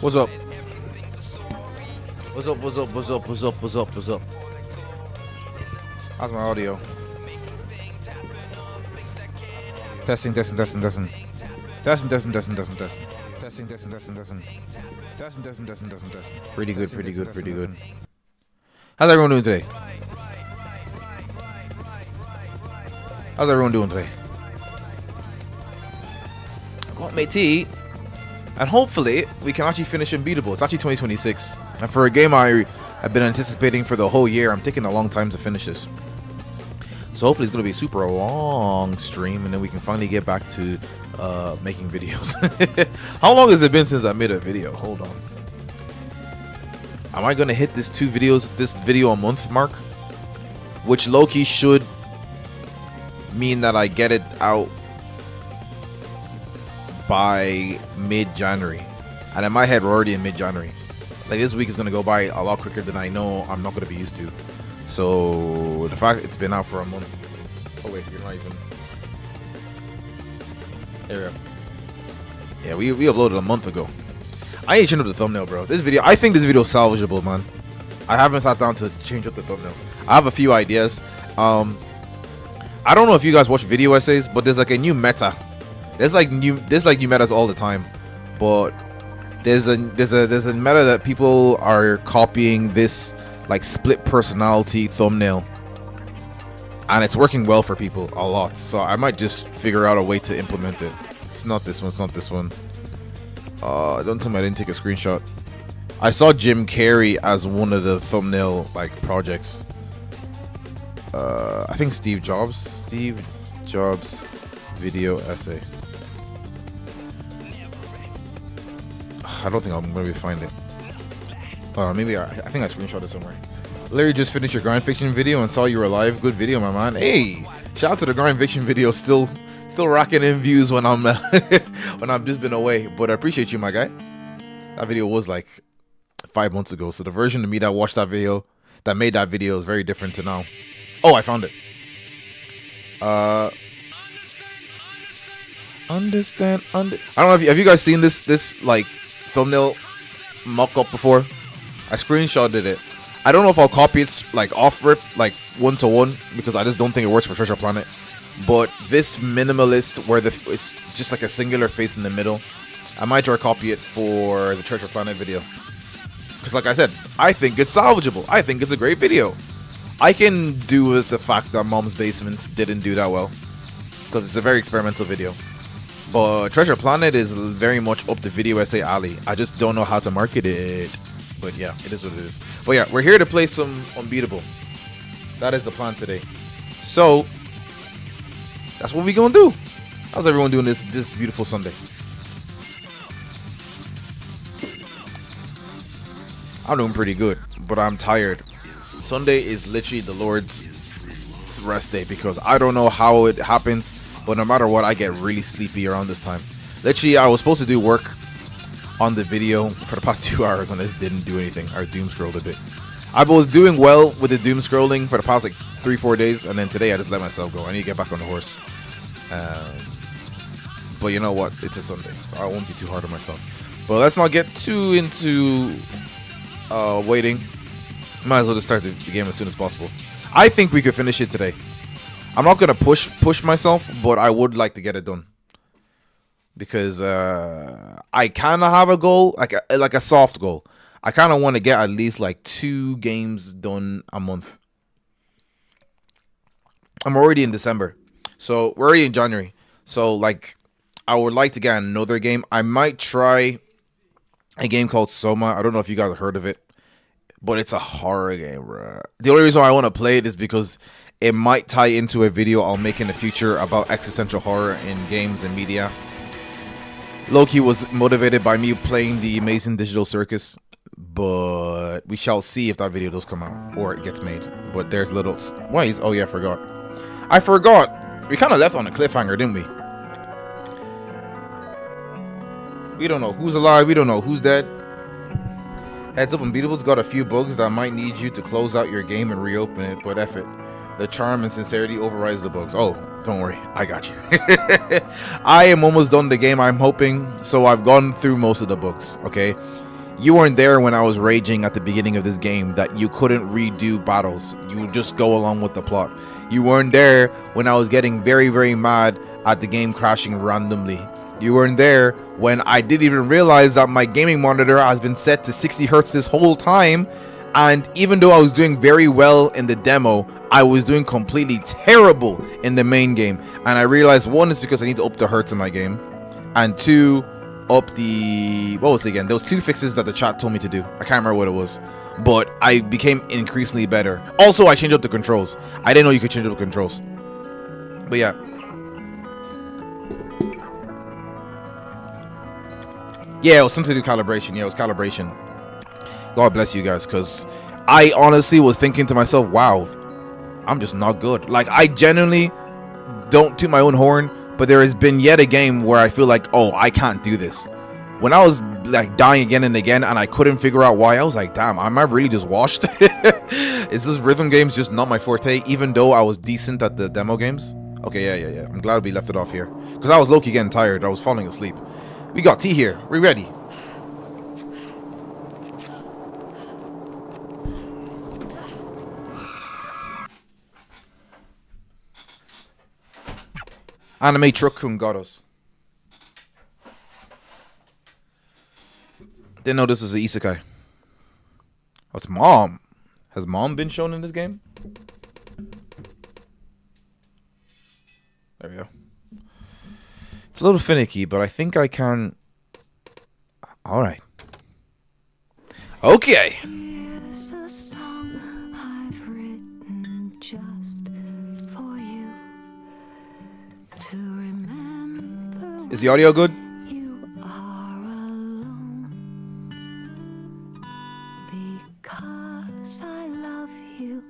What's up? What's up? What's up? What's up? What's up? What's up? What's up? How's my audio? Testing, testing, testing, testing. Testing, testing, testing, testing, testing. Testing, testing, testing, testing. Testing, testing, testing, testing, testing. Pretty good, pretty good, pretty good. How's everyone doing today? How's everyone doing today? I got my tea. And hopefully, we can actually finish Unbeatable. It's actually 2026. And for a game I have been anticipating for the whole year, I'm taking a long time to finish this. So hopefully it's going to be a super long stream, and then we can finally get back to making videos. How long has it been since I made a video? Hold on. Am I going to hit this this video a month mark? Which low-key should mean that I get it out by mid-January. And in my head, we're already in mid-January. Like, this week is going to go by a lot quicker than I know I'm not going to be used to. So, the fact it's been out for a month. Oh, wait, you're not even. There we go. Yeah, we uploaded a month ago. I ain't changing up the thumbnail, bro. This video, I think this video is salvageable, man. I haven't sat down to change up the thumbnail. I have a few ideas. I don't know if you guys watch video essays, but there's like a new meta. There's like new metas all the time, but there's a meta that people are copying this like split personality thumbnail, and it's working well for people a lot. So I might just figure out a way to implement it. It's not this one. It's not this one. Don't tell me I didn't take a screenshot. I saw Jim Carrey as one of the thumbnail like projects. I think Steve Jobs video essay. I don't think I'm gonna be find it. Maybe I think I screenshot it somewhere. Larry just finished your grind fiction video and saw you were live. Good video, my man. Hey, shout out to the grind fiction video. Still rocking in views when I'm when I've just been away. But I appreciate you, my guy. That video was like 5 months ago, so the version of me that watched that video, that made that video, is very different to now. Oh, I found it. I don't know if have you guys seen this like thumbnail mock-up before? I screenshotted it. I don't know if I'll copy it like off rip, like one-to-one, because I just don't think it works for Treasure Planet. But this minimalist, where it's just like a singular face in the middle, I might try to copy it for the Treasure Planet video. Because like I said, I think it's salvageable. I think it's a great video. I can do with the fact that Mom's Basement didn't do that well, because it's a very experimental video. But Treasure Planet is very much up the video essay alley. I just don't know how to market it. But yeah, it is what it is. But yeah, we're here to play some Unbeatable. That is the plan today. So that's what we gonna do. How's everyone doing this beautiful Sunday? I'm doing pretty good, but I'm tired. Sunday is literally the Lord's rest day, because I don't know how it happens, but no matter what, I get really sleepy around this time. Literally, I was supposed to do work on the video for the past 2 hours, and I just didn't do anything. I doom scrolled a bit. I was doing well with the doom scrolling for the past like 3-4 days, and then today I just let myself go. I need to get back on the horse. But you know what? It's a Sunday, so I won't be too hard on myself. But let's not get too into waiting. Might as well just start the game as soon as possible. I think we could finish it today. I'm not gonna push myself, but I would like to get it done, because I kind of have a goal, like a soft goal. I kind of want to get at least like 2 games done a month. I'm already in December, so we're already in January. So like, I would like to get another game. I might try a game called Soma. I don't know if you guys have heard of it, but it's a horror game, bro. The only reason why I want to play it is because it might tie into a video I'll make in the future about existential horror in games and media. Loki was motivated by me playing the Amazing Digital Circus, but we shall see if that video does come out or it gets made. But there's little ways. Oh yeah, I forgot. We kind of left on a cliffhanger, didn't we? We don't know who's alive. We don't know who's dead. Heads up, Unbeatable's got a few bugs that might need you to close out your game and reopen it, but F it. The charm and sincerity overrides the bugs. Oh, don't worry, I got you. I am almost done the game, I'm hoping. So I've gone through most of the books, okay? You weren't there when I was raging at the beginning of this game that you couldn't redo battles. You would just go along with the plot. You weren't there when I was getting very, very mad at the game crashing randomly. You weren't there when I didn't even realize that my gaming monitor has been set to 60 hertz this whole time. And even though I was doing very well in the demo, I was doing completely terrible in the main game. And I realized, one, is because I need to up the hertz in my game. And two, up the... what was it again? There was 2 fixes that the chat told me to do. I can't remember what it was. But I became increasingly better. Also, I changed up the controls. I didn't know you could change up the controls. But yeah. Yeah, it was something to do with calibration. Yeah, it was calibration. God bless you guys, because I honestly was thinking to myself, wow, I'm just not good. Like, I genuinely don't toot my own horn, but there has been yet a game where I feel like, oh, I can't do this. When I was like dying again and again and I couldn't figure out why, I was like, damn, am I really just washed? Is this rhythm games just not my forte, even though I was decent at the demo games? Okay, yeah. I'm glad we left it off here, because I was low-key getting tired. I was falling asleep. We got tea here. We ready? Anime Truck-kun got us. Didn't know this was an isekai. What's mom? Has mom been shown in this game? There we go. It's a little finicky, but I think I can... Alright. Okay. Here's a song I've written just for you to remember. Is the audio good? You are alone because I love you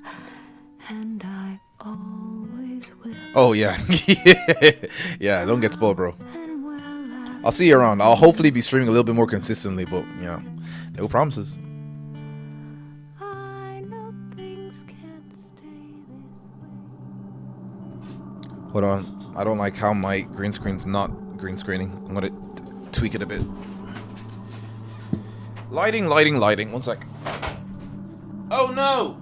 and I always will. Oh, yeah. Yeah, don't get spoiled, bro. And will I'll see you around. I'll hopefully be streaming a little bit more consistently, but, you know, no promises. I know things can't stay this way. Hold on. I don't like how my green screen's not green screening. I'm going to tweak it a bit. Lighting. One sec. Oh, no!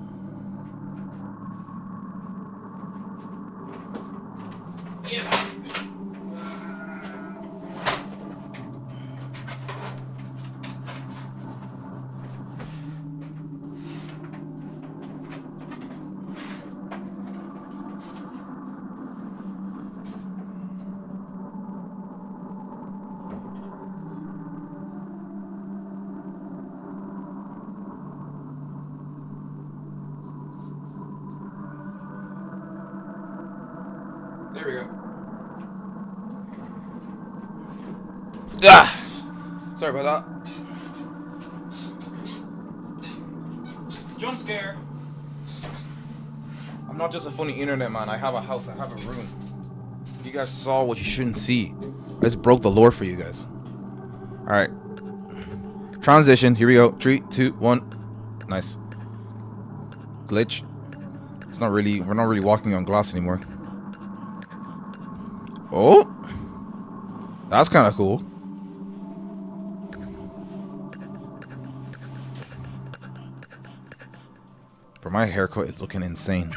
There we go. Ah! Sorry about that. Jump scare. I'm not just a funny internet man. I have a house. I have a room. You guys saw what you shouldn't see. I just broke the lore for you guys. All right. Transition. Here we go. 3, 2, 1. Nice. Glitch. It's not really. We're not really walking on glass anymore. Oh, that's kind of cool. But my haircut is looking insane.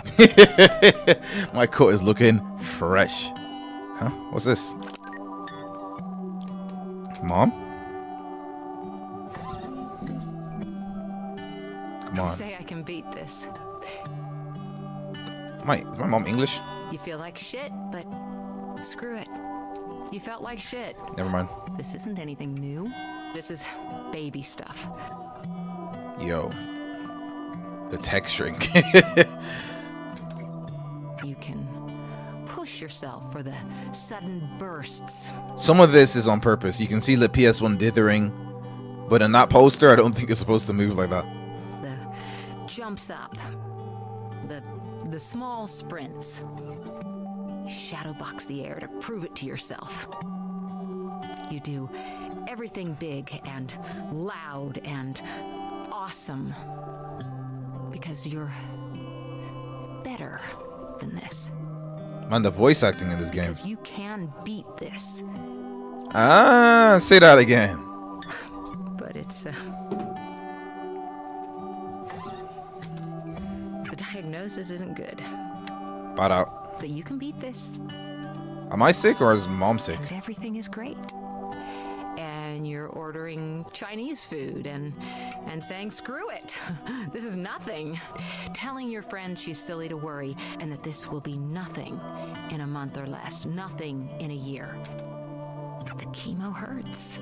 My coat is looking fresh. Huh? What's this? Mom? Come on. Say I can beat this. Is my mom English? You feel like shit, but screw it. You felt like shit. Never mind. This isn't anything new. This is baby stuff. Yo. The texturing. You can push yourself for the sudden bursts. Some of this is on purpose. You can see the PS1 dithering, but in that poster, I don't think it's supposed to move like that. The jumps up. The small sprints. You shadowbox the air to prove it to yourself. You do everything big and loud and awesome because you're better. than this. Man, the voice acting in this game. Because you can beat this. Ah, say that again. But it's the diagnosis isn't good. Bad out. But you can beat this. Am I sick or is mom sick? And everything is great. And you're ordering Chinese food and saying, screw it. This is nothing. Telling your friend she's silly to worry and that this will be nothing in a month or less. Nothing in a year. The chemo hurts.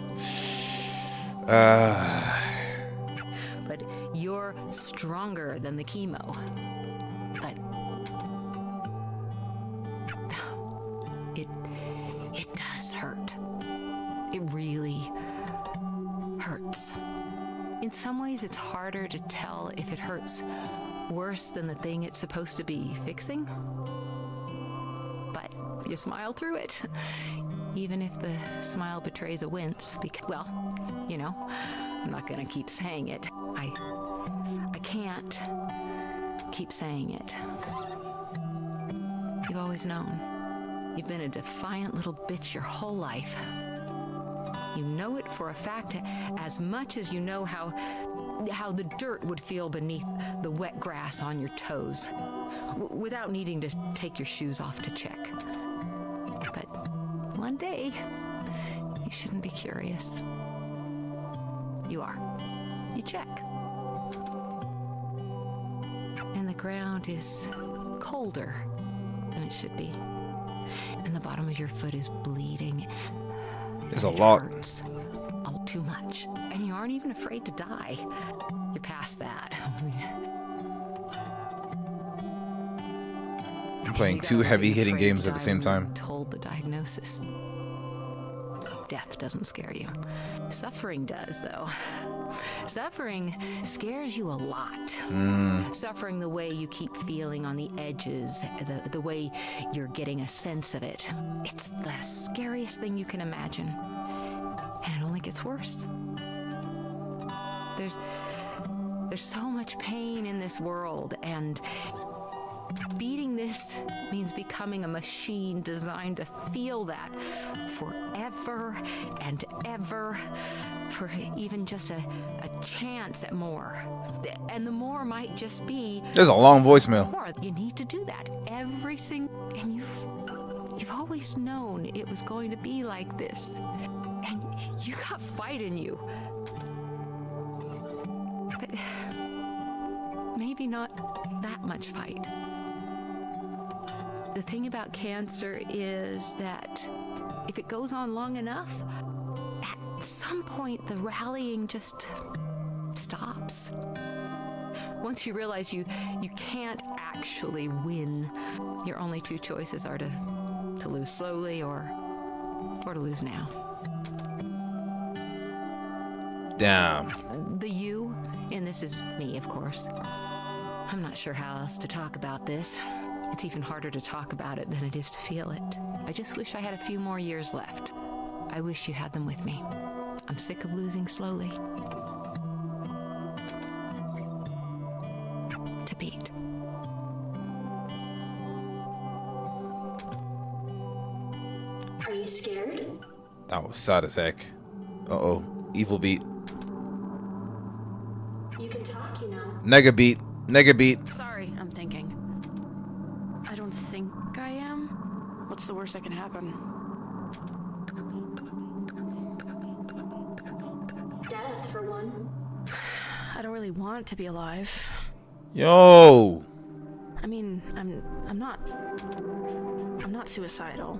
But you're stronger than the chemo. But it does hurt. It really hurts. In some ways, it's harder to tell if it hurts worse than the thing it's supposed to be fixing. But you smile through it, even if the smile betrays a wince. Because, well, you know, I'm not gonna keep saying it. I can't keep saying it. You've always known. You've been a defiant little bitch your whole life. You know it for a fact as much as you know how the dirt would feel beneath the wet grass on your toes, without needing to take your shoes off to check. But one day, you shouldn't be curious. You are. You check. And the ground is colder than it should be. And the bottom of your foot is bleeding. There's a lot. Hurts all too much. And you aren't even afraid to die. You're past that. I'm playing two heavy-hitting games at the same time. Told the diagnosis. Death doesn't scare you. Suffering does, though. Suffering scares you a lot. Suffering the way you keep feeling on the edges, the way you're getting a sense of it. It's the scariest thing you can imagine. And it only gets worse. There's so much pain in this world, and beating this means becoming a machine designed to feel that forever and ever, for even just a chance at more. And the more might just be... There's a long voicemail. More. You need to do that every single... And you've always known it was going to be like this. And you got fight in you. But maybe not that much fight. The thing about cancer is that if it goes on long enough, at some point the rallying just stops. Once you realize you can't actually win, your only two choices are to lose slowly or to lose now. Damn. The you in this is me, of course. I'm not sure how else to talk about this. It's even harder to talk about it than it is to feel it. I just wish I had a few more years left. I wish you had them with me. I'm sick of losing slowly. To beat. Are you scared? That was sad as heck. Uh-oh. Evil beat. You can talk, you know. Nega beat. Nega beat. Sorry, I'm thinking. I don't think I am. What's the worst that can happen? Death, for one. I don't really want to be alive. Yo. I mean, I'm not suicidal.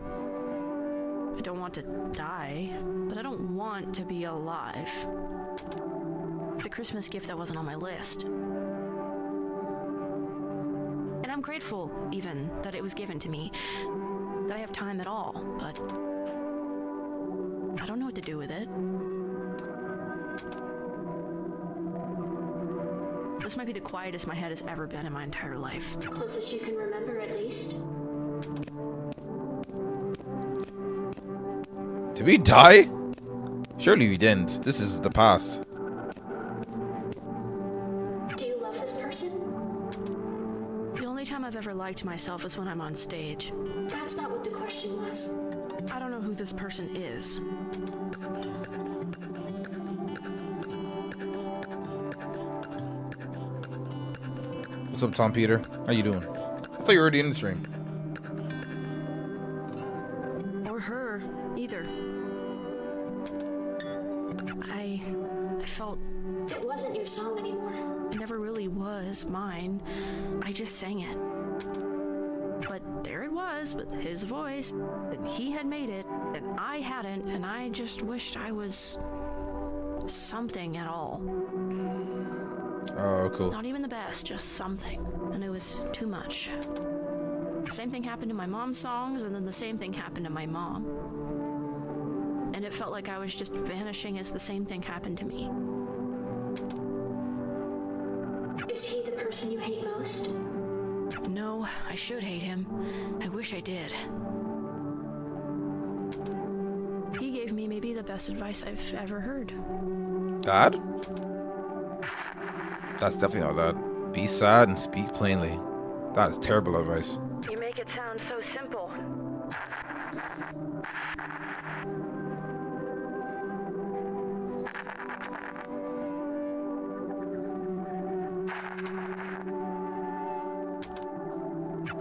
I don't want to die, but I don't want to be alive. It's a Christmas gift that wasn't on my list. And I'm grateful, even, that it was given to me. That I have time at all, but I don't know what to do with it. This might be the quietest my head has ever been in my entire life. Closest you can remember, at least. Did we die? Surely we didn't. This is the past. Do you love this person? The only only time I've ever liked myself is when I'm on stage. That's not what the question was. I don't know who this person is. What's up, Tom Peter? How you doing? I thought you were already in the stream. Or her, either. I felt It wasn't your song anymore. it never really was mine. I just sang it. But there it was, with his voice, and he had made it, and I hadn't, and I just wished I was something at all. Oh, cool. Not even the best, just something. And it was too much. Same thing happened to my mom's songs, and then the same thing happened to my mom. And it felt like I was just vanishing as the same thing happened to me. Is he the person you hate most? No, I should hate him. I wish I did. He gave me maybe the best advice I've ever heard. Dad? That's definitely not that. Be sad and speak plainly. That is terrible advice. You make it sound so simple.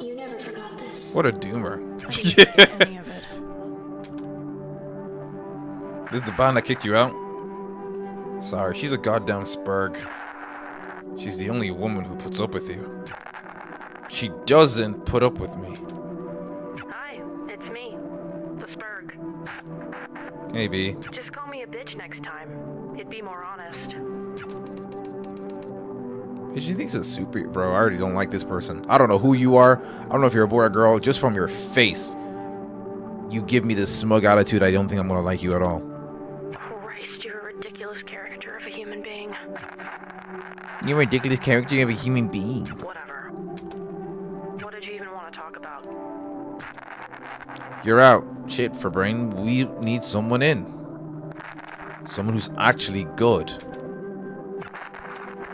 You never forgot this. What a doomer. I didn't forget any of it. This is the band that kicked you out? Sorry, she's a goddamn spurg. She's the only woman who puts up with you. She doesn't put up with me. Hi, it's me, the Spurg. Maybe. Just call me a bitch next time. It'd be more honest. She thinks it's super, bro. I already don't like this person. I don't know who you are. I don't know if you're a boy or girl. Just from your face, you give me this smug attitude. I don't think I'm gonna like you at all. Christ, you're a ridiculous caricature of a human being. You're a ridiculous character of a human being. Whatever. What did you even want to talk about? You're out. Shit, for brain. We need someone in. Someone who's actually good.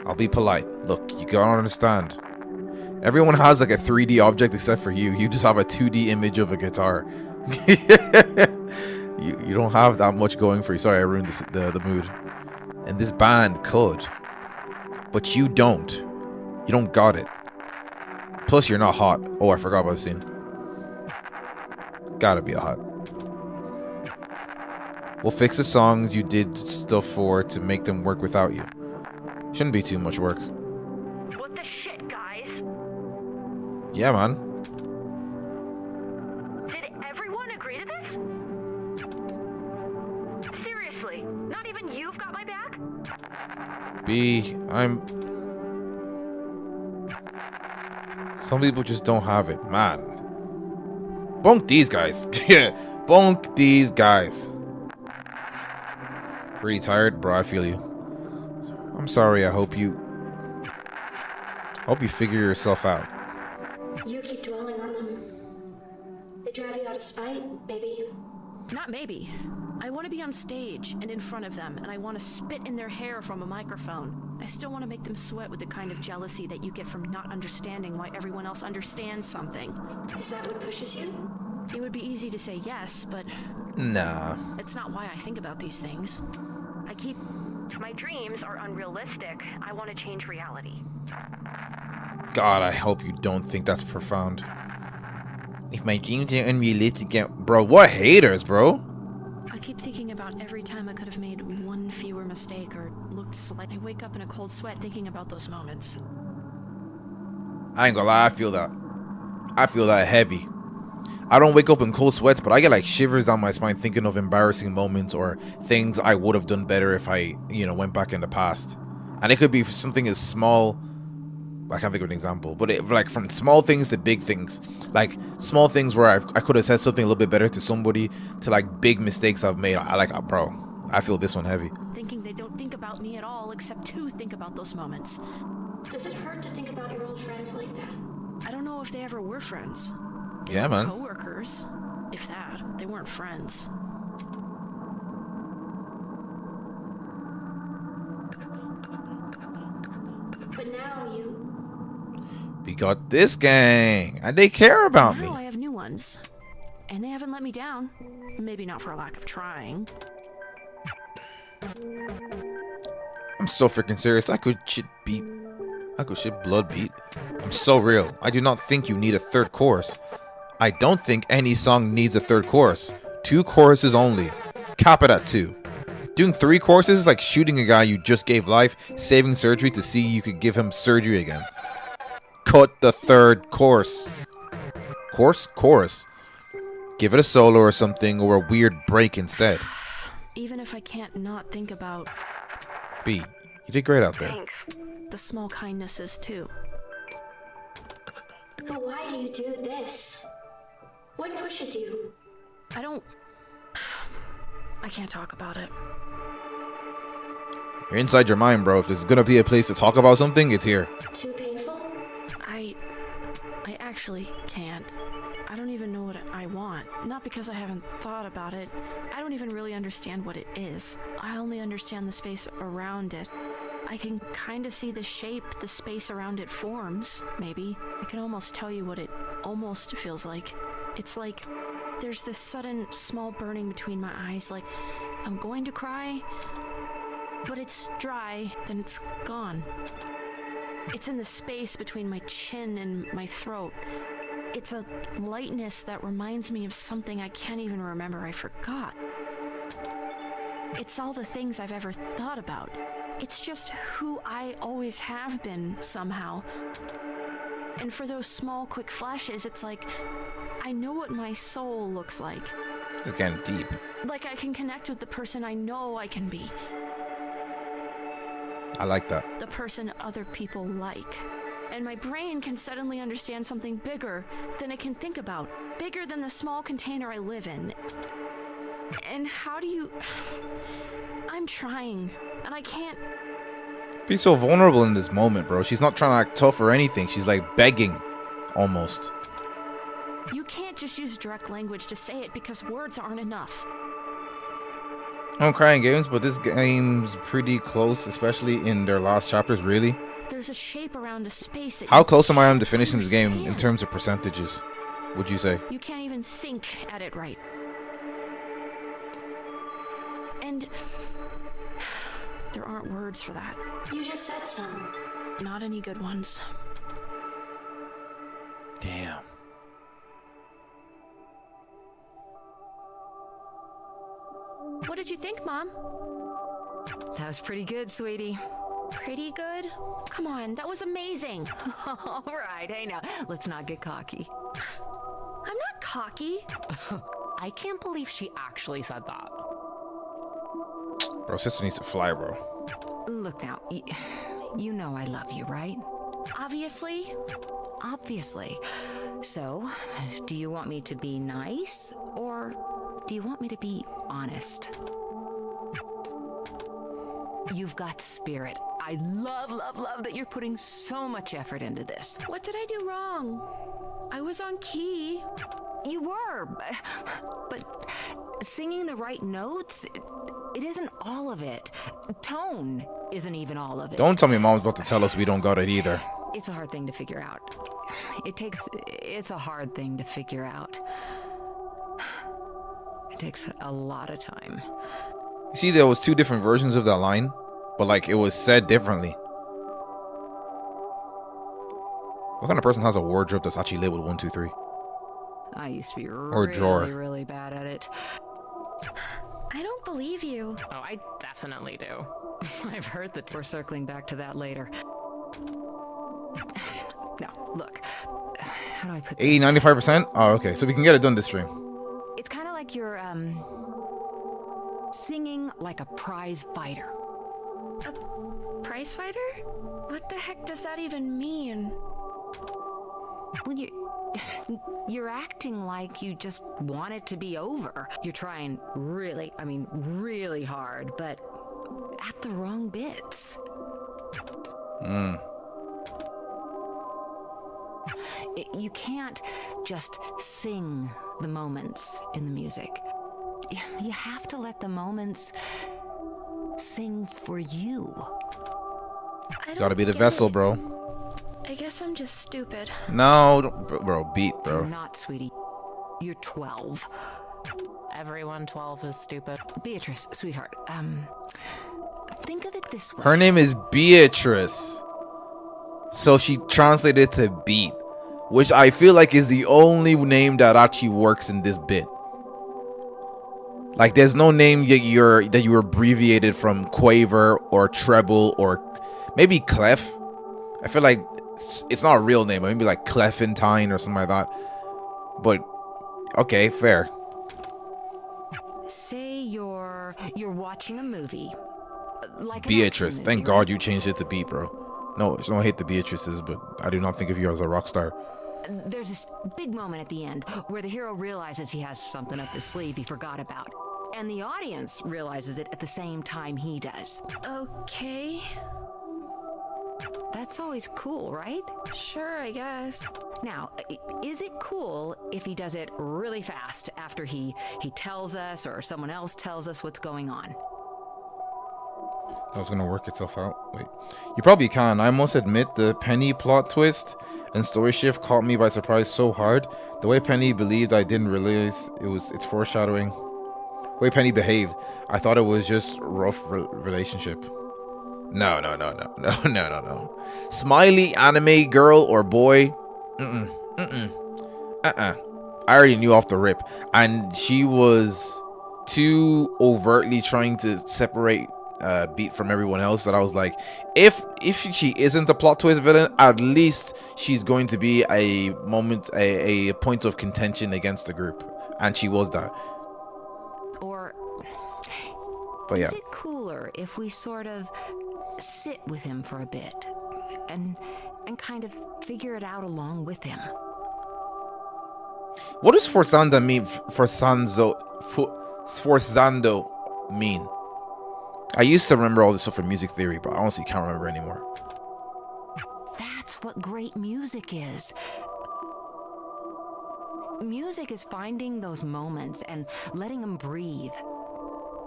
I'll be polite. Look, you gotta understand. Everyone has like a 3D object except for you. You just have a 2D image of a guitar. you don't have that much going for you. Sorry, I ruined the mood. And this band could. But you don't. You don't got it. Plus, you're not hot. Oh, I forgot about the scene. Gotta be a hot. We'll fix the songs you did stuff for to make them work without you. Shouldn't be too much work. What the shit, guys? Yeah, man. Did everyone agree to this? Seriously, not even you've got my back? Some people just don't have it, man. Bunk these guys. Yeah, bunk these guys. Pretty tired, bro. I feel you. I'm sorry. I hope you figure yourself out. You keep dwelling on them. They drive you out of spite, baby. Not maybe. I want to be on stage and in front of them, and I want to spit in their hair from a microphone. I still want to make them sweat with the kind of jealousy that you get from not understanding why everyone else understands something. Is that what pushes you? It would be easy to say yes, but Nah. it's not why I think about these things. My dreams are unrealistic. I want to change reality. God, I hope you don't think that's profound. If my dreams are unrealistic, bro, what haters, bro? I keep thinking about every time I could have made one fewer mistake or looked slight. I wake up in a cold sweat thinking about those moments. I ain't gonna lie, I feel that. I feel that heavy. I don't wake up in cold sweats, but I get like shivers down my spine thinking of embarrassing moments or things I would have done better if I, went back in the past. And it could be something as small. I can't think of an example, but like from small things to big things. Like small things where I could have said something a little bit better to somebody, to like big mistakes I've made. Bro, I feel this one heavy. Thinking they don't think about me at all except to think about those moments. Does it hurt to think about your old friends like that? I don't know if they ever were friends. They Yeah, were man. Coworkers. If that, they weren't friends. But now you... We got this gang, and they care about me. Now I have new ones. And they haven't let me down. Maybe not for a lack of trying. I'm so freaking serious. I could shit blood beat. I'm so real. I do not think you need a third chorus. I don't think any song needs a third chorus. 2 choruses only. Cap it at 2. Doing 3 choruses is like shooting a guy you just gave life, saving surgery to see you could give him surgery again. Cut the 3rd chorus. Chorus. Give it a solo or something, or a weird break instead. Even if I can't not think about... B, you did great out there. Thanks. The small kindnesses, too. But why do you do this? What pushes you? I don't... I can't talk about it. You're inside your mind, bro. If there's gonna be a place to talk about something, it's here. Too painful? I actually can't. I don't even know what I want. Not because I haven't thought about it. I don't even really understand what it is. I only understand the space around it. I can kind of see the shape the space around it forms, maybe. I can almost tell you what it almost feels like. It's like there's this sudden small burning between my eyes, like I'm going to cry, but it's dry, then it's gone. It's in the space between my chin and my throat. It's a lightness that reminds me of something I can't even remember I forgot. It's all the things I've ever thought about. It's just who I always have been, somehow. And for those small, quick flashes, it's like I know what my soul looks like. It's getting deep. Like I can connect with the person I know I can be. I like that. The person other people like. And my brain can suddenly understand something bigger than it can think about. Bigger than the small container I live in. And how do you... I'm trying, and I can't... Be so vulnerable in this moment, bro. She's not trying to act tough or anything. She's like begging, almost. You can't just use direct language to say it because words aren't enough. I don't cry in games, but this game's pretty close, especially in their last chapters, really. There's a shape around a space that How close am I to finishing this game in terms of percentages, would you say? You can't even think at it right. And there aren't words for that. You just said some. Not any good ones. Damn. What did you think, Mom? That was pretty good, sweetie. Pretty good? Come on, that was amazing. All right, hey now, let's not get cocky. I'm not cocky. I can't believe she actually said that. Bro, sister needs to fly, bro. Look now, you know I love you, right? Obviously. Obviously. So, do you want me to be nice, or do you want me to be honest? You've got spirit. I love that you're putting so much effort into this. What did I do wrong? I was on key. You were, but singing the right notes, it isn't all of it. Tone isn't even all of it. Don't tell me Mom's about to tell us we don't got it either. It's a hard thing to figure out. It's a hard thing to figure out. It takes a lot of time. You see, there was 2 different versions of that line, but like it was said differently. What kind of person has a wardrobe that's actually labeled 1, 2, 3? I used to be Or a drawer. really bad at it. I don't believe you. Oh, I definitely do. I've heard that we're circling back to that later. Now, look. How do I put this? 80, 95%? Oh, okay. So we can get it done this stream. It's kind of like you're, singing like a prize fighter. A prize fighter? What the heck does that even mean? When you're acting like you just want it to be over. You're trying really hard, but at the wrong bits. You can't just sing the moments in the music. You have to let the moments sing for you. Gotta be the vessel, bro. I guess I'm just stupid. No, bro, beat, You're bro. not, sweetie. You're 12. Everyone 12 is stupid. Beatrice, sweetheart, think of it this way. Her name is Beatrice. So she translated to beat, which I feel like is the only name that actually works in this bit. Like, there's no name that you abbreviated from quaver or treble or maybe clef. I feel like it's not a real name. Maybe like Clefantine or something like that. But okay, fair. Say you're watching a movie. Like an Beatrice. action Thank movie, God you changed it to beat, bro. No, I don't hate the Beatrices, but I do not think of you as a rock star. There's this big moment at the end where the hero realizes he has something up his sleeve he forgot about. And the audience realizes it at the same time he does. Okay. That's always cool, right? Sure, I guess. Now, is it cool if he does it really fast after he tells us or someone else tells us what's going on? That was gonna work itself out. Wait, you probably can. I must admit, the Penny plot twist and story shift caught me by surprise so hard. The way Penny believed, I didn't realize it's foreshadowing. The way Penny behaved, I thought it was just rough relationship. No. Smiley anime girl or boy? I already knew off the rip, and she was too overtly trying to separate Beat from everyone else that I was like, if she isn't a plot twist villain, at least she's going to be a point of contention against the group, and she was that. Or But yeah, is it cooler if we sort of sit with him for a bit and kind of figure it out along with him? what does Forzando mean? Forzando mean? I used to remember all this stuff from music theory, but I honestly can't remember anymore. That's what great music is. Music is finding those moments and letting them breathe.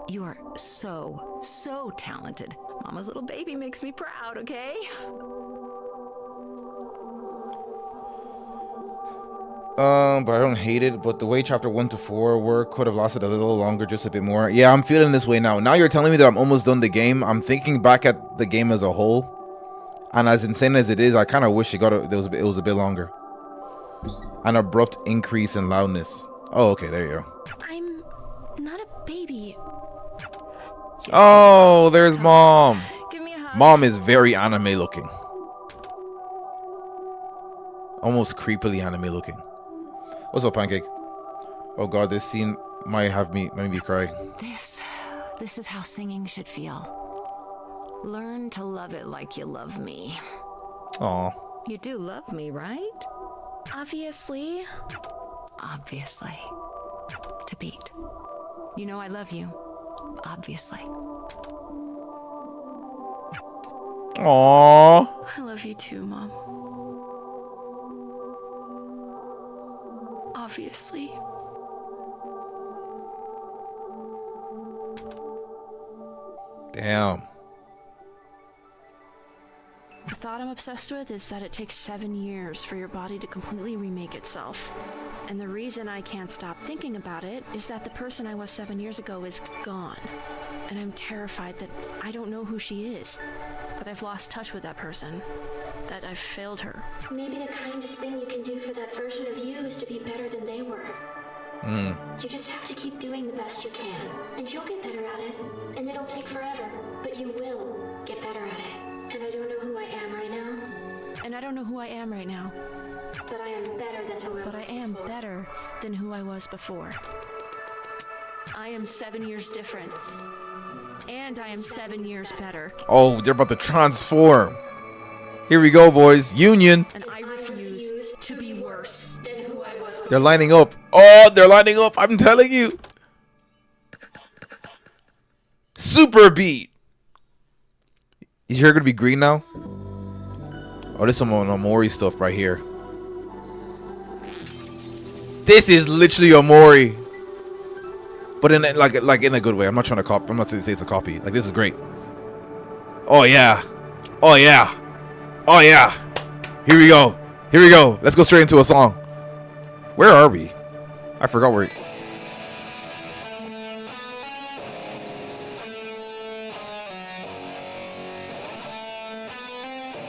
You are so talented. Mama's little baby makes me proud, okay? But I don't hate it. But the way chapter 1 to 4 were could have lasted a little longer, just a bit more. Yeah, I'm feeling this way now. Now you're telling me that I'm almost done the game. I'm thinking back at the game as a whole, and as insane as it is, I kind of wish it was a bit longer. An abrupt increase in loudness. Oh, okay, there you go. I'm not a baby. Oh, there's mom. Give me a hug. Mom is very anime looking, almost creepily anime looking. What's up, Pancake? Oh god, this scene might make me cry. This is how singing should feel. Learn to love it like you love me. Aw. You do love me, right? Obviously. Obviously. To Beat. You know I love you. Obviously. Aww. I love you too, Mom. Obviously. Damn. The thought I'm obsessed with is that it takes 7 years for your body to completely remake itself. And the reason I can't stop thinking about it is that the person I was 7 years ago is gone. And I'm terrified that I don't know who she is. That I've lost touch with that person. That I've failed her. Maybe the kindest thing you can do for that version of you is to be better than they were. You just have to keep doing the best you can, and you'll get better at it. And it'll take forever, but you will get better at it. And I don't know who I am right now, And I don't know who I am right now. but I am better than who I But I was am before. better than who I was before. I am 7 years different. And I am 7 years better. Oh, they're about to transform. Here we go, boys. Union. And I refuse to be worse than who I was before. They're lining up. Oh, they're lining up. I'm telling you. Super beat. Is your hair gonna be green now? Oh, this is some Omori stuff right here. This is literally Omori, but in like in a good way. I'm not trying to copy. I'm not saying it's a copy. Like, this is great. Oh yeah. Oh yeah. Oh yeah. Here we go. Here we go. Let's go straight into a song. Where are we? I forgot where.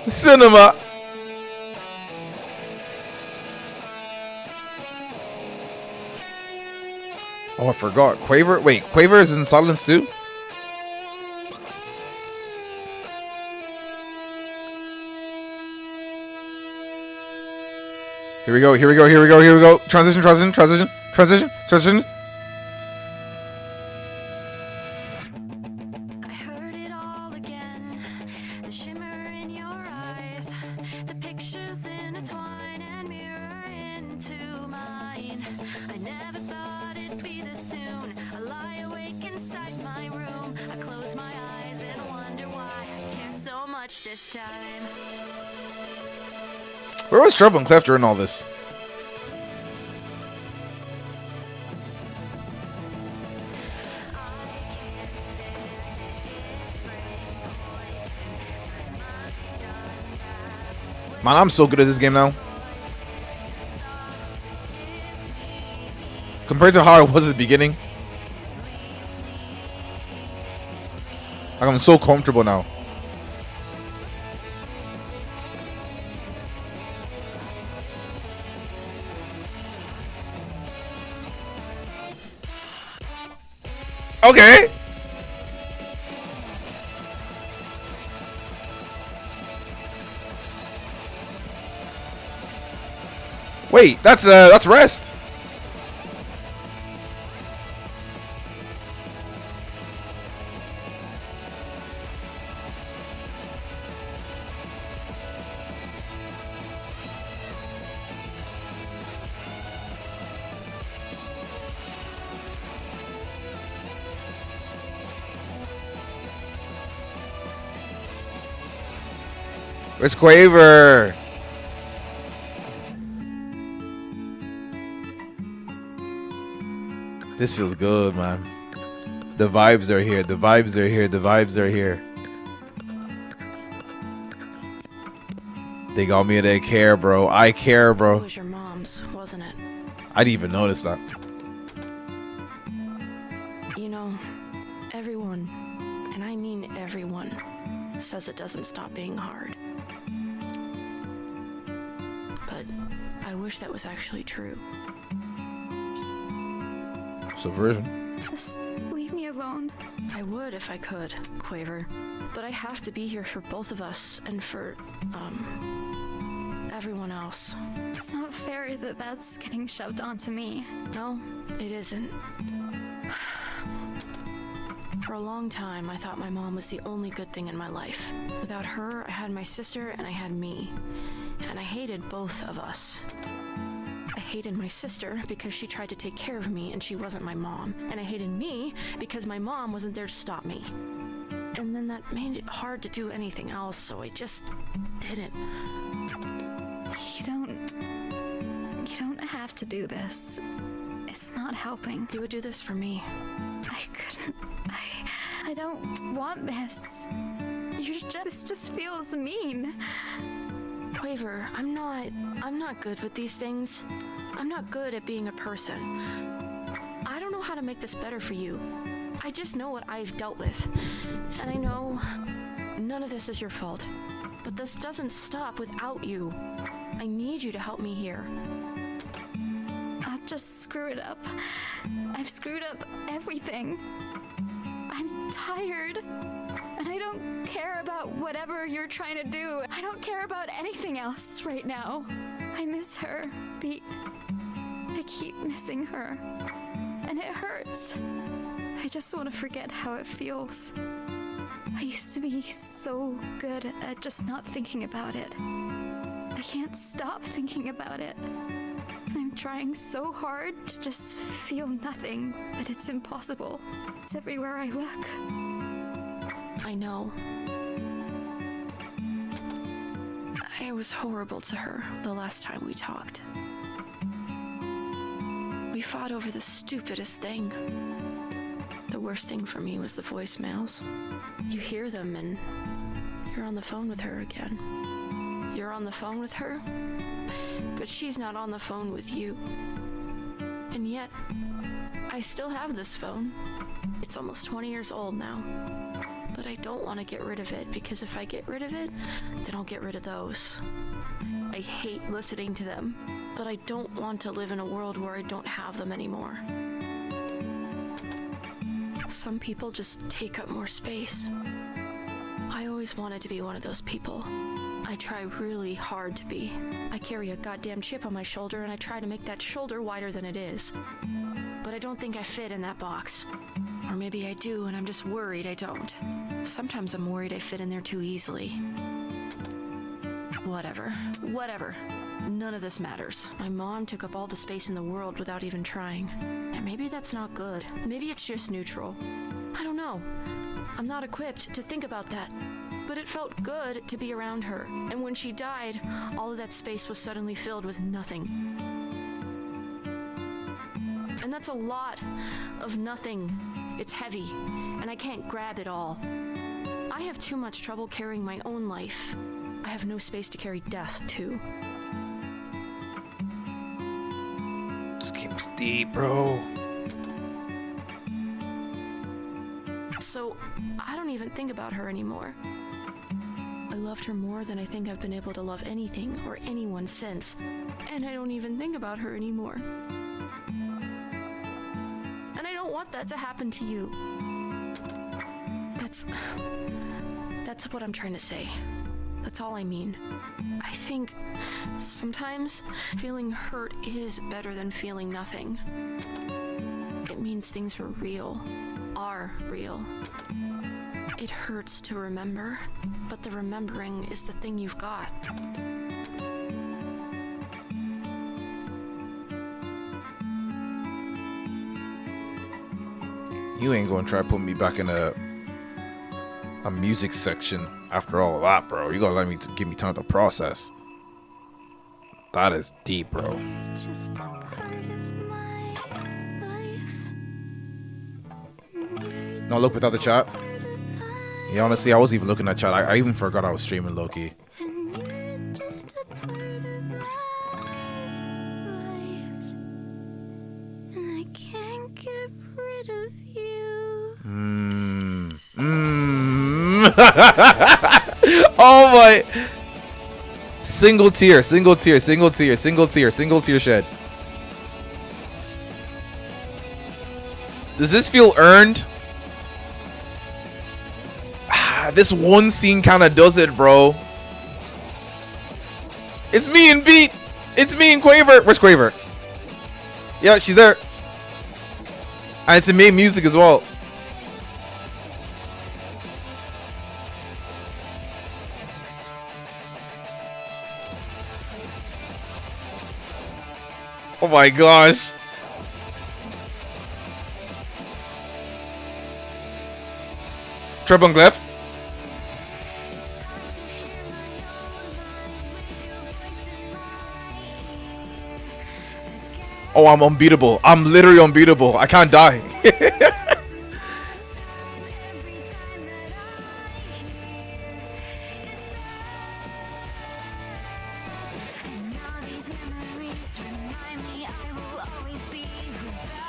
Cinema. Oh, I forgot. Quaver. Wait, Quaver is in Silence too? Here we go, here we go, here we go, here we go. Transition, transition, transition, transition, transition. I heard it all again. The shimmer in your eyes. The pictures intertwine and mirror into mine. I never thought it'd be this soon. I lie awake inside my room. I close my eyes and wonder why I care so much this time. Where was Trouble and Clef during all this? Man, I'm so good at this game now. Compared to how I was at the beginning. Like, I'm so comfortable now. Okay. Wait, that's Rest. Where's Quaver? This feels good, man. The vibes are here. The vibes are here. The vibes are here. They got me at I care, bro. I care, It bro. was your mom's, wasn't it? I didn't even notice that. You know, everyone, and I mean everyone, says it doesn't stop being hard. But I wish that was actually true. Subversion. Just leave me alone. I would if I could, Quaver. But I have to be here for both of us and for, everyone else. It's not fair that that's getting shoved onto me. No, it isn't. For a long time, I thought my mom was the only good thing in my life. Without her, I had my sister and I had me. And I hated both of us. I hated my sister because she tried to take care of me and she wasn't my mom. And I hated me because my mom wasn't there to stop me. And then that made it hard to do anything else, so I just didn't. You don't have to do this. It's not helping. You would do this for me. I couldn't. I don't want this. This just feels mean. Quaver, I'm not good with these things. I'm not good at being a person. I don't know how to make this better for you. I just know what I've dealt with. And I know none of this is your fault. But this doesn't stop without you. I need you to help me here. I'll just screw it up. I've screwed up everything. I'm tired. And I don't care about whatever you're trying to do. I don't care about anything else right now. I miss her, Pete. I keep missing her. And it hurts. I just want to forget how it feels. I used to be so good at just not thinking about it. I can't stop thinking about it. I'm trying so hard to just feel nothing, but it's impossible. It's everywhere I look. I know. I was horrible to her the last time we talked. We fought over the stupidest thing. The worst thing for me was the voicemails. You hear them and you're on the phone with her again. You're on the phone with her, but she's not on the phone with you. And yet, I still have this phone. It's almost 20 years old now. But I don't want to get rid of it, because if I get rid of it, then I'll get rid of those. I hate listening to them, but I don't want to live in a world where I don't have them anymore. Some people just take up more space. I always wanted to be one of those people. I try really hard to be. I carry a goddamn chip on my shoulder, and I try to make that shoulder wider than it is. But I don't think I fit in that box. Or maybe I do, and I'm just worried I don't. Sometimes I'm worried I fit in there too easily. Whatever. None of this matters. My mom took up all the space in the world without even trying. And maybe that's not good. Maybe it's just neutral. I don't know. I'm not equipped to think about that. But it felt good to be around her. And when she died, all of that space was suddenly filled with nothing. And that's a lot of nothing. It's heavy, and I can't grab it all. I have too much trouble carrying my own life. I have no space to carry death, too. This game is deep, bro. So, I don't even think about her anymore. I loved her more than I think I've been able to love anything or anyone since. And I don't even think about her anymore. And I don't want that to happen to you. That's what I'm trying to say. That's all I mean. I think sometimes feeling hurt is better than feeling nothing. It means things are real. It hurts to remember, but the remembering is the thing you've got. You ain't gonna try to put me back in a music section after all of that, bro. You gotta give me time to process. That is deep, bro. Just a part of my life. No, look without the chat. Yeah, honestly, I wasn't even looking at chat. I even forgot I was streaming low-key. And you're just a part of my life. And I can't get rid of you. Oh my. Single tear shed. Does this feel earned? This one scene kind of does it, bro. It's me and Beat. It's me and Quaver. Where's Quaver? Yeah, she's there. And it's the main music as well. Oh my gosh. Triple Glyph. Oh, I'm unbeatable. I'm literally unbeatable. I can't die. I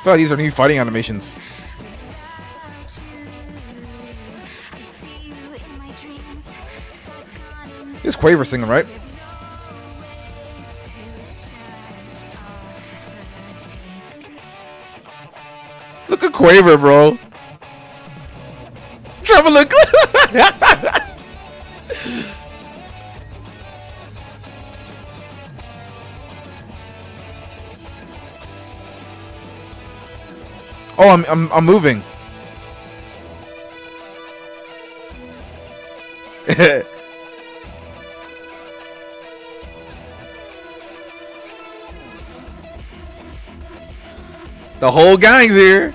feel like these are new fighting animations. This is Quaver singing, right? Look at Quaver, bro. Trevor, look. Oh, I'm moving. The whole gang's here.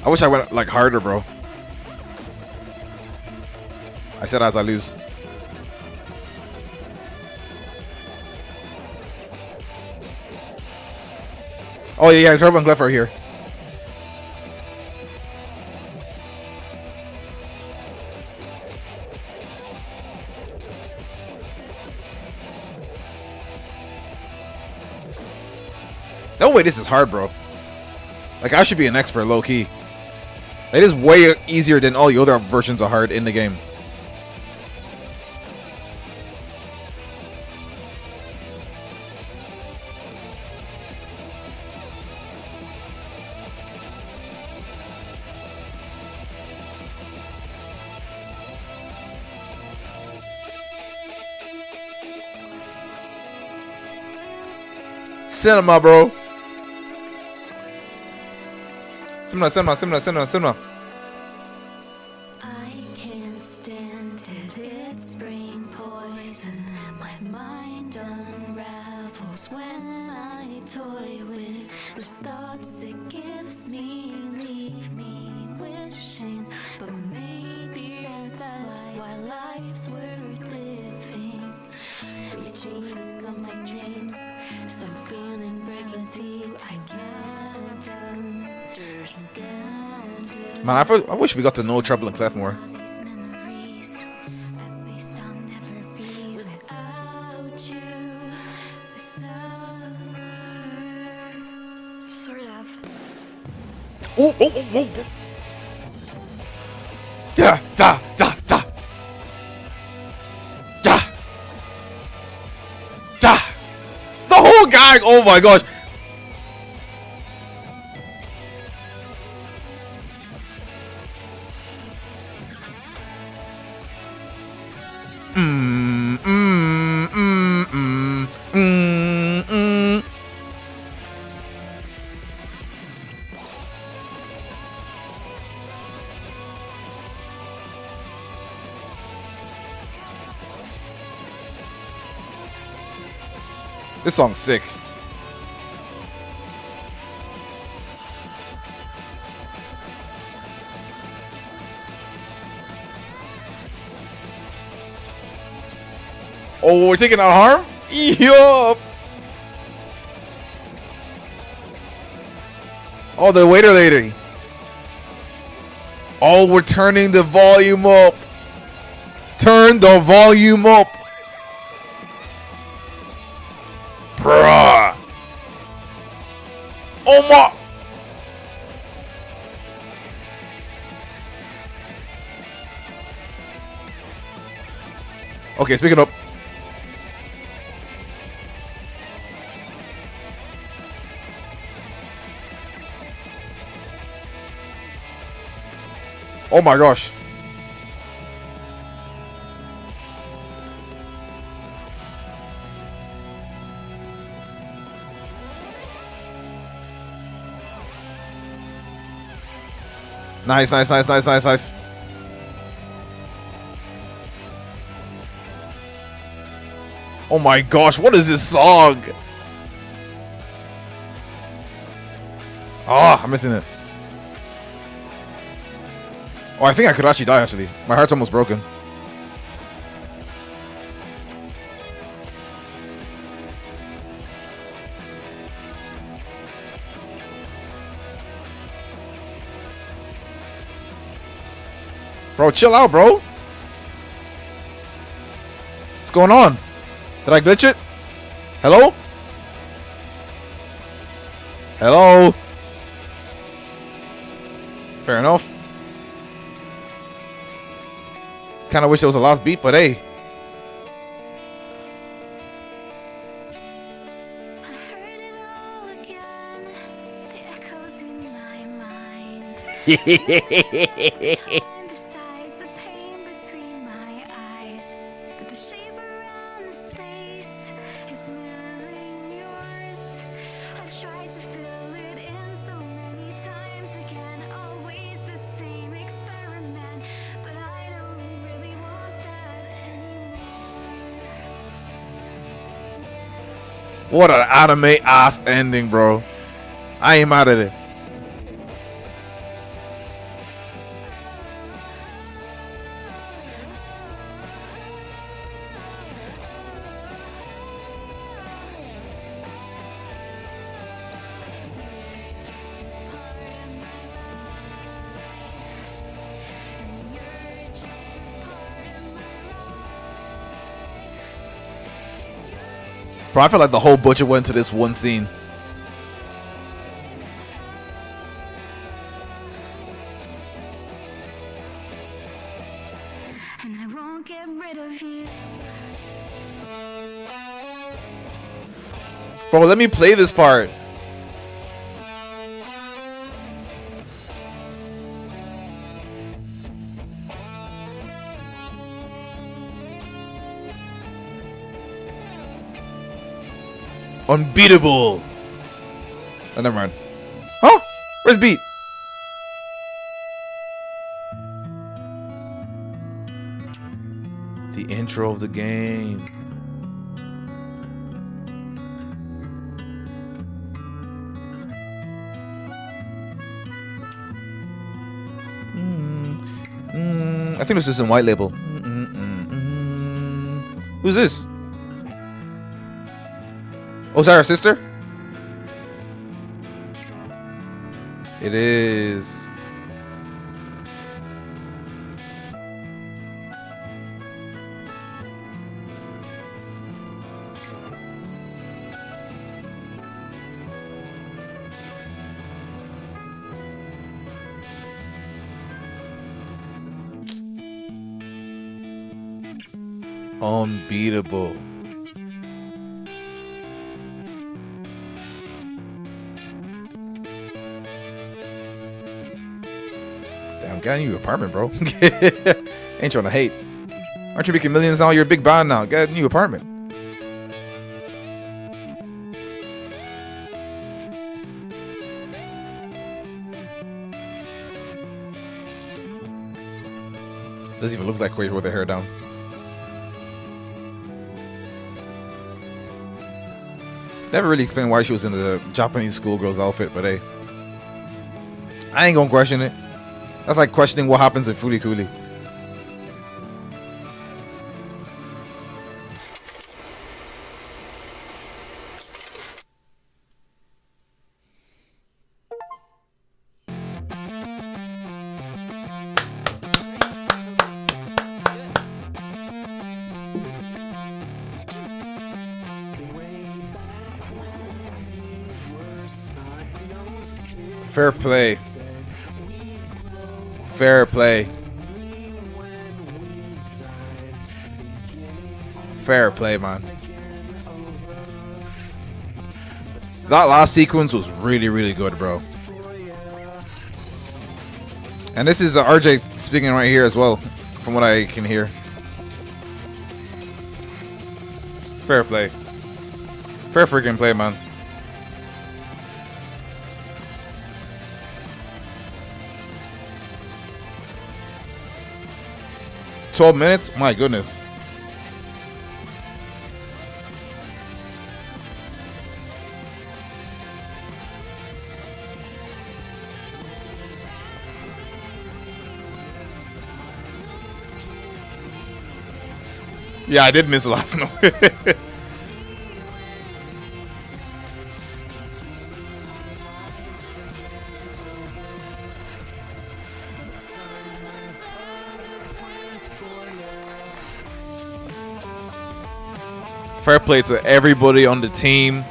I wish I went like harder, bro. I said as I lose. Oh yeah, Trevor and Glyph are here. way this is hard, bro. Like, I should be an expert, low-key. It is way easier than all the other versions of hard in the game. Cinema, bro. Cinema. I can't stand it, it's brain poison. My mind unravels when I toy with the thoughts it gives me, leave me wishing. But maybe that's why life's worth living. Reaching for some of my dreams, some feeling breaking through. I can't understand. Man, I wish we got to know Treble and Clef more. These memories, at least I'll never be without you, without her. Sort of. Oh. Da. The whole gang. Oh my gosh. This song's sick. Oh, we're taking out harm? Yup. Oh, the waiter lady. Oh, we're turning the volume up. Turn the volume up. Bruh. Oh my. Okay, speaking up. Oh my gosh. Nice. Oh my gosh, what is this song? Ah, I'm missing it. Oh, I think I could actually die, actually. My heart's almost broken. Bro, chill out, bro. What's going on? Did I glitch it? Hello? Hello? Fair enough. Kind of wish it was the last beat, but hey. I heard it all again, the echoes in my mind. Besides the pain between my eyes, but the shape around the space is mirroring yours. I've tried to fill it in so many times again, always the same experiment, but I don't really want that anymore. What an anime ass ending, bro. I ain't mad at it. Bro, I feel like the whole budget went to this one scene. Bro, let me play this part. Unbeatable. Oh, never mind. Huh? Where's beat? The intro of the game. I think this is in White Label. Who's this? Oh, is that her sister? It is. Unbeatable. Damn, get a new apartment, bro. Ain't trying to hate. Aren't you making millions now? You're a big band now. Get a new apartment. Doesn't even look that crazy with her hair down. Never really explained why she was in the Japanese schoolgirl's outfit, but hey, I ain't gonna question it. That's like questioning what happens in Foolie Cooley. Fair play. Fair play. Fair play, man. That last sequence was really, really good, bro. And this is RJ speaking right here as well, from what I can hear. Fair play. Fair freaking play, man. $12 minutes? My goodness. Yeah, I did miss the last one. Fair play to everybody on the team.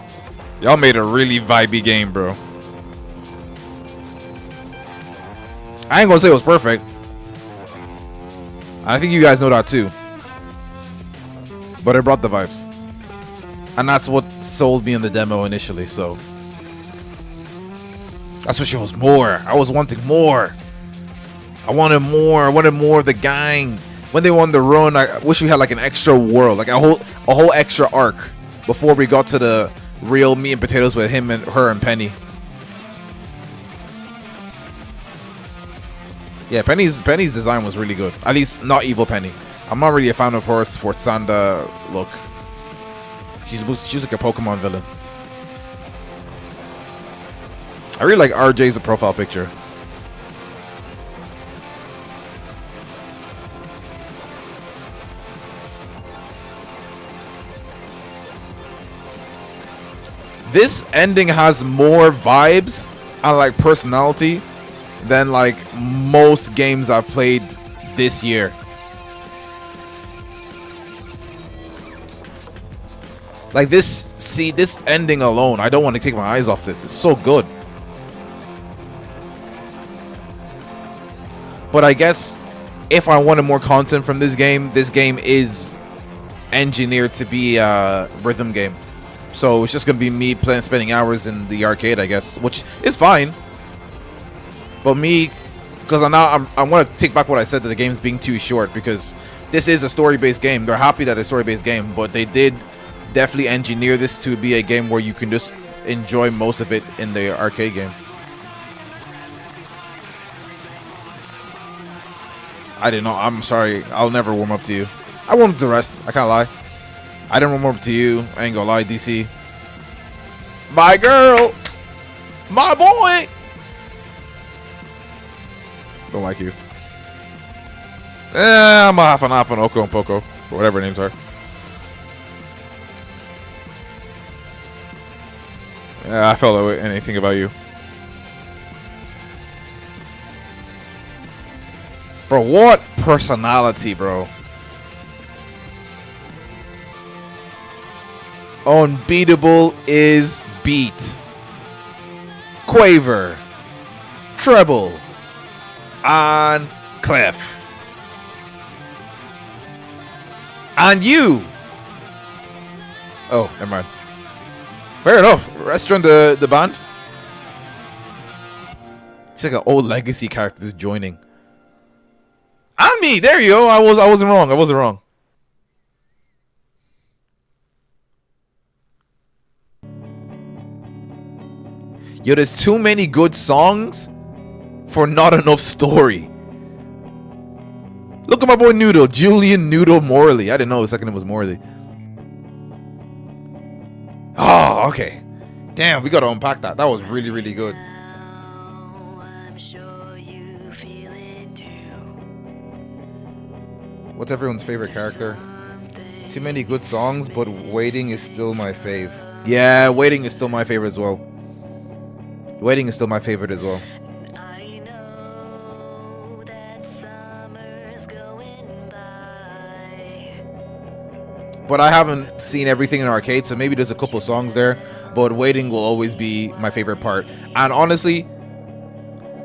Y'all made a really vibey game, bro. I ain't gonna say it was perfect. I think you guys know that too. But it brought the vibes. And that's what sold me in the demo initially, so. That's what shows more. I was wanting more. I wanted more. I wanted more of the gang. When they won the run, I wish we had like an extra world, like a whole extra arc before we got to the real meat and potatoes with him and her and Penny. Yeah, Penny's design was really good. At least not evil Penny. I'm not really a fan of her for Sanda look. She's like a Pokemon villain. I really like RJ's profile picture. This ending has more vibes and like personality than like most games I've played this year. Like this ending alone, I don't want to take my eyes off this. It's so good. But I guess if I wanted more content from this game is engineered to be a rhythm game. So it's just gonna be me spending hours in the arcade, I guess, which is fine. But me, because I'm gonna take back what I said that the game's being too short, because this is a story-based game. They're happy that it's a story-based game, but they did definitely engineer this to be a game where you can just enjoy most of it in the arcade game. I didn't know. I'm sorry. I'll never warm up to you. I warmed up to the rest. I can't lie. I didn't warm up to you. I ain't gonna lie, DC. My girl. My boy. Don't like you. I'm a half on Oko and Poco, or whatever names are. Yeah, I felt anything about you. Bro, what personality, bro. Unbeatable is beat. Quaver. Treble. And Clef. And you. Oh, never mind. Fair enough. Let's join the band. It's like an old legacy character just joining. And me. There you go. I wasn't wrong. I wasn't wrong. Yo, there's too many good songs for not enough story. Look at my boy Noodle, Julian Noodle Morley. I didn't know his second name was Morley. Oh, okay. Damn, we gotta unpack that. That was really, really good. What's everyone's favorite character? Too many good songs, but Waiting is still my fave. Yeah, Waiting is still my favorite as well. Waiting is still my favorite as well. But I haven't seen everything in arcade, so maybe there's a couple songs there. But Waiting will always be my favorite part. And honestly,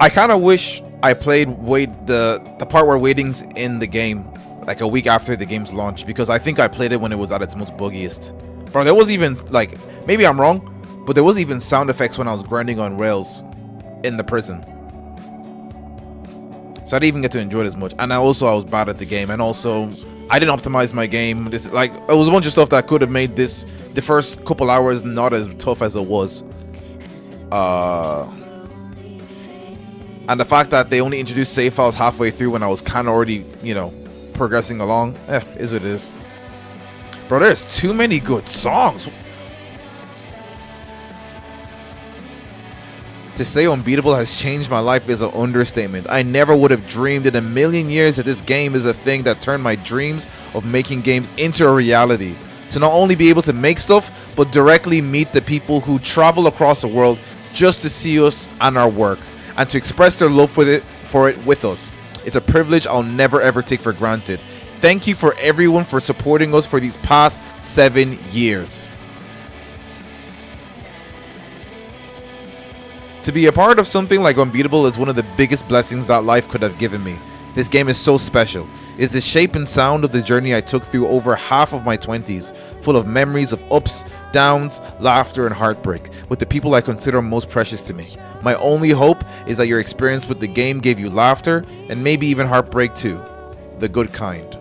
I kind of wish I played the part where Waiting's in the game like a week after the game's launch, because I think I played it when it was at its most buggiest. Bro, there was even, like, maybe I'm wrong, but there was even sound effects when I was grinding on rails in the prison. So I didn't even get to enjoy it as much. And I was bad at the game, and also I didn't optimize my game. This, like, it was a bunch of stuff that could have made the first couple hours not as tough as it was. And the fact that they only introduced save files halfway through when I was kind of already, you know, progressing along, is what it is. Bro, there's too many good songs. To say Unbeatable has changed my life is an understatement. I never would have dreamed in a million years that this game is a thing that turned my dreams of making games into a reality. To not only be able to make stuff, but directly meet the people who travel across the world just to see us and our work, and to express their love for it with us. It's a privilege I'll never ever take for granted. Thank you for everyone for supporting us for these past 7 years. To be a part of something like Unbeatable is one of the biggest blessings that life could have given me. This game is so special. It's the shape and sound of the journey I took through over half of my 20s, full of memories of ups, downs, laughter, and heartbreak, with the people I consider most precious to me. My only hope is that your experience with the game gave you laughter, and maybe even heartbreak too. The good kind.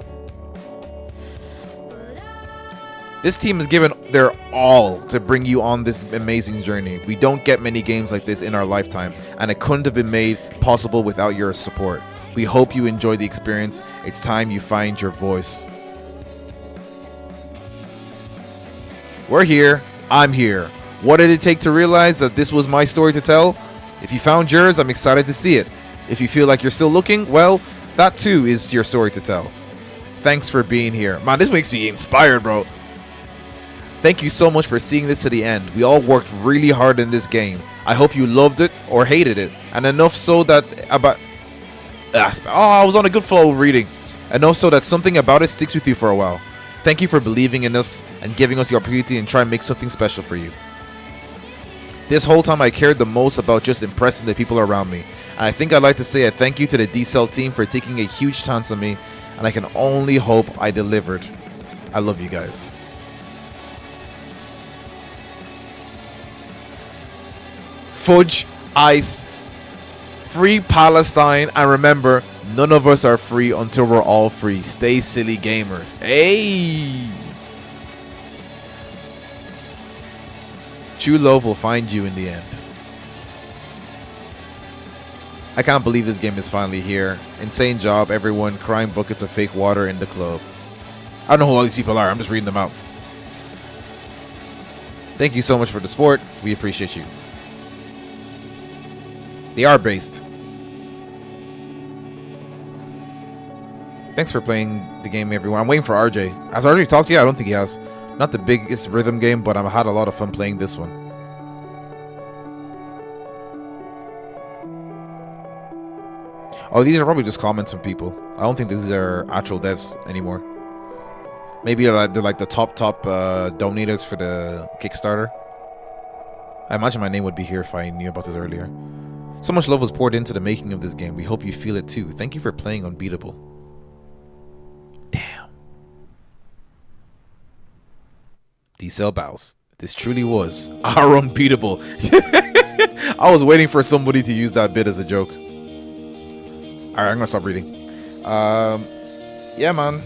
This team has given their all to bring you on this amazing journey. We don't get many games like this in our lifetime, and it couldn't have been made possible without your support. We hope you enjoy the experience. It's time you find your voice. We're here. I'm here. What did it take to realize that this was my story to tell? If you found yours, I'm excited to see it. If you feel like you're still looking, well, that too is your story to tell. Thanks for being here. Man, this makes me inspired, bro. Thank you so much for seeing this to the end. We all worked really hard in this game. I hope you loved it or hated it, and enough so that I was on a good flow of reading. Enough so that something about it sticks with you for a while. Thank you for believing in us and giving us the opportunity and try and make something special for you. This whole time I cared the most about just impressing the people around me. And I think I'd like to say a thank you to the D-Cell team for taking a huge chance on me, and I can only hope I delivered. I love you guys. fudge, ice, free Palestine, and remember, none of us are free until we're all free. Stay silly, gamers. Hey! True love will find you in the end. I can't believe this game is finally here. Insane job, everyone. Crying buckets of fake water in the club. I don't know who all these people are. I'm just reading them out. Thank you so much for the support. We appreciate you. They are based. Thanks for playing the game, everyone. I'm waiting for RJ. Has RJ talked to you? I don't think he has. Not the biggest rhythm game, but I've had a lot of fun playing this one. Oh, these are probably just comments from people. I don't think these are actual devs anymore. Maybe they're like the top donators for the Kickstarter. I imagine my name would be here if I knew about this earlier. So much love was poured into the making of this game. We hope you feel it too. Thank you for playing Unbeatable. Damn. D-Cell bows. This truly was our Unbeatable. I was waiting for somebody to use that bit as a joke. Alright, I'm gonna stop reading. Yeah, man.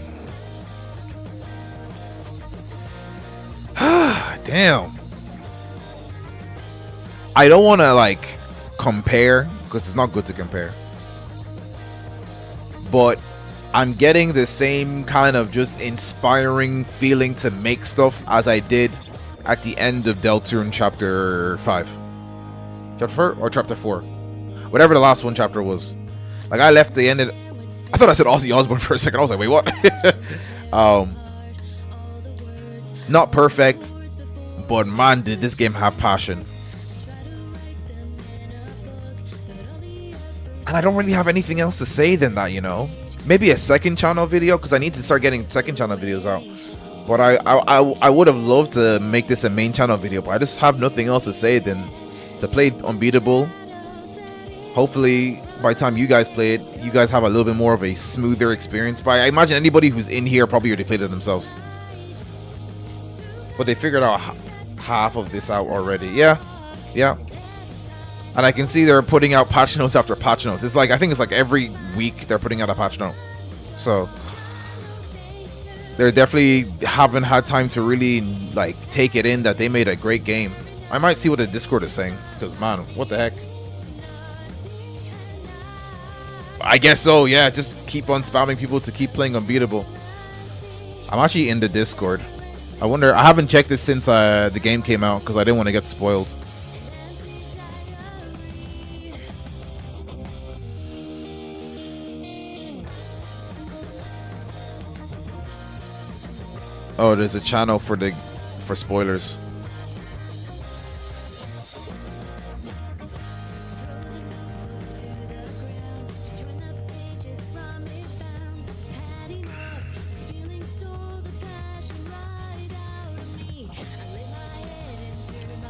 Damn. I don't want to like compare because it's not good to compare. But I'm getting the same kind of just inspiring feeling to make stuff as I did at the end of Deltarune chapter 5. Chapter 4 or chapter 4? Whatever the last one chapter was. Like I left the end of I thought I said Ozzy Osbourne for a second. I was like, wait, what? Not perfect, but man, did this game have passion. And I don't really have anything else to say than that, you know. Maybe a second channel video, because I need to start getting second channel videos out. But I would have loved to make this a main channel video, but I just have nothing else to say than to play Unbeatable. Hopefully, by the time you guys play it, you guys have a little bit more of a smoother experience. But I imagine anybody who's in here probably already played it themselves. But they figured out half of this out already. Yeah. And I can see they're putting out patch notes after patch notes. It's like, I think it's like every week they're putting out a patch note. So they definitely haven't had time to really like take it in that they made a great game. I might see what the Discord is saying, because man, what the heck. I guess so, yeah. Just keep on spamming people to keep playing Unbeatable. I'm actually in the Discord. I wonder, I haven't checked it since the game came out because I didn't want to get spoiled. Oh, there's a channel for spoilers.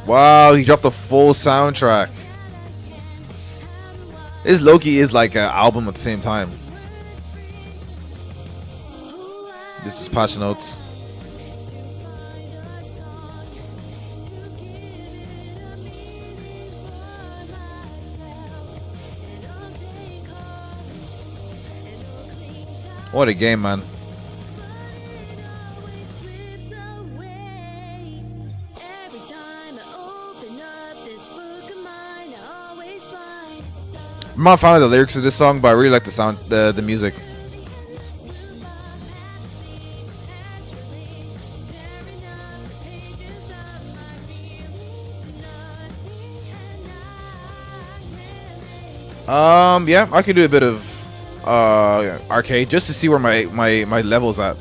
Wow, he dropped the full soundtrack. This Loki is like an album at the same time. This is patch notes. What a game, man. I'm not a fan of the lyrics of this song, but I really like the sound, the music. Yeah, I could do a bit of arcade just to see where my level's at.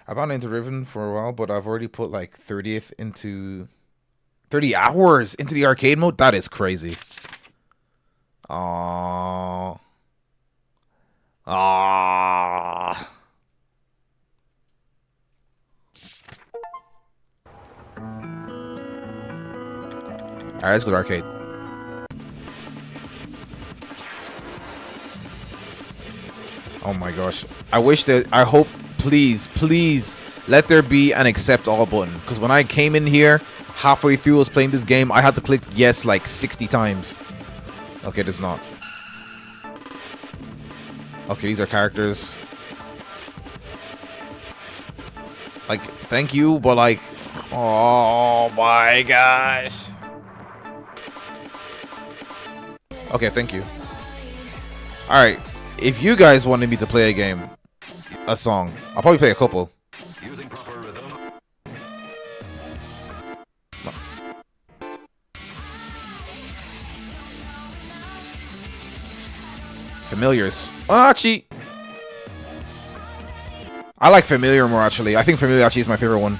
I've been into Riven for a while, but I've already put like 30 hours into the arcade mode. That is crazy. Alright, let's go to arcade. Oh my gosh. I hope, please, let there be an accept all button. Because when I came in here, halfway through I was playing this game, I had to click yes like 60 times. Okay, there's not. Okay, these are characters. Like, thank you, but like, oh my gosh. Okay, thank you. Alright, if you guys wanted me to play a game, a song, I'll probably play a couple. Using proper rhythm. Familiars. Oh, actually, I like Familiar more, actually. I think Familiar actually is my favorite one.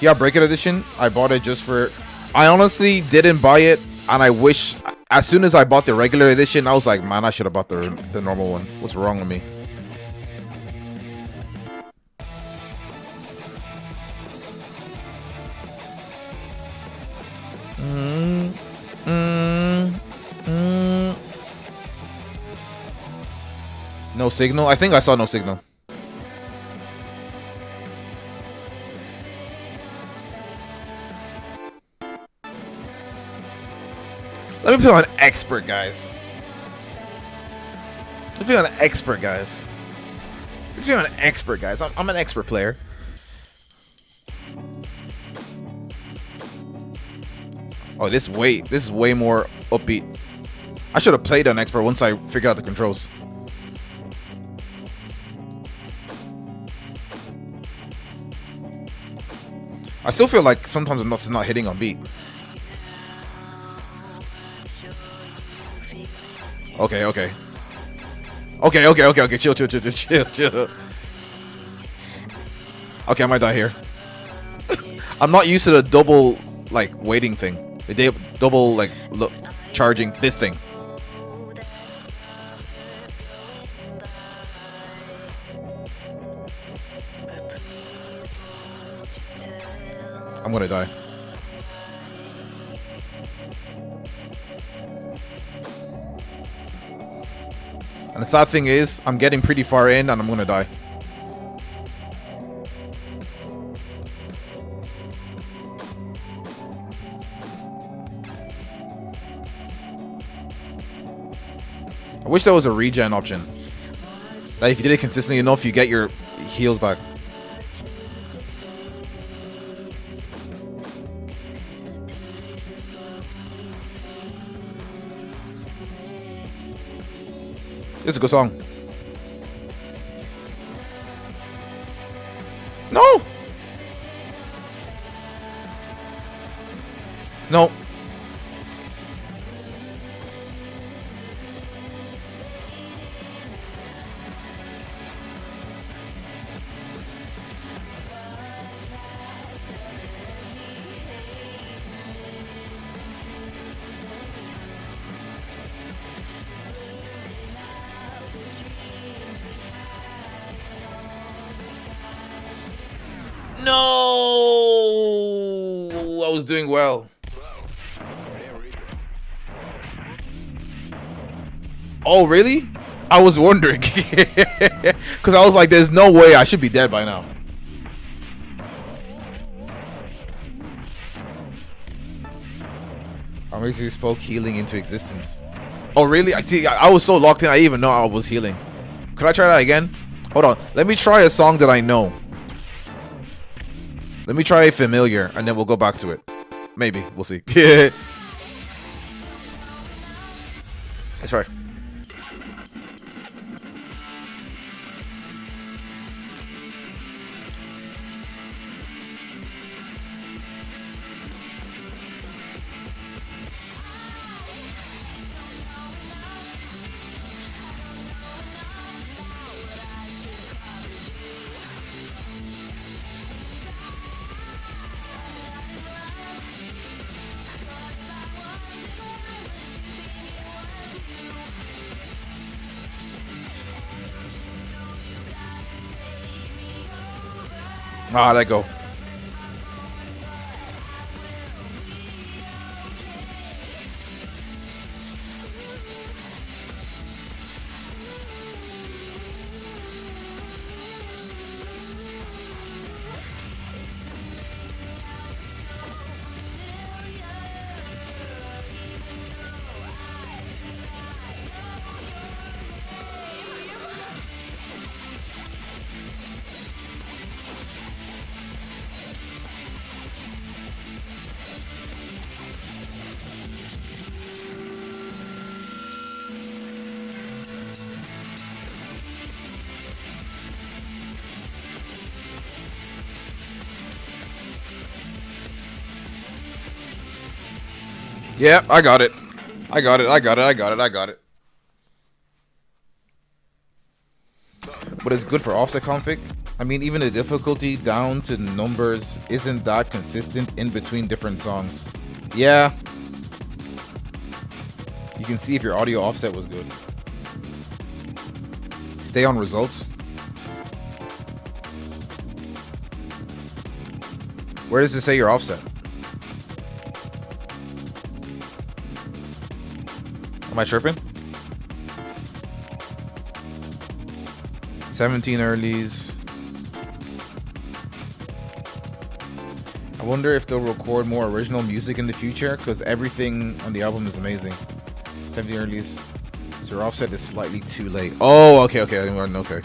Yeah, Break It Edition. I bought it just for... I honestly didn't buy it, and I wish... As soon as I bought the regular edition, I was like, man, I should have bought the normal one. What's wrong with me? No signal? I think I saw no signal. Let me put on expert, guys. Let me put on expert, guys. Let me put on expert, guys. I'm an expert player. Oh, this is way more upbeat. I should have played on expert once I figured out the controls. I still feel like sometimes I'm not hitting on beat. Okay. Chill. Okay, I might die here. I'm not used to the double, like, waiting thing. The double, like, charging this thing. I'm gonna die. And the sad thing is, I'm getting pretty far in and I'm gonna die. I wish there was a regen option. That if you did it consistently enough, you get your heals back. This is a good song. No! No. No! I was doing well. Oh, really? I was wondering. Because I was like, there's no way I should be dead by now. I actually spoke healing into existence. Oh, really? I was so locked in, I didn't even know I was healing. Could I try that again? Hold on. Let me try a song that I know. Let me try Familiar, and then we'll go back to it. Maybe. We'll see. Let's try. Ah, let go. Yeah, I got it. I got it. I got it. I got it. I got it. But it's good for offset config. I mean, even the difficulty down to numbers isn't that consistent in between different songs. Yeah. You can see if your audio offset was good. Stay on results. Where does it say your offset? Am I tripping? 17 earlies. I wonder if they'll record more original music in the future, because everything on the album is amazing. 17 earlies. So your offset is slightly too late. Oh, okay. Okay.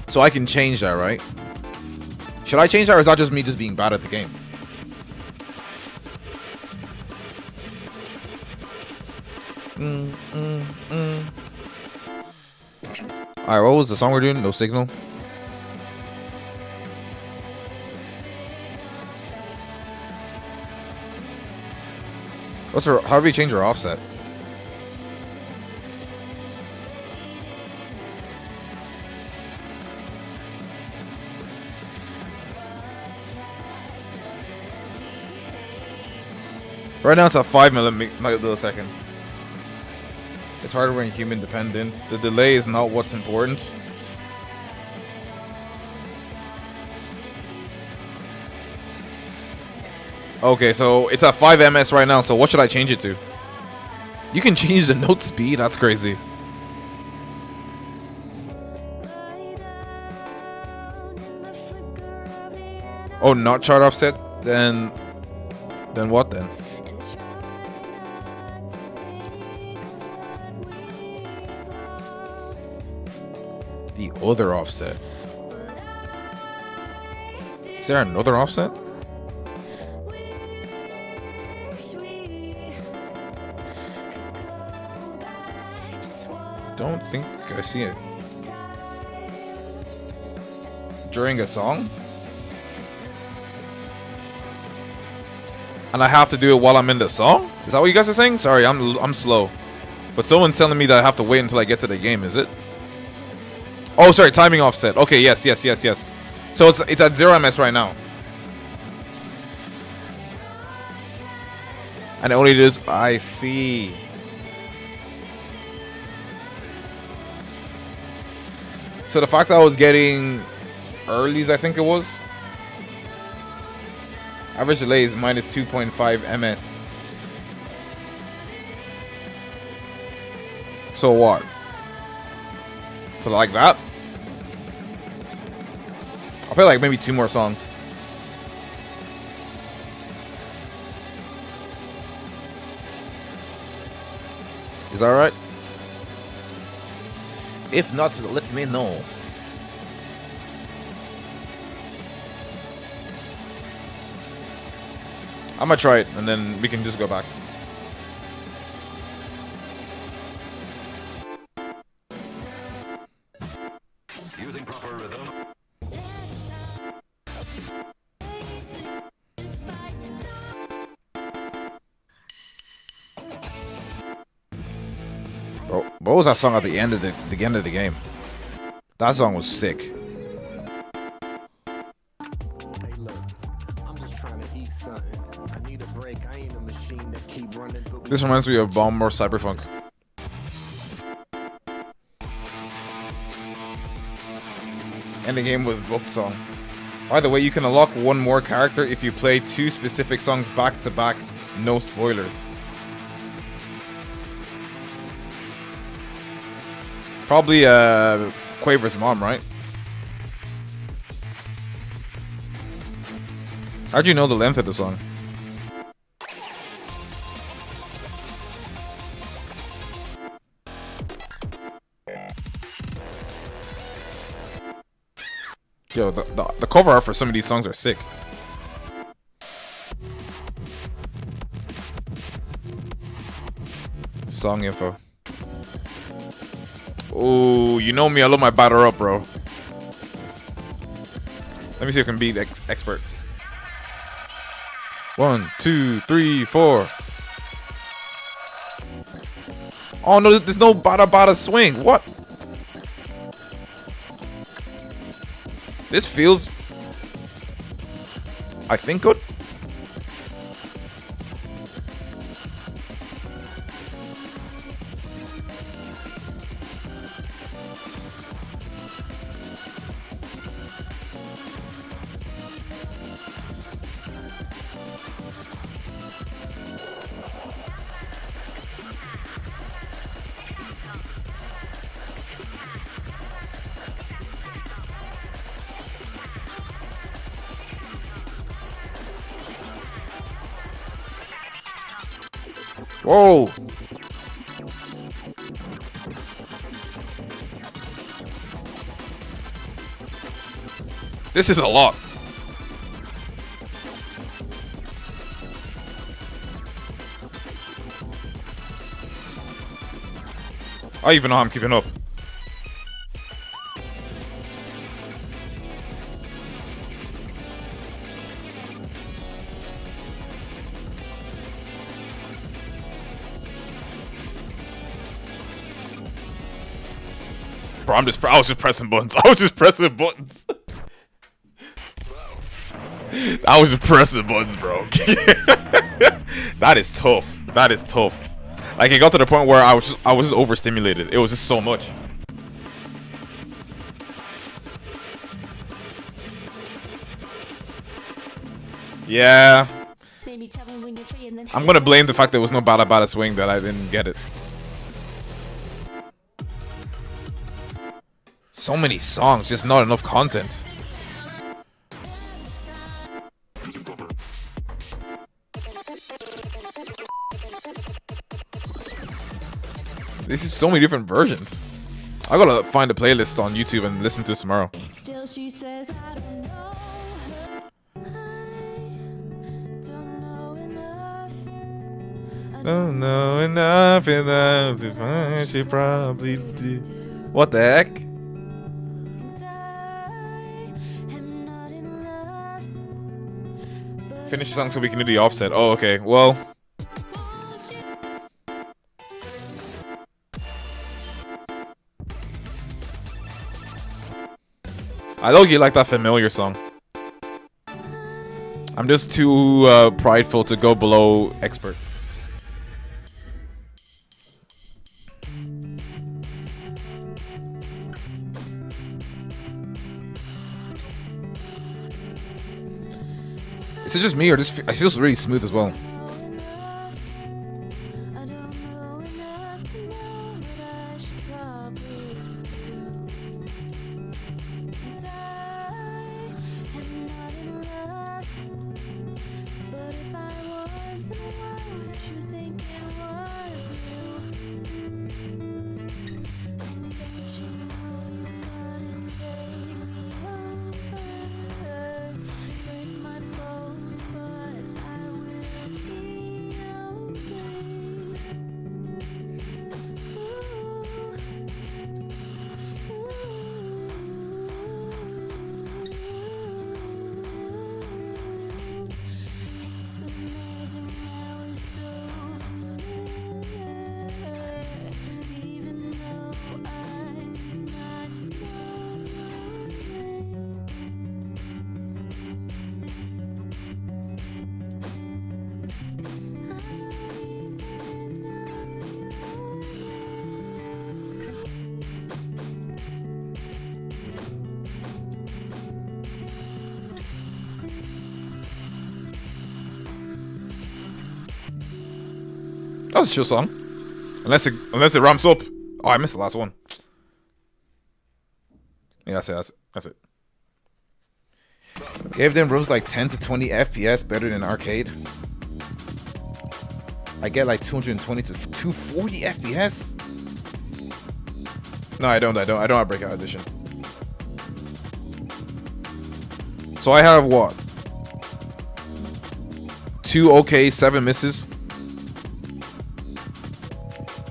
So I can change that, right? Should I change that, or is that just me just being bad at the game? Alright, what was the song we're doing? No Signal? How do we change our offset? Right now it's at 5 milliseconds. It's harder when human dependent. The delay is not what's important. Okay, so it's at 5 ms right now, so what should I change it to? You can change the note speed? That's crazy. Oh, not chart offset? Then what then? The other offset. Is there another offset? Don't think I see it. During a song? And I have to do it while I'm in the song? Is that what you guys are saying? Sorry, I'm slow. But someone's telling me that I have to wait until I get to the game, is it? Oh, sorry, timing offset. Okay, yes. So it's at 0 ms right now. And it only does... I see. So the fact that I was getting earlies, I think it was. Average delay is minus 2.5 ms. So what? So like that? I'll play like maybe 2 more songs. Is that alright? If not, let me know. I'm gonna try it and then we can just go back. Using proper rhythm. Bro, what was that song at the end of the end of the game? That song was sick. Hey, look, I'm just trying to eat something. I need a break. I ain't a machine that keep running. This reminds me of Bomb or Cyberpunk. And the game was booked song. By the way, you can unlock one more character if you play 2 specific songs back to back. No spoilers. Probably Quaver's mom, right? How'd you know the length of the song? Yo, the cover art for some of these songs are sick. Song info. Oh, you know me, I love my batter up, bro. Let me see if I can beat expert. 1, 2, 3, 4. Oh no, there's no bada bada swing. What? This feels, I think, good. Whoa! This is a lot. I even know I'm keeping up. Bro, I was just pressing buttons. I was just pressing buttons. I was just pressing buttons, bro. That is tough. That is tough. Like, it got to the point where I was just overstimulated. It was just so much. Yeah. I'm gonna blame the fact there was no bada bada swing that I didn't get it. So many songs, just not enough content. This is so many different versions. I gotta find a playlist on YouTube and listen to it tomorrow. Still she says I don't know her. I don't know enough. Don't know enough to find she probably do. What the heck? And I am not in love. Finish the song so we can do the offset. Oh, okay. Well. I low-key like that familiar song. I'm just too prideful to go below expert. Is it just me, or just it feels really smooth as well? I don't know enough to know what I should probably do. And I am not in love. But if I was, then why would you think it was you? And don't you know you couldn't take me over? Break my bones, but I will be It's amazing how we're so familiar, even though I'm not That was a chill song. Unless it ramps up. Oh, I missed the last one. Yeah, that's it. That's it. Gave them rooms like 10 to 20 FPS better than arcade. I get like 220 to 240 FPS. No, I don't have Breakout Edition. So I have what? 2 okay, 7 misses.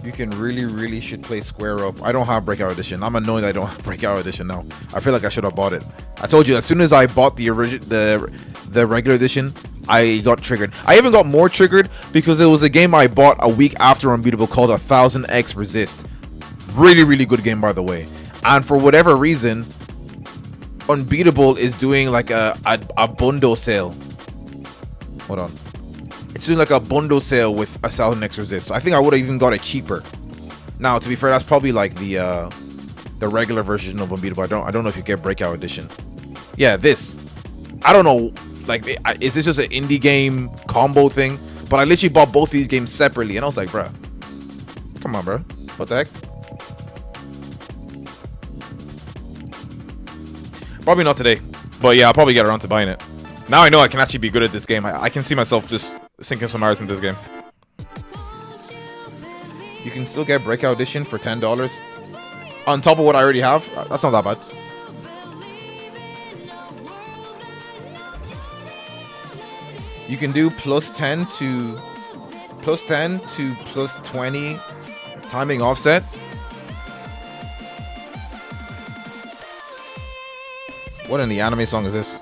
You can really should play Square Up. I don't have Breakout Edition. I'm annoyed I don't have Breakout Edition now. I feel like I should have bought it. I told you, as soon as I bought the regular edition, I got triggered. I even got more triggered because it was a game I bought a week after Unbeatable called 1000X Resist. Really, really good game, by the way. And for whatever reason, Unbeatable is doing like a bundle sale. Hold on. It's doing like a bundle sale with 1000X Resist. So I think I would have even got it cheaper. Now, to be fair, that's probably like the regular version of Unbeatable. I don't know if you get Breakout Edition. Yeah, this. I don't know. Like, is this just an indie game combo thing? But I literally bought both these games separately, and I was like, bruh, come on, bro. What the heck? Probably not today, but yeah, I'll probably get around to buying it. Now I know I can actually be good at this game. I can see myself just sinking some hours in this game. You can still get Breakout Edition for $10 on top of what I already have. That's not that bad. You can do +10 to +20 timing offset. What in the anime song is this?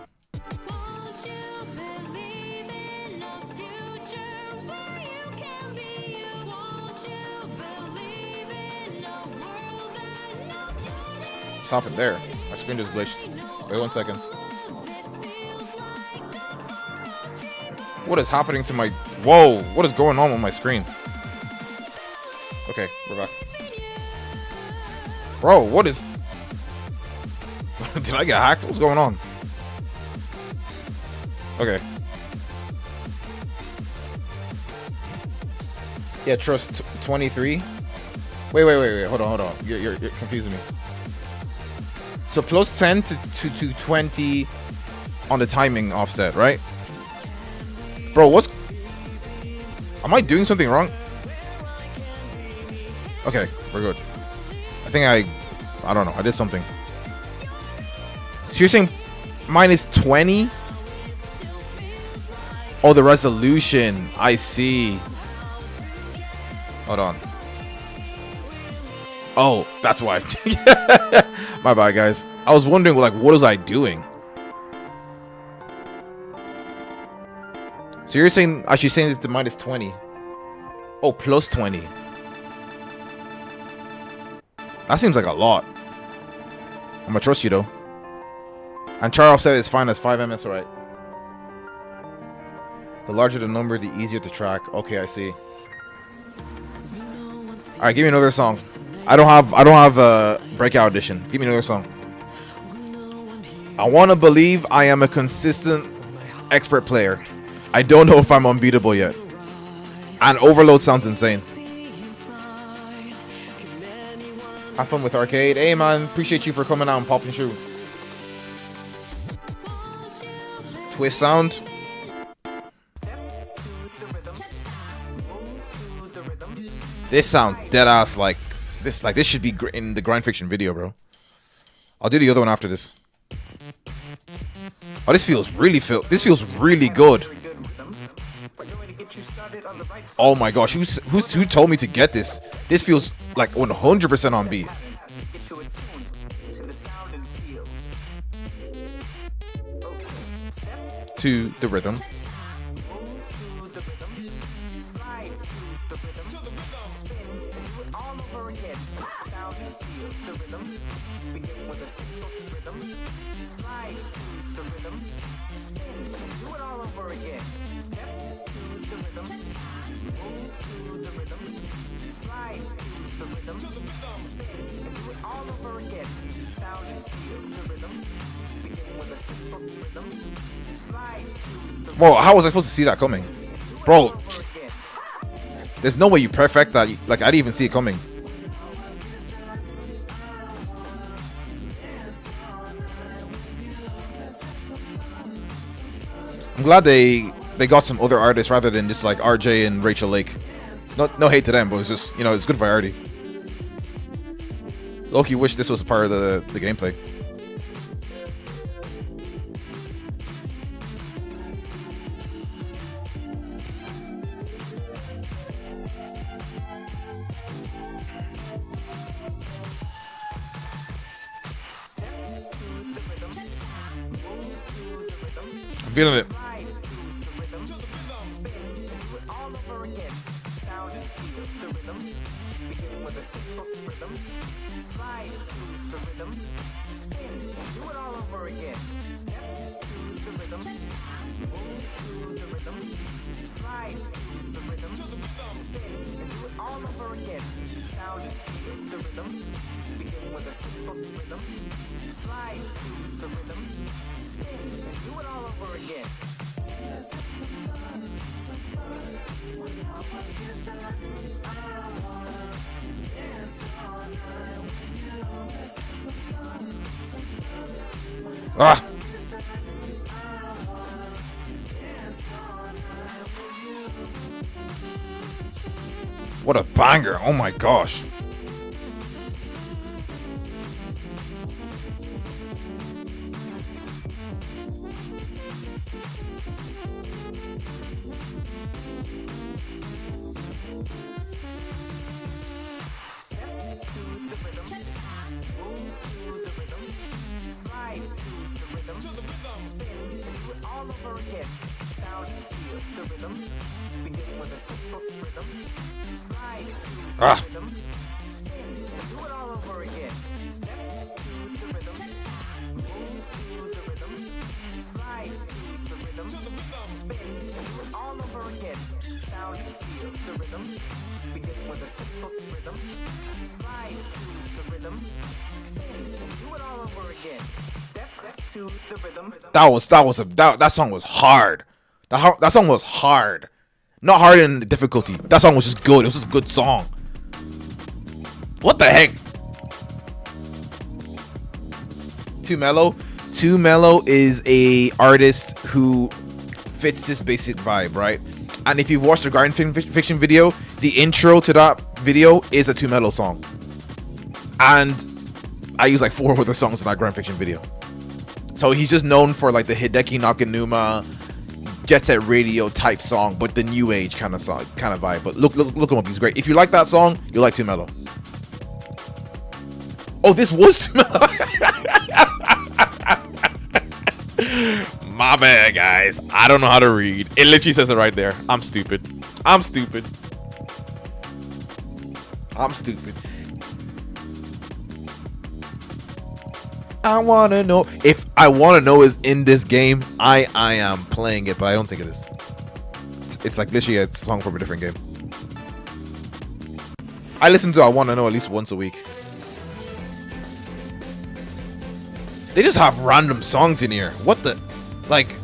What's happened there? My screen just glitched. Wait 1 second. What is happening to my... Whoa! What is going on with my screen? Okay, we're back. Bro, what is... Did I get hacked? What's going on? Okay. Yeah, trust 23. Wait. Hold on. You're confusing me. So +10 to 20 on the timing offset, right? Bro, what's... Am I doing something wrong? Okay, we're good. I think I don't know. I did something. So you're saying -20? Oh, the resolution. I see. Hold on. Oh, that's why. My bad, guys. I was wondering, like, what was I doing? So you're saying, actually saying it's the -20. Oh, +20. That seems like a lot. I'm gonna trust you, though. And char offset is fine as 5 ms, right? The larger the number, the easier to track. Okay, I see. All right, give me another song. I don't have a Breakout Edition. Give me another song. I want to believe I am a consistent expert player. I don't know if I'm unbeatable yet. And Overload sounds insane. Have fun with Arcade. Hey man, appreciate you for coming out and popping through. Twist sound. This sound dead ass like this should be in the Grind Fiction video, bro. I'll do the other one after this. Oh, this feels really good. Oh my gosh, who told me to get this? This feels like 100% on beat. To the rhythm. Whoa, how was I supposed to see that coming? Bro, there's no way you perfect that. Like, I didn't even see it coming. I'm glad they got some other artists rather than just like RJ and Rachel Lake. No hate to them, but it's just, you know, it's good variety. Loki wish this was a part of the gameplay. I'm feeling it. over again. Step to the rhythm, move to the rhythm, slide to the rhythm, spin and do it all over again. Sound and feel the rhythm. Begin with a simple rhythm, slide to the rhythm, spin and do it all over again. Let's have some fun when our work is done. I wanna dance all night with you. Let's have some fun when our work is done. I wanna dance all night with you. What a banger. Oh my gosh. Ah. That song was hard. That song was hard. Not hard in the difficulty. That song was just good. It was just a good song. What the heck? Too Mellow? Too Mellow is a artist who fits this basic vibe, right? And if you've watched the Garden Fiction video, the intro to that video is a Too Mellow song. And I use like 4 other songs in that Garden Fiction video. So he's just known for like the Hideki Nakanuma, Jet Set Radio type song, but the new age kind of song, kind of vibe. But look him up. He's great. If you like that song, you'll like Too Mellow. Oh, this was Too Mellow. My bad, guys. I don't know how to read. It literally says it right there. I'm stupid. I'm stupid. I'm stupid. I wanna know if I wanna know is in this game. I am playing it, but I don't think it is. It's like literally a song from a different game. I listen to I Wanna Know at least once a week. They just have random songs in here. What the, like?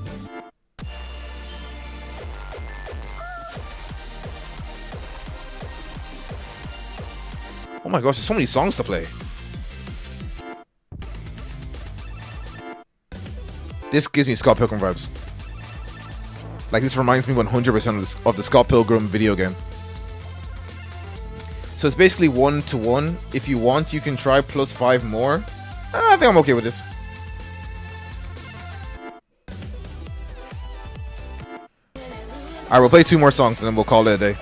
Oh my gosh, there's so many songs to play. This gives me Scott Pilgrim vibes. Like, this reminds me 100% of the Scott Pilgrim video game. So it's basically 1-to-1. If you want, you can try plus 5 more. I think I'm okay with this. Alright, we'll play 2 more songs and then we'll call it a day.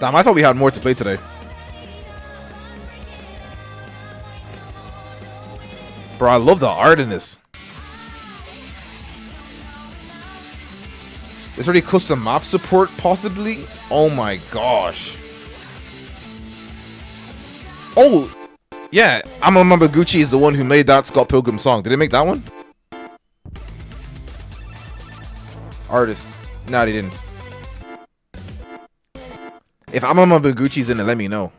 Damn, I thought we had more to play today. Bro, I love the art in this. There's already custom map support, possibly? Oh my gosh. Oh, yeah. Amamamaguchi is the one who made that Scott Pilgrim song. Did they make that one? Artist. No, they didn't. If Amamamaguchi's in it, let me know.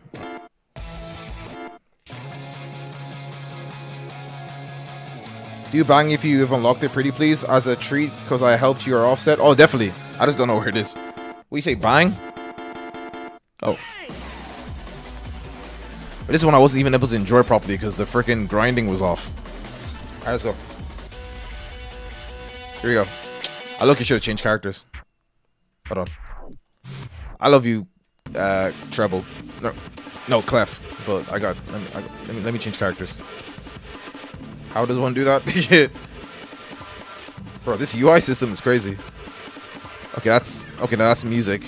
Do you bang if you have unlocked it, pretty please, as a treat because I helped you or offset? Oh, definitely. I just don't know where it is. What do you say, bang? Oh. But this one I wasn't even able to enjoy properly because the freaking grinding was off. Alright, let's go. Here we go. I look, you should have changed characters. Hold on. I love you, Treble. No, Clef. But I got. Let me change characters. How does one do that? Bro, this UI system is crazy. Okay, now that's music.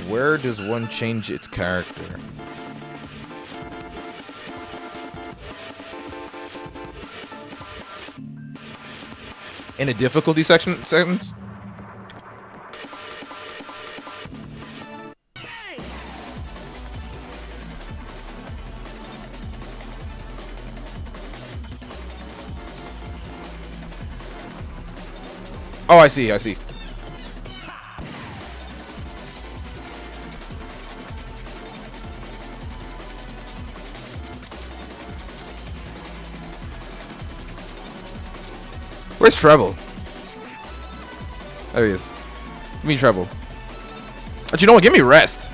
Where does one change its character? In a difficulty sentence? Oh, I see. I see. Where's Treble? There he is. Give me Treble. But you know what? Give me Rest.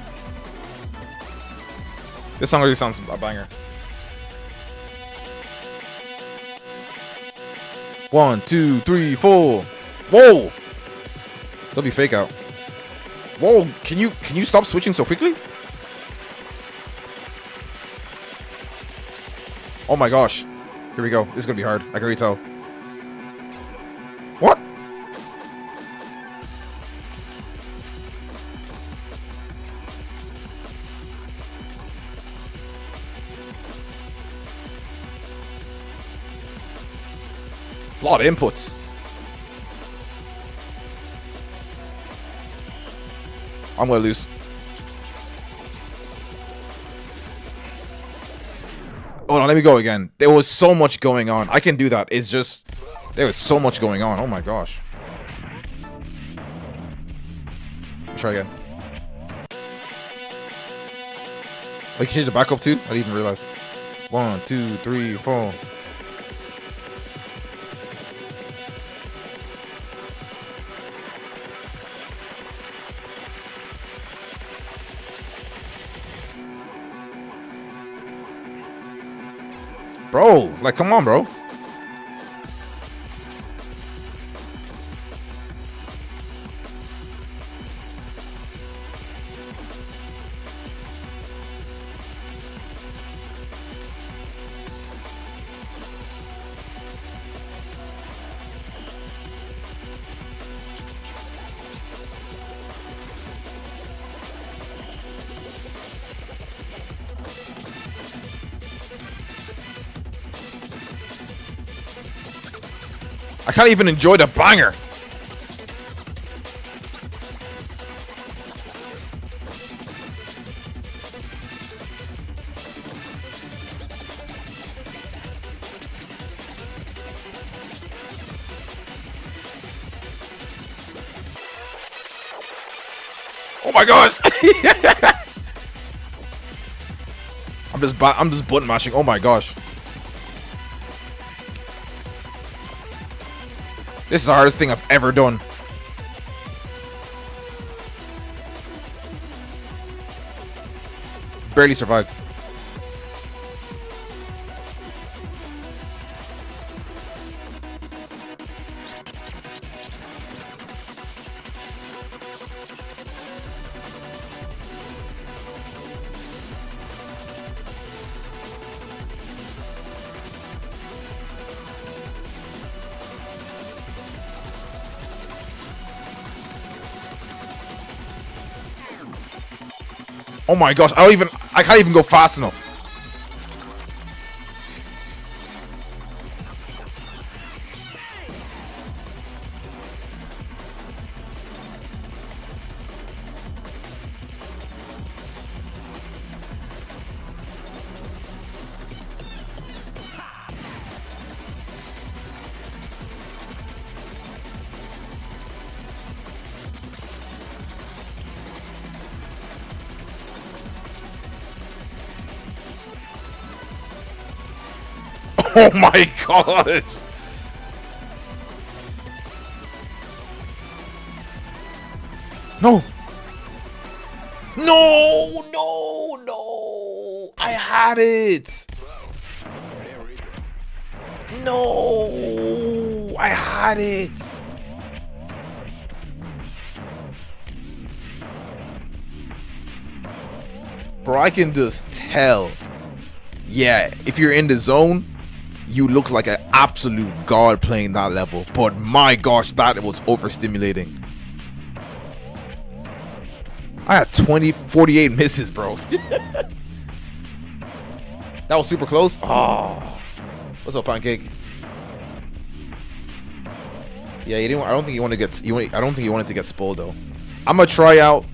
This song already sounds a banger. 1, 2, 3, 4. Whoa! Don't be fake out. Whoa! Can you stop switching so quickly? Oh my gosh! Here we go. This is gonna be hard. I can already tell. What? A lot of inputs. I'm gonna lose. Hold on, let me go again. There was so much going on. I can do that. It's just there was so much going on. Oh my gosh. Let's try again. Oh, you can change the backup too? I didn't even realize. 1, 2, 3, 4. Bro, like, come on, bro. I can't even enjoy the banger. Oh my gosh. I'm just button mashing. Oh my gosh. This is the hardest thing I've ever done. Barely survived. Oh my gosh, I can't even go fast enough. Oh my gosh! No! No! No! No! I had it! No! I had it! Bro, I can just tell. Yeah, if you're in the zone, you look like an absolute god playing that level. But my gosh, that was overstimulating. I had 48 misses, bro. That was super close. Oh, what's up, Pancake? Yeah, you didn't. I don't think you want to get. I don't think you wanted to get spoiled though. I'm gonna try out.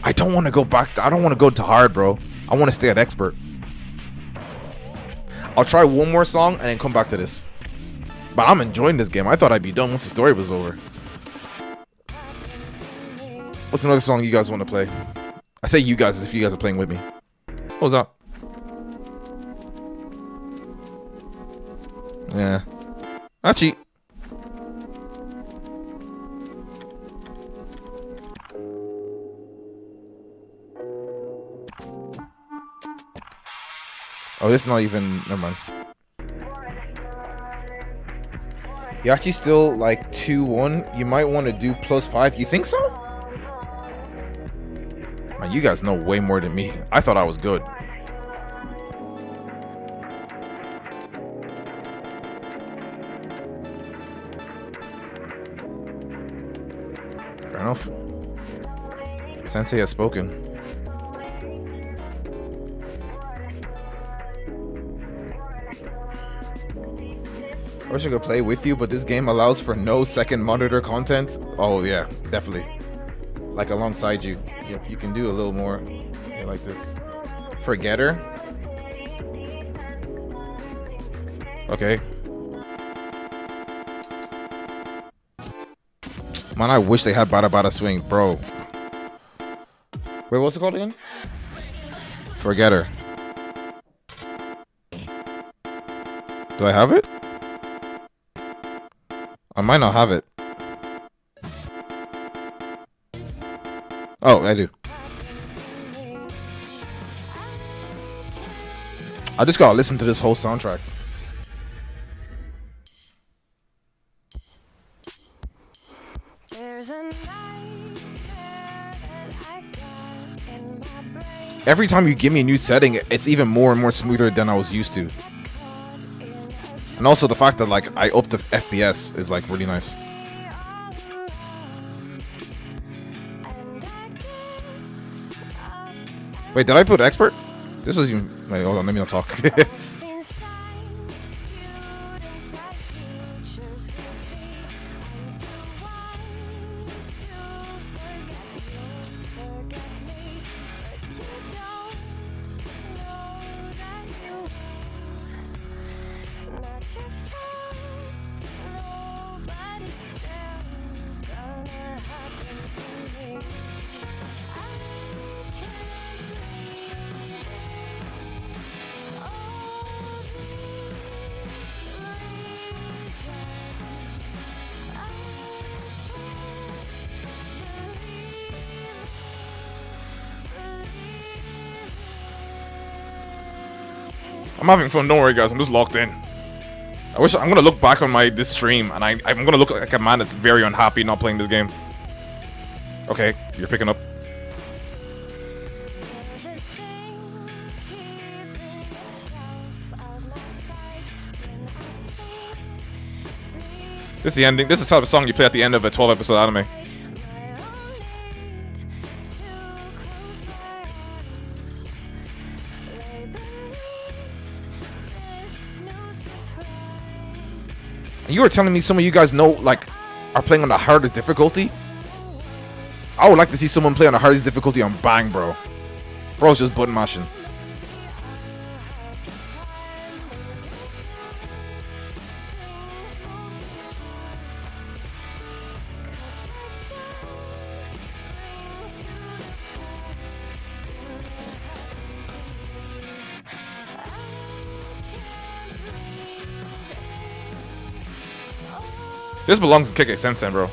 I don't want to go back. I don't want to go to hard, bro. I want to stay at expert. I'll try one more song and then come back to this. But I'm enjoying this game. I thought I'd be done once the story was over. What's another song you guys want to play? I say you guys as if you guys are playing with me. What was that? Yeah. Not cheat. Oh, this is not even... Never mind. You actually still like 2-1. You might want to do +5. You think so? Man, you guys know way more than me. I thought I was good. Fair enough. Sensei has spoken. I wish I could play with you, but this game allows for no second monitor content. Oh yeah, definitely. Like alongside you. Yep, you can do a little more. Yeah, like this. Forgetter. Okay. Man, I wish they had Bada Bada Swing, bro. Wait, what's it called again? Forgetter. Do I have it? I might not have it. Oh, I do. I just gotta listen to this whole soundtrack. Every time you give me a new setting, it's even more and more smoother than I was used to. And also the fact that like I upped the FPS is like really nice. Wait, did I put expert? This was even... Wait, hold on, let me not talk. I'm having fun, don't worry guys, I'm just locked in. I'm gonna look back on this stream and I'm gonna look like a man that's very unhappy not playing this game. Okay, you're picking up. This is the ending. This is the type of song you play at the end of a 12-episode anime. You were telling me some of you guys know, like, are playing on the hardest difficulty? I would like to see someone play on the hardest difficulty on Bang, bro. Bro's just button mashing. This belongs to KK Sensen, bro.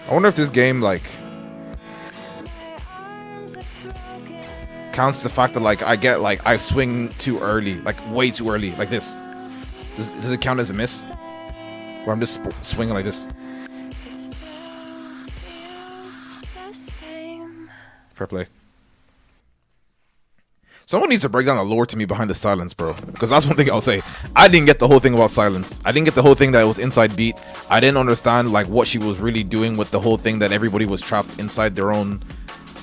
I wonder if this game, like, counts the fact that, like, I swing too early, like, way too early, like this. Does it count as a miss? Or I'm just swinging like this? Fair play. Someone needs to break down the lore to me behind the silence, bro. Because that's one thing I'll say. I didn't get the whole thing about silence. I didn't get the whole thing that it was inside Beat. I didn't understand like what she was really doing with the whole thing that everybody was trapped inside their own,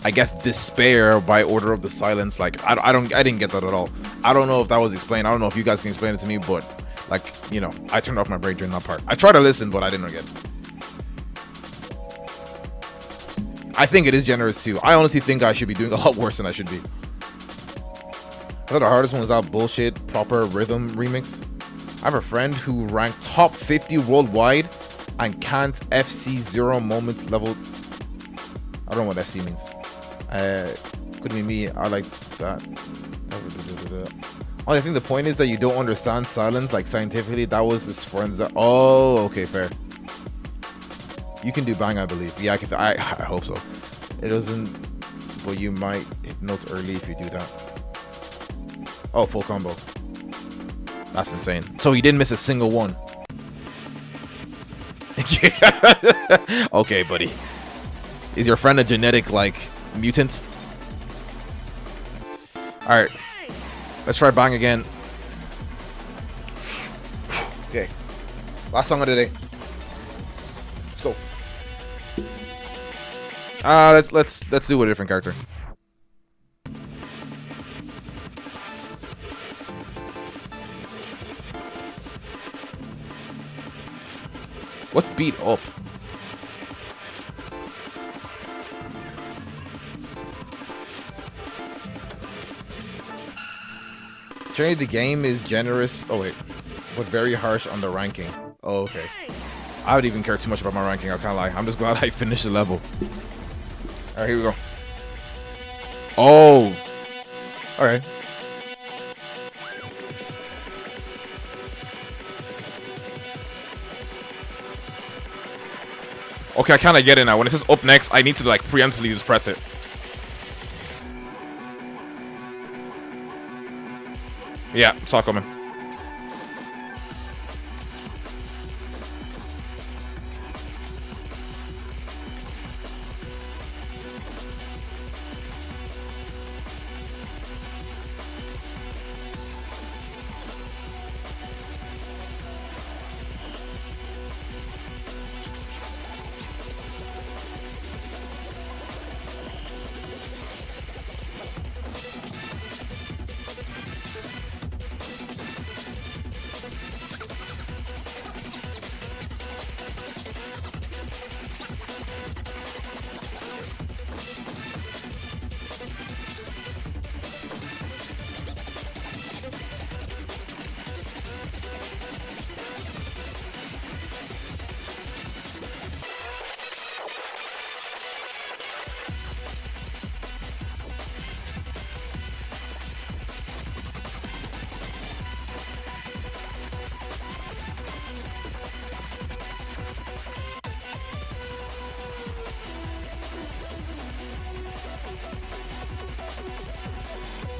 I guess, despair by order of the silence. Like I didn't get that at all. I don't know if that was explained. I don't know if you guys can explain it to me, but like, you know, I turned off my brain during that part. I tried to listen, but I didn't get it. I think it is generous too. I honestly think I should be doing a lot worse than I should be. I thought the hardest one was that bullshit proper rhythm remix. I have a friend who ranked top 50 worldwide and can't FC 0 moments level. I don't know what FC means. Could be me. I like that. Oh, I think the point is that you don't understand silence like scientifically. That was his friends. Oh, okay, fair. You can do bang, I believe. Yeah, I hope so. It doesn't, but you might hit notes early if you do that. Oh, full combo. That's insane. So he didn't miss a single one. Okay, buddy. Is your friend a genetic, like, mutant? Alright. Let's try bang again. Okay. Last song of the day. Let's go. Let's do a different character. What's beat up? Generally, the game is generous. Oh wait, but very harsh on the ranking. Oh, okay. I would even care too much about my ranking. I can't lie. I'm just glad I finished the level. All right, here we go. Oh, all right. Okay, I kind of get it now. When it says up next, I need to like preemptively just press it. Yeah, it's all coming.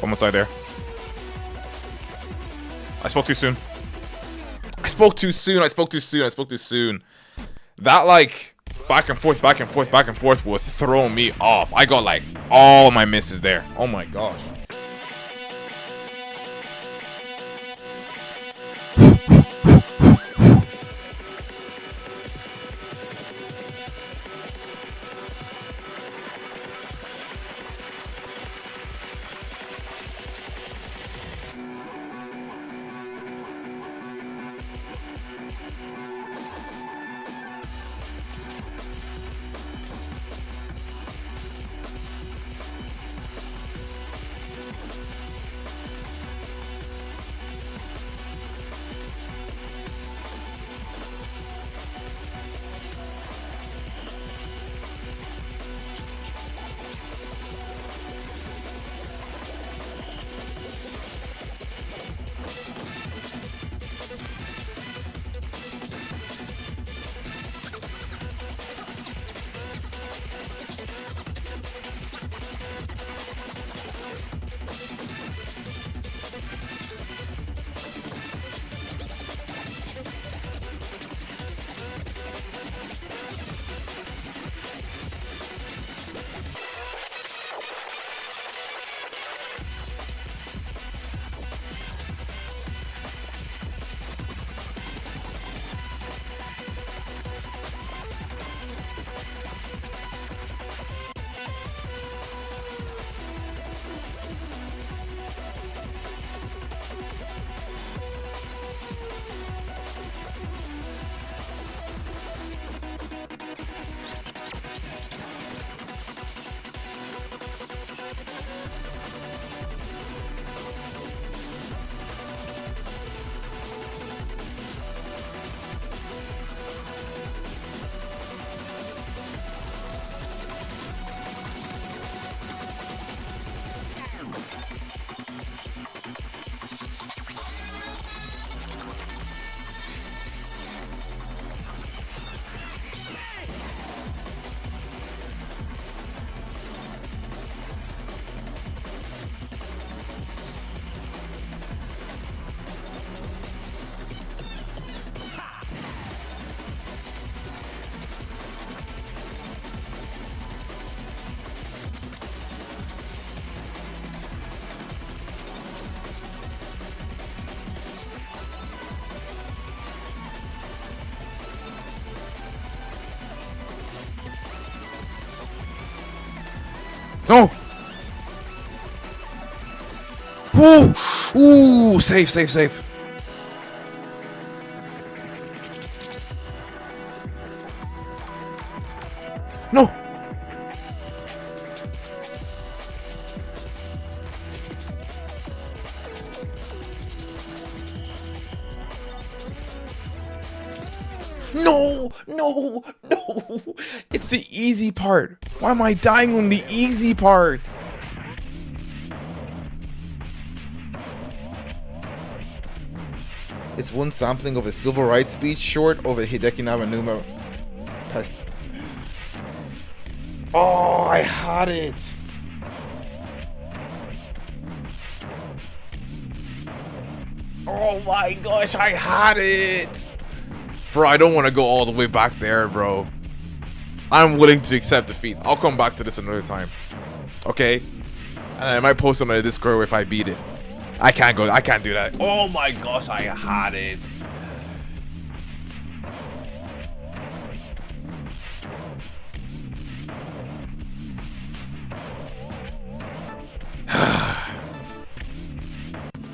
Almost right there. I spoke too soon. I spoke too soon. I spoke too soon. I spoke too soon. That like back and forth, back and forth, back and forth would throw me off. I got like all my misses there. Oh my gosh. Ooh, ooh, safe, safe, safe. No. No, no, no. It's the easy part. Why am I dying on the easy part? It's one sampling of a civil rights speech short of a Hideki Namanuma pest. Oh, I had it. Oh my gosh, I had it. Bro, I don't want to go all the way back there, bro. I'm willing to accept defeat. I'll come back to this another time. Okay? And I might post on the Discord if I beat it. I can't do that. Oh my gosh, I had it.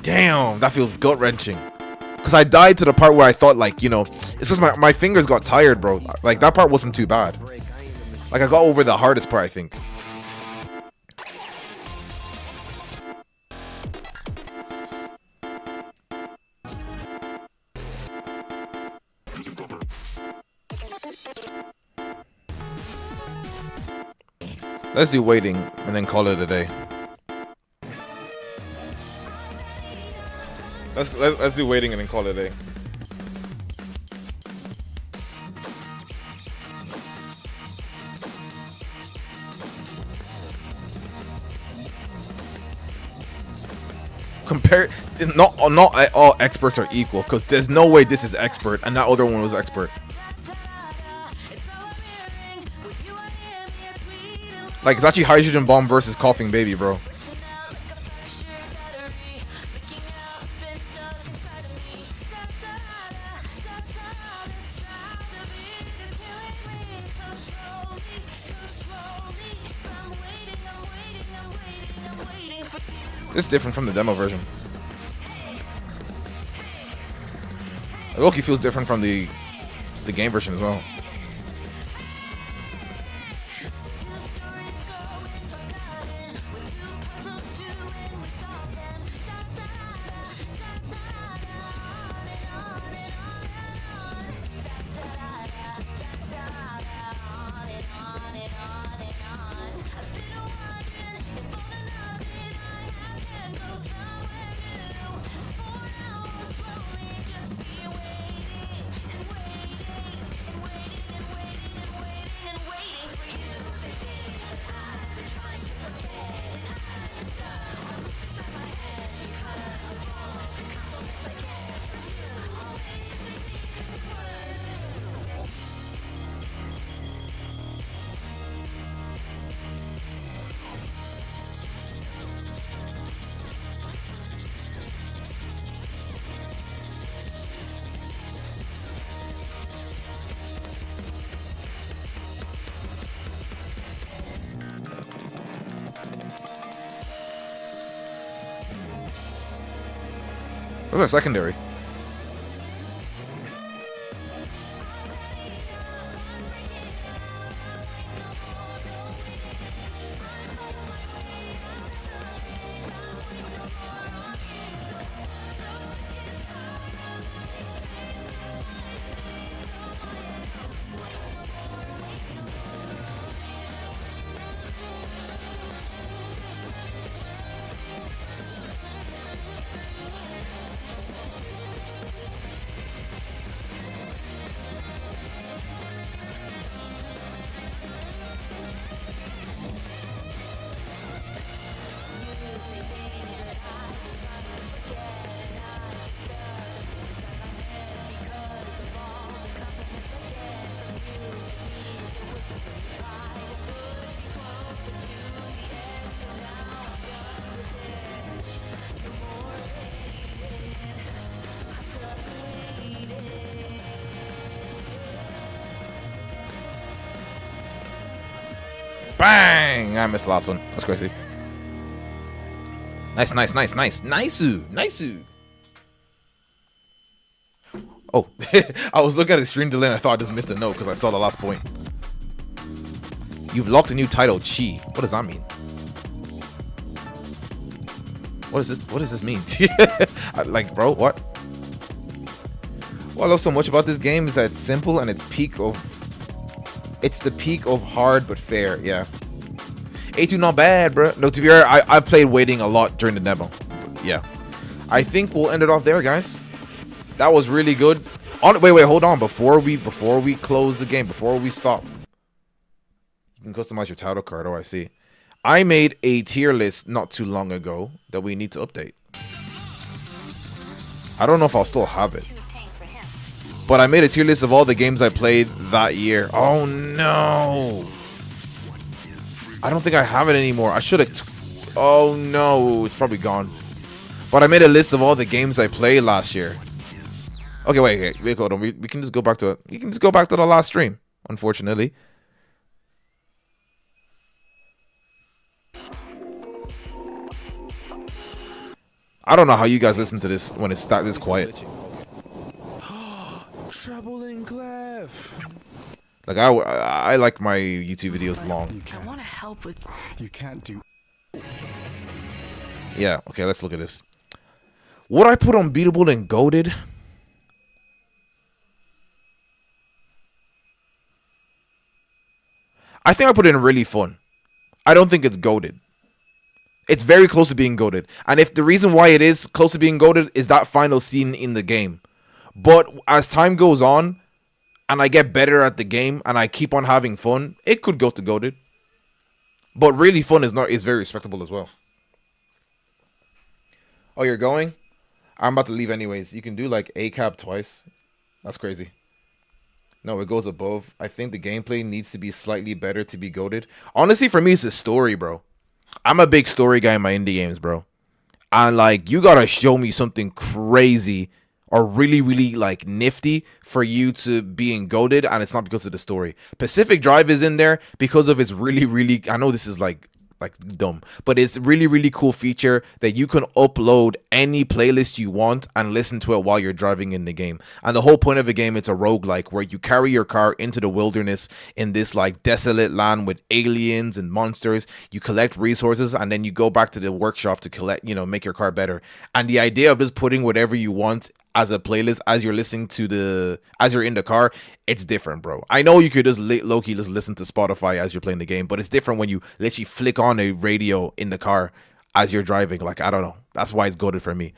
Damn, that feels gut-wrenching. Because I died to the part where I thought, like, you know, it's just my fingers got tired, bro. Like, that part wasn't too bad. Like, I got over the hardest part, I think. Let's do waiting and then call it a day. Let's do waiting and then call it a day. Compare, not all experts are equal, because there's no way this is expert and that other one was expert. Like, it's actually Hydrogen Bomb versus Coughing Baby, bro. This is different from the demo version. Loki feels different from the game version as well. What about secondary? Bang! I missed the last one. That's crazy. Nice, nice, nice, nice, nice. Oh, I was looking at the stream delay and I thought I just missed a note because I saw the last point. You've locked a new title, Chi. What does that mean? What is this? What does this mean? Like, bro, what? What I love so much about this game is that it's simple and it's the peak of hard but fair. Yeah. A2 not bad, bro. No, to be fair, I played waiting a lot during the demo. But yeah. I think we'll end it off there, guys. That was really good. Wait, hold on. Before we close the game, before we stop, you can customize your title card. Oh, I see. I made a tier list not too long ago that we need to update. I don't know if I'll still have it, but I made a tier list of all the games I played that year. Oh no, I don't think I have it anymore. I should have. Oh no, it's probably gone. But I made a list of all the games I played last year. Okay, wait, hold on. We can just go back to it. You can just go back to the last stream, unfortunately. I don't know how you guys listen to this when it's this quiet. Treble and clef. Like I like my YouTube videos long. I want to help with. You can't do. Yeah. Okay. Let's look at this. Would I put Unbeatable and Goated? I think I put it in really fun. I don't think it's goated. It's very close to being goated. And if the reason why it is close to being goated is that final scene in the game. But as time goes on and I get better at the game and I keep on having fun, it could go to goated. But really fun is very respectable as well. Oh, you're going? I'm about to leave anyways. You can do like A cap twice. That's crazy. No, it goes above. I think the gameplay needs to be slightly better to be goated. Honestly, for me, it's the story, bro. I'm a big story guy in my indie games, bro. And like, you gotta show me something crazy or really, really like nifty for you to being goated, and it's not because of the story. Pacific Drive is in there because of its really, really. I know this is like dumb, but it's a really, really cool feature that you can upload any playlist you want and listen to it while you're driving in the game. And the whole point of the game, it's a roguelike where you carry your car into the wilderness in this like desolate land with aliens and monsters. You collect resources and then you go back to the workshop to collect, make your car better. And the idea of just putting whatever you want as a playlist as you're listening to as you're in the car, it's different, bro. I know you could just low-key just listen to Spotify as you're playing the game, but it's different when you literally flick on a radio in the car as you're driving. Like, I don't know. That's why it's goated for me.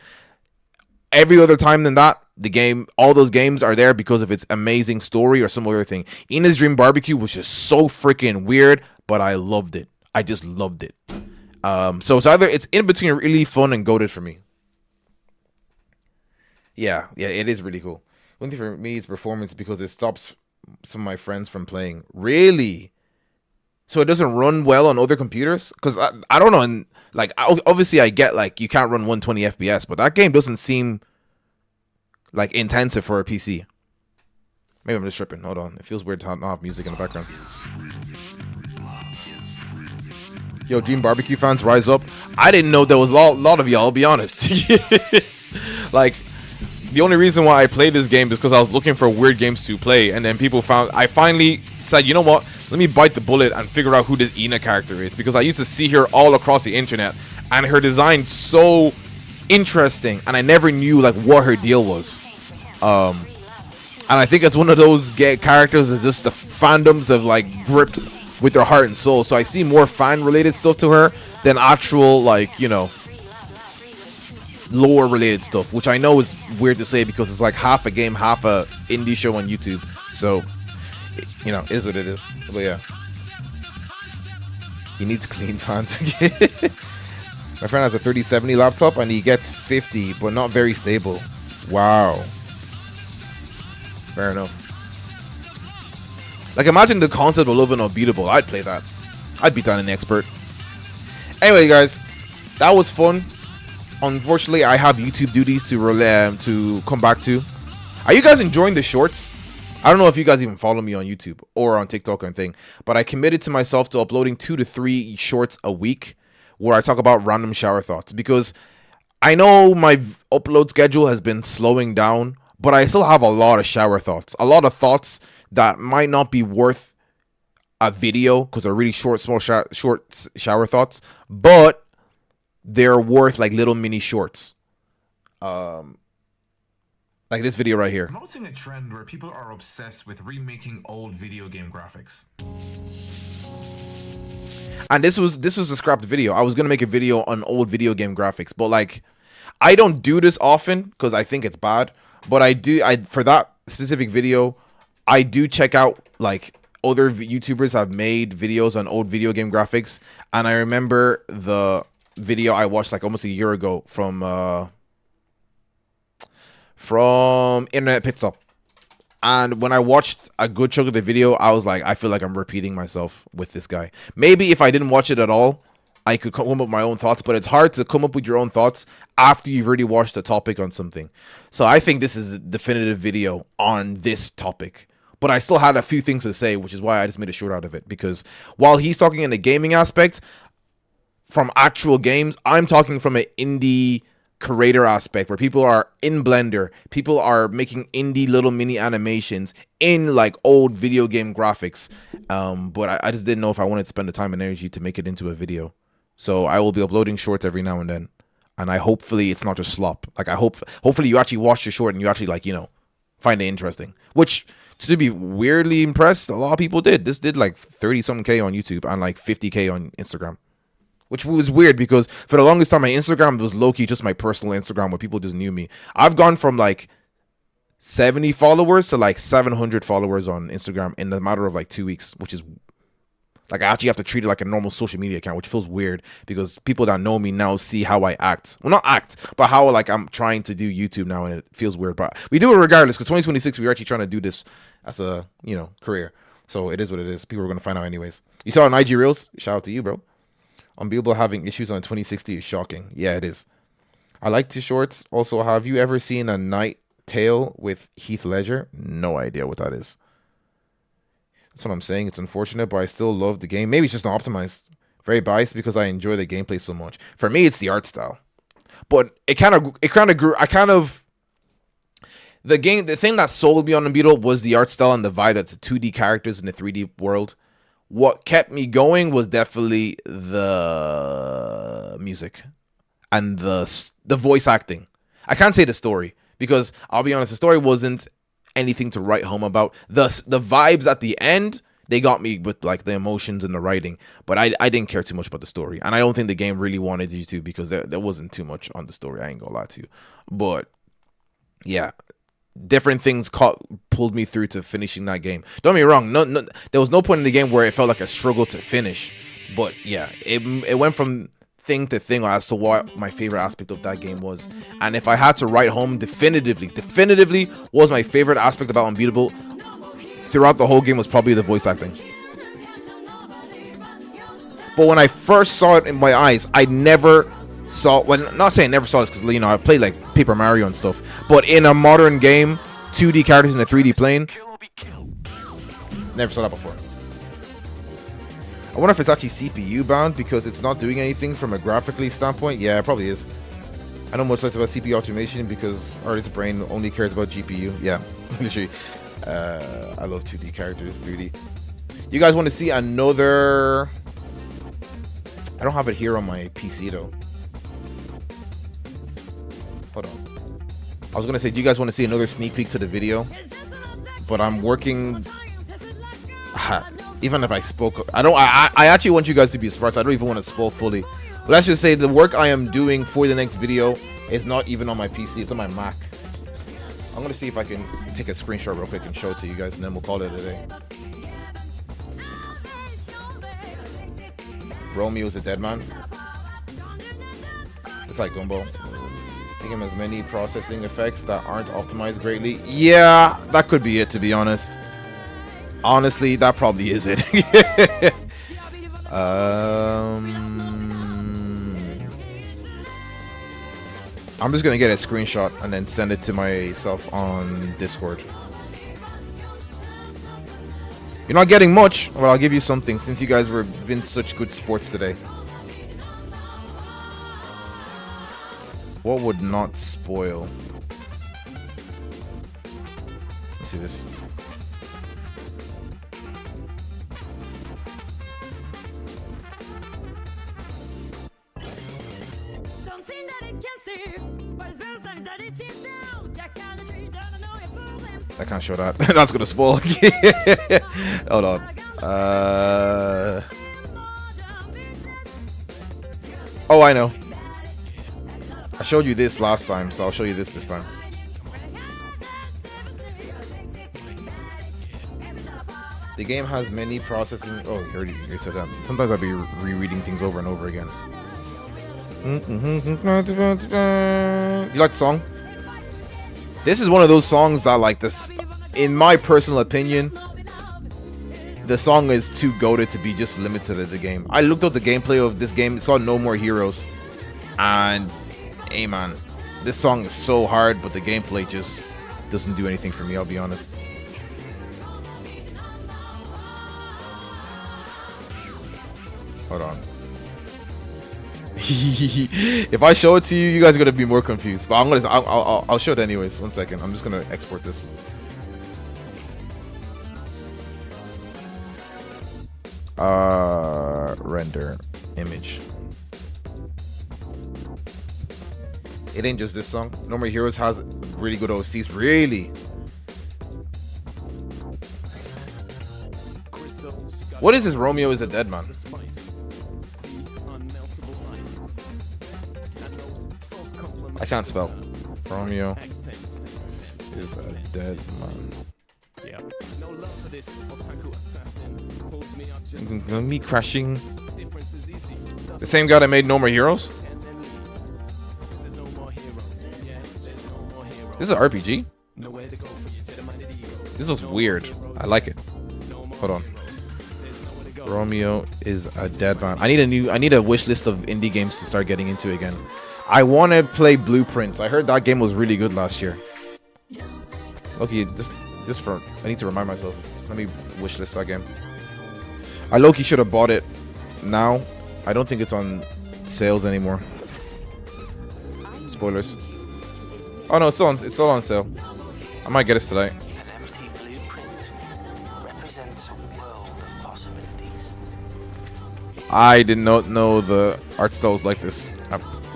Every other time than that, the game, all those games are there because of its amazing story or some other thing. Ina's Dream Barbecue was just so freaking weird, but I loved it. I just loved it. So it's in between really fun and goated for me. Yeah, it is really cool. One thing for me is performance because it stops some of my friends from playing. Really? So it doesn't run well on other computers? Because I don't know. And like, obviously I get like you can't run 120 FPS, but that game doesn't seem like intensive for a PC. Maybe I'm just tripping. Hold on. It feels weird to not have music in the background. Yo, Dream Barbecue fans, rise up. I didn't know there was a lot of y'all, I'll be honest. Like, the only reason why I played this game is because I was looking for weird games to play, and then I finally said, you know what, let me bite the bullet and figure out who this Ina character is, because I used to see her all across the internet, and her design so interesting, and I never knew like what her deal was. And I think it's one of those characters that just the fandoms have like gripped with their heart and soul, so I see more fan related stuff to her than actual like, lore related stuff, which I know is weird to say because it's like half a game, half a indie show on YouTube. So, it is what it is. But yeah, he needs clean fans. My friend has a 3070 laptop and he gets 50, but not very stable. Wow. Fair enough. Like, imagine the concept of Love and Unbeatable. I'd play that. I'd beat down an expert. Anyway, guys, that was fun. Unfortunately, I have YouTube duties to come back to. Are you guys enjoying the shorts? I don't know if you guys even follow me on YouTube or on TikTok or anything, but I committed to myself to uploading 2 to 3 shorts a week, where I talk about random shower thoughts, because I know my upload schedule has been slowing down, but I still have a lot of shower thoughts. A lot of thoughts that might not be worth a video because they're really short, small, short shower thoughts, but they're worth like little mini shorts. Like this video right here. I'm noticing a trend where people are obsessed with remaking old video game graphics. And this was a scrapped video. I was gonna make a video on old video game graphics, but like I don't do this often because I think it's bad. But I for that specific video, I do check out like other YouTubers have made videos on old video game graphics, and I remember the video I watched like almost a year ago from Internet Pit Stop. And when I watched a good chunk of the video, I was like, I feel like I'm repeating myself with this guy. Maybe if I didn't watch it at all, I could come up with my own thoughts, but it's hard to come up with your own thoughts after you've already watched a topic on something. So I think this is a definitive video on this topic. But I still had a few things to say, which is why I just made a short out of it. Because while he's talking in the gaming aspect, from actual games, I'm talking from an indie creator aspect where people are in Blender, people are making indie little mini animations in like old video game graphics. But I just didn't know if I wanted to spend the time and energy to make it into a video. So I will be uploading shorts every now and then, and hopefully it's not just slop. Like hopefully you actually watch the short and you actually like, you know, find it interesting. Which, to be weirdly impressed, a lot of people did. This did like 30-something K on YouTube and like 50K on Instagram. Which was weird because for the longest time, my Instagram was low-key just my personal Instagram where people just knew me. I've gone from like 70 followers to like 700 followers on Instagram in the matter of like 2 weeks, which is like I actually have to treat it like a normal social media account, which feels weird because people that know me now see how I act. Well, not act, but how like I'm trying to do YouTube now, and it feels weird. But we do it regardless because 2026, we're actually trying to do this as a, you know, career. So it is what it is. People are going to find out anyways. You saw on IG Reels? Shout out to you, bro. Unbeatable having issues on 2060 is shocking. Yeah, it is. I like two shorts. Also, have you ever seen A Night Tale with Heath Ledger? No idea what that is. That's what I'm saying. It's unfortunate, but I still love the game. Maybe it's just not optimized. Very biased because I enjoy the gameplay so much. For me, it's the art style. But the thing that sold me on Unbeatable was the art style and the vibe that's 2D characters in a 3D world. What kept me going was definitely the music and the voice acting. I can't say the story because I'll be honest, the story wasn't anything to write home about. The vibes at the end, they got me with like the emotions and the writing, but I didn't care too much about the story, and I don't think the game really wanted you to because there wasn't too much on the story. I ain't gonna lie to you, but yeah. Different things pulled me through to finishing that game. Don't get me wrong, no, there was no point in the game where it felt like a struggle to finish. But yeah, it went from thing to thing as to what my favorite aspect of that game was. And if I had to write home definitively was my favorite aspect about Unbeatable throughout the whole game was probably the voice acting. But when I first saw it in my eyes, I never saw, well, not saying I never saw this because, you know, I played like Paper Mario and stuff, but in a modern game, 2D characters in a 3D plane, never saw that before. I wonder if it's actually CPU bound because it's not doing anything from a graphically standpoint. Yeah, it probably is. I know much less about CPU automation because artist's brain only cares about GPU. Yeah, literally. I love 2D characters, 3D. You guys want to see another? I don't have it here on my PC though. Hold on. I was gonna say, do you guys want to see another sneak peek to the video? But I'm working. Even if I spoke, I actually want you guys to be surprised. I don't even want to spoil fully. But let's just say the work I am doing for the next video is not even on my PC. It's on my Mac. I'm gonna see if I can take a screenshot real quick and show it to you guys, and then we'll call it a day. Romeo's a dead man. It's like Gumbo. Think him as many processing effects that aren't optimized greatly. Yeah, that could be it, to be honest. Honestly, that probably is it. I'm just gonna get a screenshot and then send it to myself on Discord. You're not getting much, but I'll give you something since you guys were been such good sports today. What would not spoil? Let's see this. I can't show that. That's gonna spoil. Hold on. Oh, I know. I showed you this last time, so I'll show you this time. The game has many processing. Oh, you already said that. Sometimes I'll be rereading things over and over again. You like the song? This is one of those songs that, like, this, in my personal opinion, the song is too goated to be just limited to the game. I looked up the gameplay of this game. It's called No More Heroes, and hey man, this song is so hard, but the gameplay just doesn't do anything for me, I'll be honest. Hold on. If I show it to you, you guys are gonna be more confused. But I'll show it anyways. 1 second. I'm just gonna export this. Render image. It ain't just this song. No More Heroes has really good OCs. Really. What is this? Romeo is a Dead Man. I can't spell. Romeo is a dead man. Yeah. Me crashing. The same guy that made No More Heroes? This is an RPG? This looks weird. I like it. Hold on. Romeo is a dead man. I need a wish list of indie games to start getting into again. I want to play Blueprints. I heard that game was really good last year. Okay, just for I need to remind myself. Let me wishlist that game. I low-key should have bought it now. I don't think it's on sales anymore. Spoilers. Oh no, it's still on sale. I might get it today. An empty blueprint represents a world of possibilities. I did not know the art style was like this.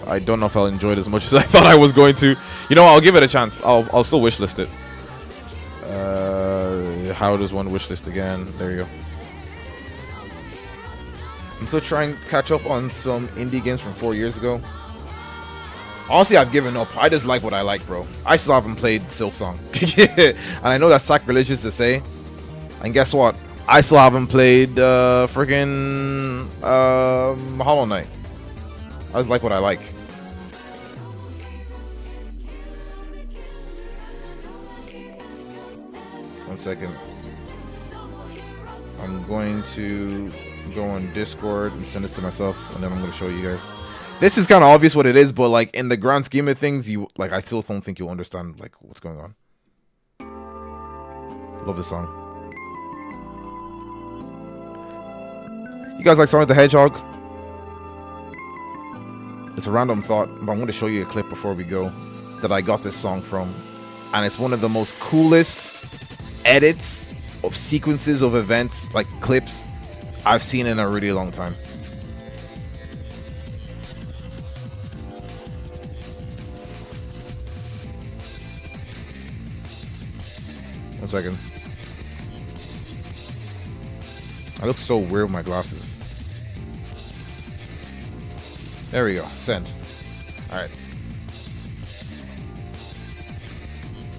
I don't know if I'll enjoy it as much as I thought I was going to. You know what? I'll give it a chance. I'll still wishlist it. How does one wishlist again? There you go. I'm still trying to catch up on some indie games from 4 years ago. Honestly, I've given up. I just like what I like, bro. I still haven't played Silksong. And I know that's sacrilegious to say. And guess what? I still haven't played freaking Hollow Knight. I just like what I like. One second. I'm going to go on Discord and send this to myself, and then I'm going to show you guys. This is kind of obvious what it is, but like in the grand scheme of things, I still don't think you'll understand like what's going on. Love this song. You guys like Sonic the Hedgehog? It's a random thought, but I'm going to show you a clip before we go that I got this song from, and it's one of the most coolest edits of sequences of events, like clips, I've seen in a really long time. One second. I look so weird with my glasses. There we go. Send. Alright.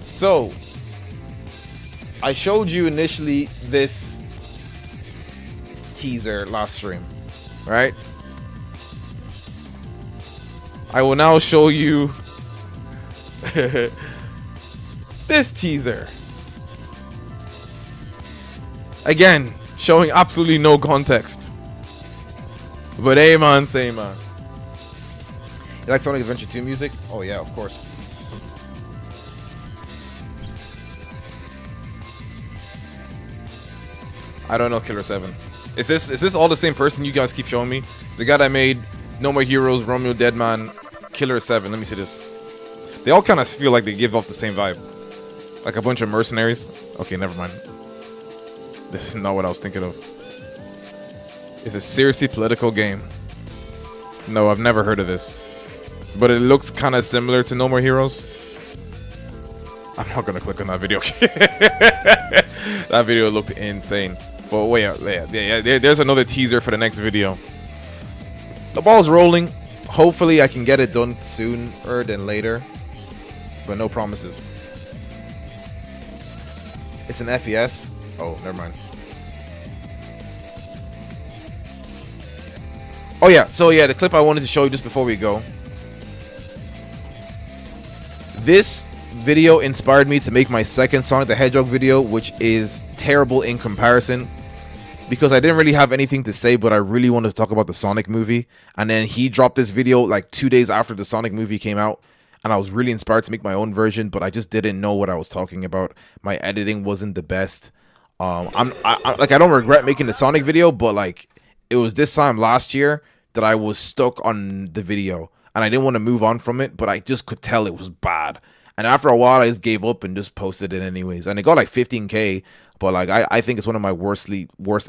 So, I showed you initially this teaser last stream, right? I will now show you this teaser. Again, showing absolutely no context. But hey man, say man. You like Sonic Adventure 2 music? Oh yeah, of course. I don't know Killer 7. Is this all the same person you guys keep showing me? The guy that made No More Heroes, Romeo Deadman, Killer 7. Let me see this. They all kind of feel like they give off the same vibe. Like a bunch of mercenaries. Okay, never mind. This is not what I was thinking of. It's a seriously political game. No, I've never heard of this. But it looks kind of similar to No More Heroes. I'm not going to click on that video. That video looked insane. But wait, there's another teaser for the next video. The ball's rolling. Hopefully I can get it done sooner than later. But no promises. It's an FES. Oh, never mind. Oh yeah, so yeah, the clip I wanted to show you just before we go. This video inspired me to make my second Sonic the Hedgehog video, which is terrible in comparison. Because I didn't really have anything to say, but I really wanted to talk about the Sonic movie. And then he dropped this video like 2 days after the Sonic movie came out. And I was really inspired to make my own version, but I just didn't know what I was talking about. My editing wasn't the best. I don't regret making the Sonic video, but like it was this time last year that I was stuck on the video. And I didn't want to move on from it, but I just could tell it was bad. And after a while, I just gave up and just posted it anyways. And it got like 15K. But like I think it's one of my worst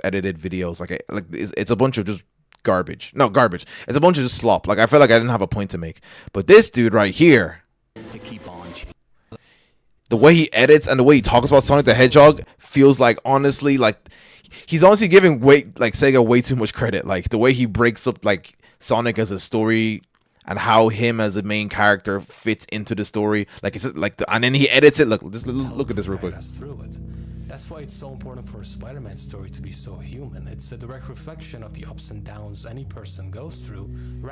edited videos. Like it's a bunch of just garbage. No, garbage. It's a bunch of just slop. Like I felt like I didn't have a point to make. But this dude right here, To keep on. the way he edits and the way he talks about Sonic the Hedgehog feels like honestly like he's honestly giving Sega way too much credit. Like the way he breaks up like Sonic as a story and how him as a main character fits into the story. Like it's just, like and then he edits it. Look at this real quick. That's why it's so important for a Spider-Man story to be so human. It's a direct reflection of the ups and downs any person goes through.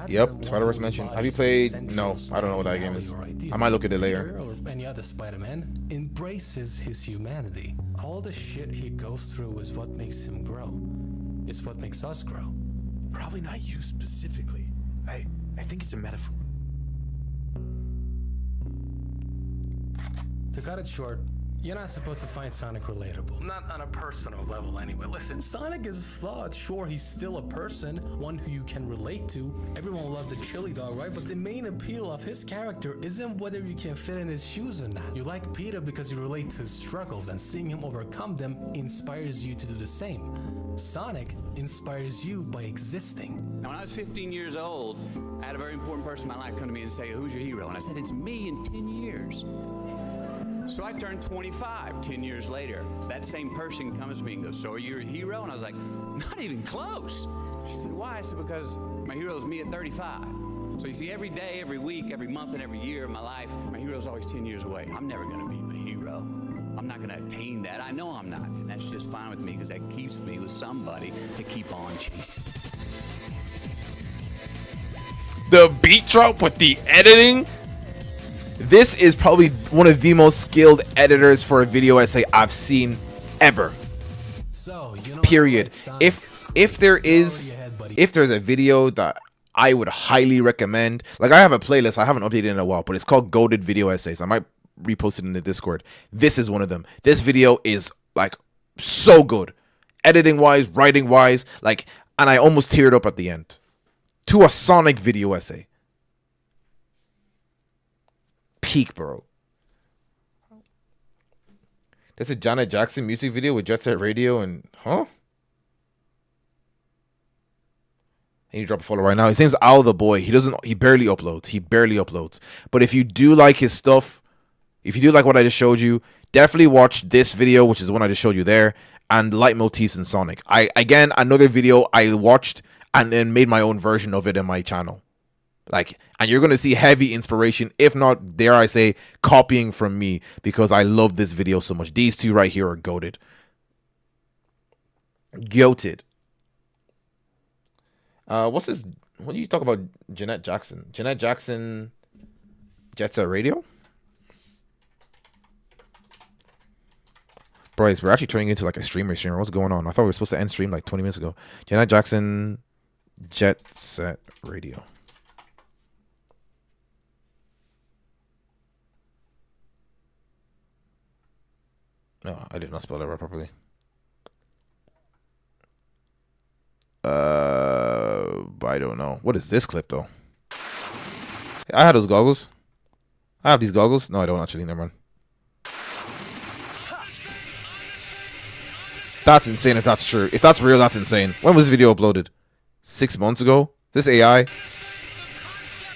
Yep, Spider-Verse mentioned. Have you played? No, I don't know what that game is. I might look at it later. Or any other Spider-Man embraces his humanity. All the shit he goes through is what makes him grow. It's what makes us grow. Probably not you specifically. I think it's a metaphor. To cut it short, you're not supposed to find Sonic relatable. Not on a personal level anyway. Listen, Sonic is flawed. Sure, he's still a person, one who you can relate to. Everyone loves a chili dog, right? But the main appeal of his character isn't whether you can fit in his shoes or not. You like Peter because you relate to his struggles, and seeing him overcome them inspires you to do the same. Sonic inspires you by existing. Now, when I was 15 years old, I had a very important person in my life come to me and say, "Who's your hero?" And I said, "It's me in 10 years." So I turned 25 10 years later. That same person comes to me and goes, "So are you a hero?" And I was like, "Not even close." She said, "Why?" I said, "Because my hero is me at 35. So you see, every day, every week, every month, and every year of my life, my hero's always 10 years away. I'm never going to be my hero. I'm not going to attain that. I know I'm not. And that's just fine with me because that keeps me with somebody to keep on chasing." The beat drop with the editing. This is probably one of the most skilled editors for a video essay I've seen ever. Period. If there's a video that I would highly recommend, like I have a playlist I haven't updated in a while, but it's called Goated Video Essays. I might repost it in the Discord. This is one of them. This video is like so good, editing wise, writing wise, like, and I almost teared up at the end to a Sonic video essay. Peak, bro. There's a Janet Jackson music video with Jet Set Radio and I need to drop a follow right now. His name's Al the Boy. He barely uploads. But if you do like his stuff, if you do like what I just showed you, definitely watch this video, which is the one I just showed you there, and Leitmotifs in Sonic. Again, another video I watched and then made my own version of it in my channel. Like, and you're going to see heavy inspiration, if not, dare I say, copying from me, because I love this video so much. These two right here are goated. Goated. What's this? What do you talk about Jeanette Jackson? Jeanette Jackson, Jet Set Radio? Bryce, we're actually turning into like a streamer. What's going on? I thought we were supposed to end stream like 20 minutes ago. Jeanette Jackson, Jet Set Radio. No, I did not spell that right properly. I don't know. What is this clip though? I had those goggles. I have these goggles. No, I don't actually. Never mind. That's insane if that's true. If that's real, that's insane. When was this video uploaded? 6 months ago? Is this AI?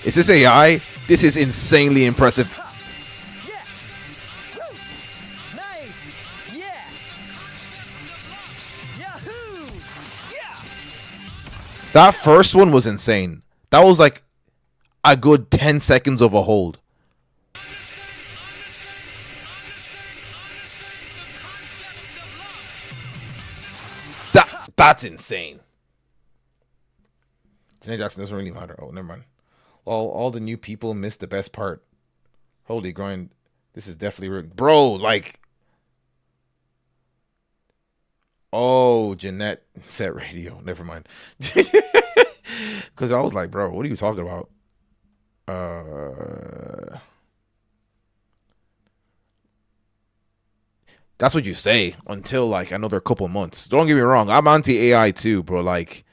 Is this AI? This is insanely impressive. Yeah. Woo. Nice. Yeah. Yahoo. Yeah. That first one was insane. That was like a good 10 seconds of a hold. That's insane. Janet Jackson doesn't really matter. Oh, never mind. All the new people missed the best part. Holy grind. This is definitely real. Bro, like. Oh, Jeanette set radio. Never mind. Because I was like, bro, what are you talking about? That's what you say until like another couple months. Don't get me wrong. I'm anti AI too, bro. Like,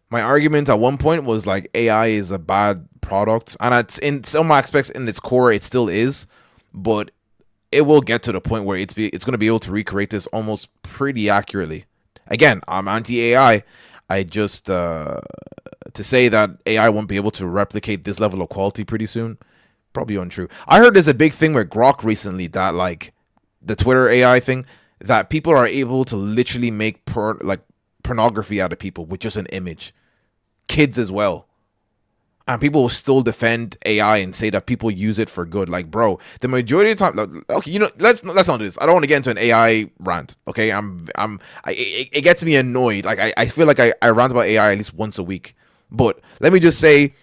my argument at one point was like AI is a bad product, and it's in some aspects in its core it still is, but it will get to the point where it's going to be able to recreate this almost pretty accurately. Again, I'm anti AI. I just to say that AI won't be able to replicate this level of quality pretty soon, probably untrue. I heard there's a big thing with Grok recently that like the Twitter AI thing, that people are able to literally make pornography out of people with just an image. Kids as well. And people will still defend AI and say that people use it for good. Like, bro, the majority of the time, okay, you know, let's not do this. I don't want to get into an AI rant. Okay, it gets me annoyed. Like, I feel like I rant about AI at least once a week. But let me just say,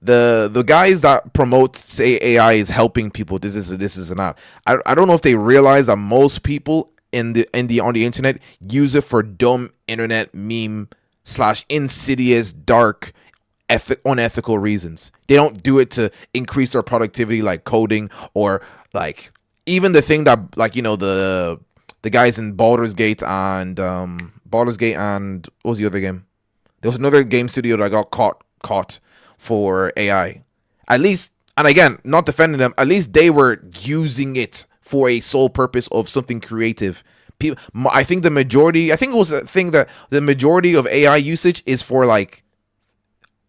the guys that promote say AI is helping people, this is and that. I don't know if they realize that most people on the internet use it for dumb internet meme / insidious, dark, unethical reasons. They don't do it to increase their productivity like coding, or like even the thing that, like, you know, the guys in Baldur's Gate and what was the other game? There was another game studio that got caught for AI. At least, and again, not defending them, at least they were using it for a sole purpose of something creative. People, I think it was a thing that the majority of AI usage is for like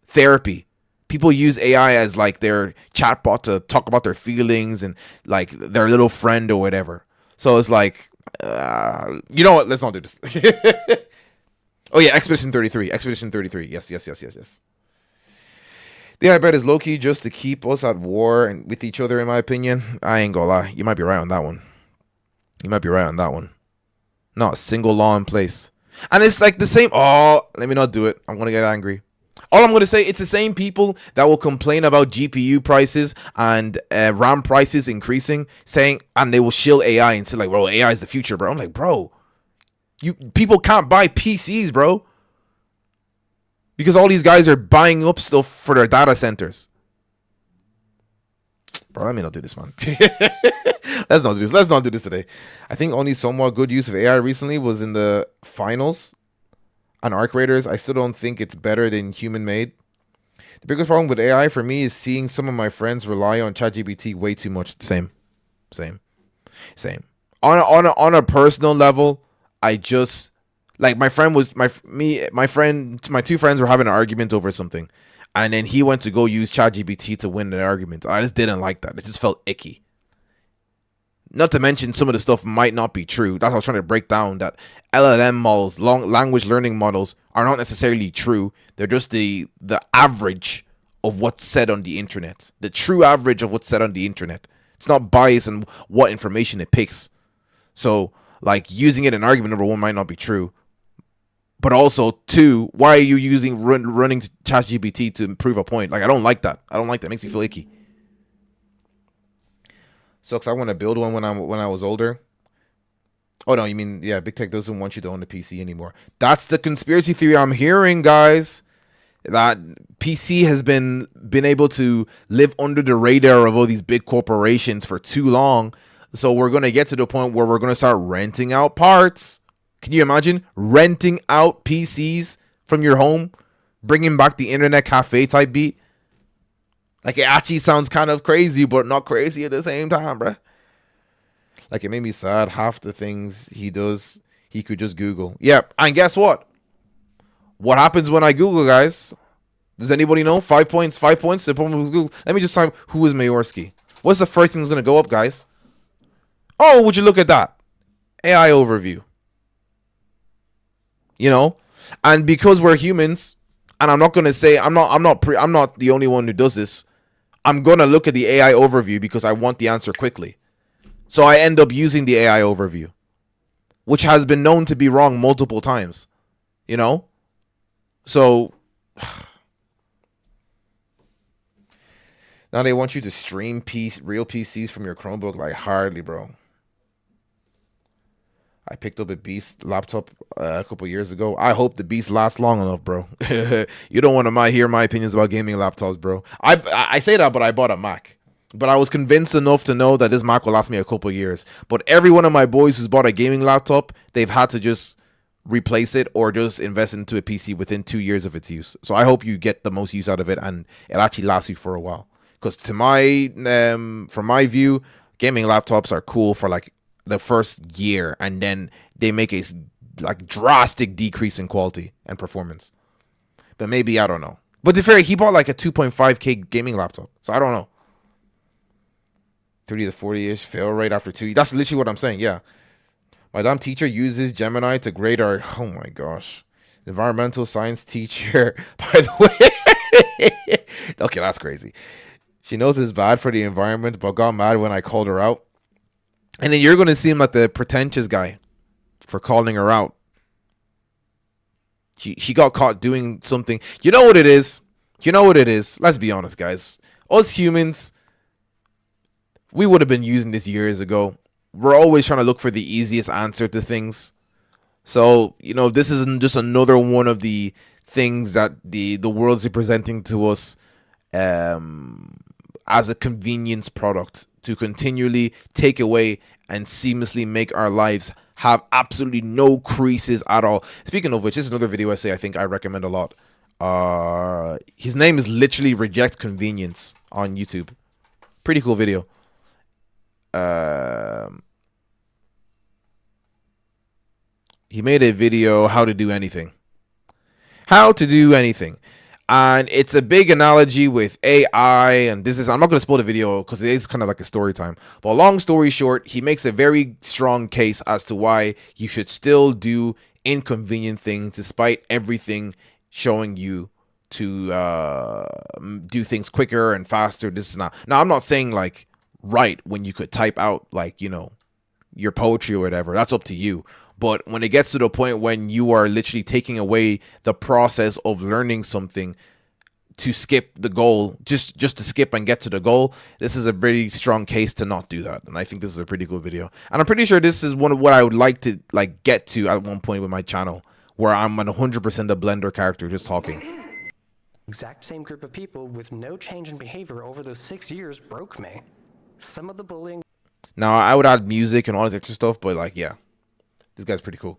therapy. People use AI as like their chatbot to talk about their feelings and like their little friend or whatever. So it's like, you know what? Let's not do this. Oh yeah, Expedition 33. Yes. The AI bet is low-key just to keep us at war and with each other, in my opinion. I ain't gonna lie. You might be right on that one. Not a single law in place. And it's like the same. Oh, let me not do it. I'm gonna get angry. All I'm gonna say, it's the same people that will complain about GPU prices and RAM prices increasing, and they will shill AI and say like, bro, AI is the future, bro. I'm like, bro, people can't buy PCs, bro, because all these guys are buying up stuff for their data centers. Bro, let me not do this, man. Let's not do this today. I think only somewhat good use of AI recently was in the finals on Arc Raiders. I still don't think it's better than human made. The biggest problem with AI for me is seeing some of my friends rely on ChatGPT way too much. Same. On a personal level, I just like my two friends were having an argument over something, and then he went to go use ChatGPT to win the argument. I just didn't like that. It just felt icky. Not to mention some of the stuff might not be true. That's what I was trying to break down, that LLM models, long language learning models, are not necessarily true. They're just the average of what's said on the internet. The true average of what's said on the internet. It's not biased in what information it picks. So, like, using it in argument, number one, might not be true. But also, two, why are you running ChatGPT to prove a point? Like, I don't like that. It makes me feel icky. Sucks. I want to build one when I was older. Oh no, you mean, yeah, big tech doesn't want you to own a PC anymore. That's the conspiracy theory I'm hearing, guys. That PC has been able to live under the radar of all these big corporations for too long. So we're going to get to the point where we're going to start renting out parts. Can you imagine renting out PCs from your home, bringing back the internet cafe type beat? Like, it actually sounds kind of crazy, but not crazy at the same time, bruh. Like, it made me sad. Half the things he does, he could just Google. Yep. And guess what? What happens when I Google, guys? Does anybody know? 5 points. 5 points. The problem with Google. Let me just type, who is Mayorski? What's the first thing that's going to go up, guys? Oh, would you look at that? AI overview. You know? And because we're humans, and I'm not going to say, I'm not the only one who does this. I'm going to look at the AI overview because I want the answer quickly. So I end up using the AI overview, which has been known to be wrong multiple times. You know? So now they want you to stream real PCs from your Chromebook. Like, hardly, bro. I picked up a Beast laptop a couple years ago. I hope the Beast lasts long enough, bro. You don't want to hear my opinions about gaming laptops, bro. I say that, but I bought a Mac. But I was convinced enough to know that this Mac will last me a couple years. But every one of my boys who's bought a gaming laptop, they've had to just replace it or just invest into a PC within 2 years of its use. So I hope you get the most use out of it and it actually lasts you for a while. Because from my view, gaming laptops are cool for like the first year, and then they make a like drastic decrease in quality and performance. But maybe, I don't know. But to be fair, he bought like a 2.5K gaming laptop, so I don't know. 30 to 40-ish fail rate after 2 years. That's literally what I'm saying. Yeah. My damn teacher uses Gemini to grade our... Oh my gosh. Environmental science teacher. By the way. Okay, that's crazy. She knows it's bad for the environment, but got mad when I called her out. And then you're going to seem like the pretentious guy for calling her out. She got caught doing something. You know what it is? You know what it is? Let's be honest, guys. Us humans, we would have been using this years ago. We're always trying to look for the easiest answer to things. So, you know, this isn't just another one of the things that the world's presenting to us as a convenience product to continually take away and seamlessly make our lives have absolutely no creases at all. Speaking of which, this is another video essay I think I recommend a lot. His name is literally Reject Convenience on YouTube. Pretty cool video. He made a video, how to do anything. How to do anything. And it's a big analogy with AI. And this is, I'm not going to spoil the video because it is kind of like a story time. But long story short, he makes a very strong case as to why you should still do inconvenient things despite everything showing you to do things quicker and faster. This is not. Now, I'm not saying like write when you could type out like, you know, your poetry or whatever. That's up to you. But when it gets to the point when you are literally taking away the process of learning something to skip the goal, just to skip and get to the goal, this is a very strong case to not do that. And I think this is a pretty cool video. And I'm pretty sure this is one of what I would like to like get to at one point with my channel, where I'm an 100% the Blender character just talking. Exact same group of people with no change in behavior over those 6 years broke me. Some of the bullying. Now, I would add music and all this extra stuff, but like, yeah. This guy's pretty cool.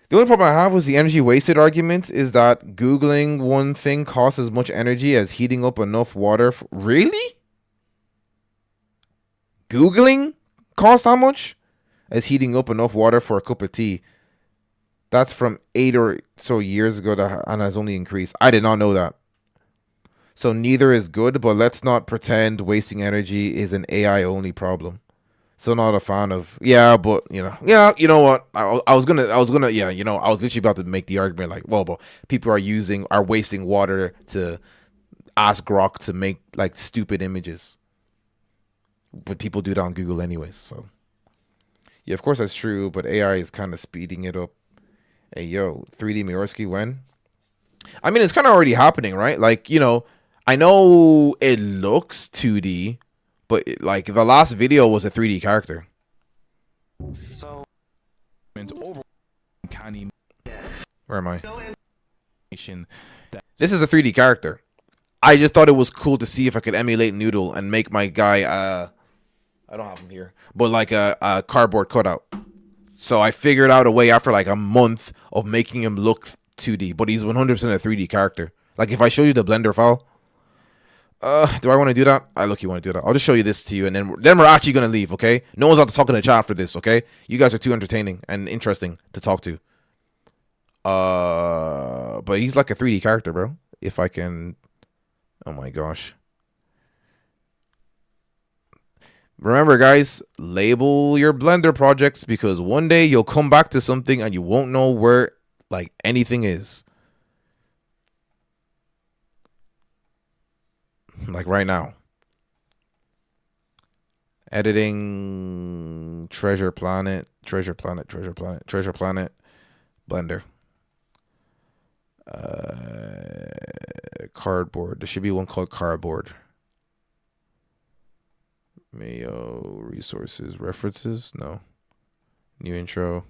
The only problem I have was the energy wasted argument is that Googling one thing costs as much energy as heating up enough water. Really? Googling costs how much? As heating up enough water for a cup of tea. That's from 8 or so years ago and has only increased. I did not know that. So neither is good, but let's not pretend wasting energy is an AI only problem. Still not a fan of, yeah, but you know what? I was gonna, yeah, you know, I was literally about to make the argument like, well, but people are wasting water to ask Grok to make like stupid images, but people do that on Google anyways. So yeah, of course that's true, but AI is kind of speeding it up. Hey, yo, 3D Miroski when? I mean, it's kind of already happening, right? Like, you know, I know it looks 2D. But like the last video was a 3D character. So where am I? This is a 3D character. I just thought it was cool to see if I could emulate Noodle and make my guy I don't have him here, but like a cardboard cutout. So I figured out a way after like a month of making him look 2D, but he's 100% a 3D character. Like if I show you the Blender file, Do I want to do that? I look, you want to do that. I'll just show you this to you, and then we're actually gonna leave. Okay? No one's out to talk in the chat after this. Okay? You guys are too entertaining and interesting to talk to. But he's like a 3D character, bro. If I can, oh my gosh. Remember, guys, label your Blender projects because one day you'll come back to something and you won't know where like anything is. Like right now. Editing Treasure Planet, Blender. Cardboard. There should be one called Cardboard. Mayo resources references. No. New intro.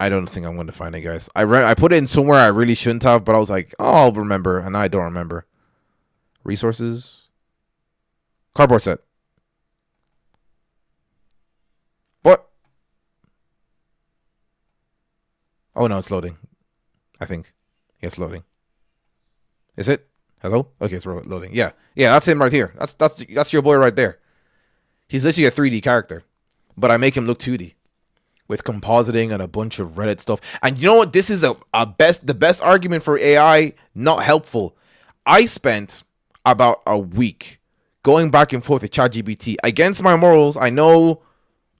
I don't think I'm going to find it, guys. I put it in somewhere I really shouldn't have, but I was like, oh, I'll remember, and I don't remember. Resources. Cardboard set. What? Oh no, it's loading. I think. Yeah, it's loading. Is it? Hello? Okay, it's loading. Yeah. Yeah, that's him right here. That's your boy right there. He's literally a 3D character. But I make him look 2D. With compositing and a bunch of Reddit stuff. And you know what? This is the best argument for AI not helpful. I spent about a week going back and forth with ChatGPT. Against my morals, I know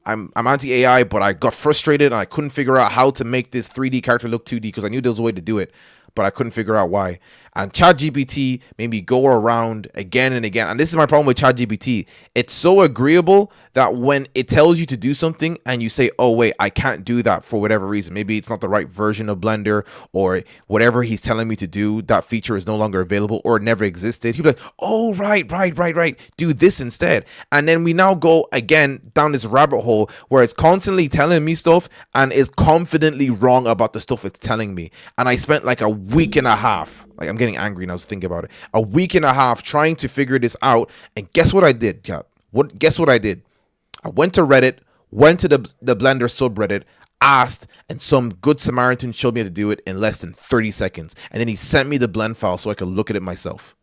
I'm anti-AI, but I got frustrated and I couldn't figure out how to make this 3D character look 2D because I knew there was a way to do it, but I couldn't figure out why. And ChatGPT made me go around again and again. And this is my problem with ChatGPT. It's so agreeable that when it tells you to do something and you say, oh, wait, I can't do that for whatever reason. Maybe it's not the right version of Blender or whatever he's telling me to do, that feature is no longer available or it never existed. He'll be like, oh, right. Do this instead. And then we now go again down this rabbit hole where it's constantly telling me stuff and is confidently wrong about the stuff it's telling me. And I spent like a week and a half. Like, I'm getting angry now thinking about it. A week and a half trying to figure this out. And guess what I did, Cap? Guess what I did? I went to Reddit, went to the Blender subreddit, asked, and some good Samaritan showed me how to do it in less than 30 seconds. And then he sent me the blend file so I could look at it myself.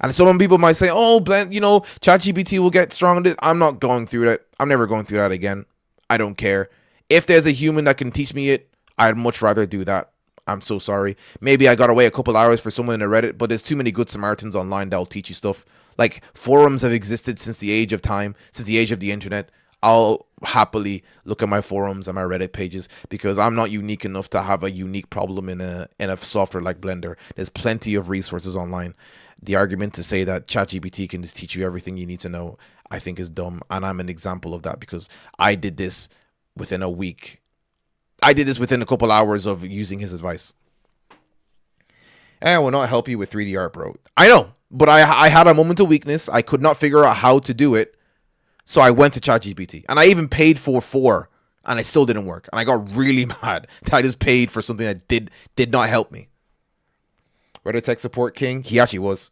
And some people might say, oh, Blend, ChatGPT will get strong on this. I'm not going through that. I'm never going through that again. I don't care. If there's a human that can teach me it, I'd much rather do that. I'm so sorry. Maybe I got to wait a couple hours for someone in the Reddit, but there's too many good Samaritans online that'll teach you stuff. Like, forums have existed since the age of time, since the age of the internet. I'll happily look at my forums and my Reddit pages because I'm not unique enough to have a unique problem in a software like Blender. There's plenty of resources online. The argument to say that ChatGPT can just teach you everything you need to know, I think is dumb. And I'm an example of that because I did this within a week. I did this within a couple hours of using his advice. And I will not help you with 3D art, bro. I know, but I had a moment of weakness. I could not figure out how to do it. So I went to ChatGPT. And I even paid for 4. And it still didn't work. And I got really mad that I just paid for something that did not help me. Reddit tech support king. He actually was.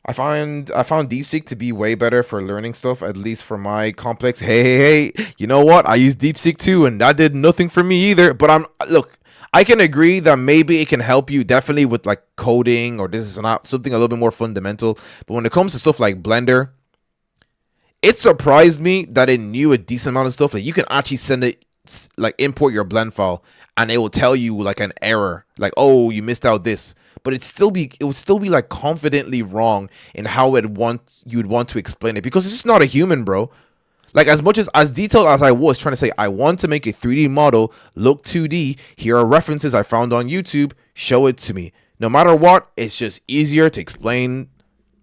I found DeepSeek to be way better for learning stuff, at least for my complex. Hey, you know what? I use DeepSeek too, and that did nothing for me either. But look, I can agree that maybe it can help you definitely with like coding or this is not something a little bit more fundamental. But when it comes to stuff like Blender, it surprised me that it knew a decent amount of stuff. Like you can actually send it, like import your blend file, and it will tell you like an error, like oh you missed out this. But it would still be like confidently wrong in how you'd want to explain it because it's just not a human, bro. Like as detailed as I was trying to say, I want to make a 3D model look 2D. Here are references I found on YouTube. Show it to me. No matter what, it's just easier to explain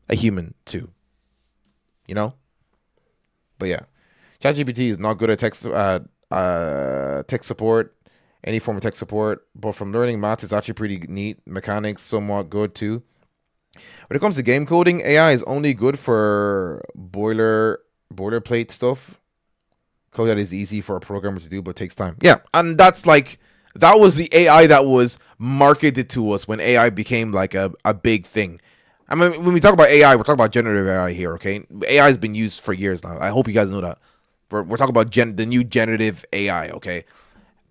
a human to, But yeah, ChatGPT is not good at tech support. Any form of tech support, but from learning maths, it's actually pretty neat. Mechanics, somewhat good too. When it comes to game coding, AI is only good for boilerplate stuff. Code that is easy for a programmer to do, but takes time. Yeah, and that was the AI that was marketed to us when AI became like a big thing. I mean, when we talk about AI, we're talking about generative AI here, okay? AI has been used for years now. I hope you guys know that. We're talking about the new generative AI, okay?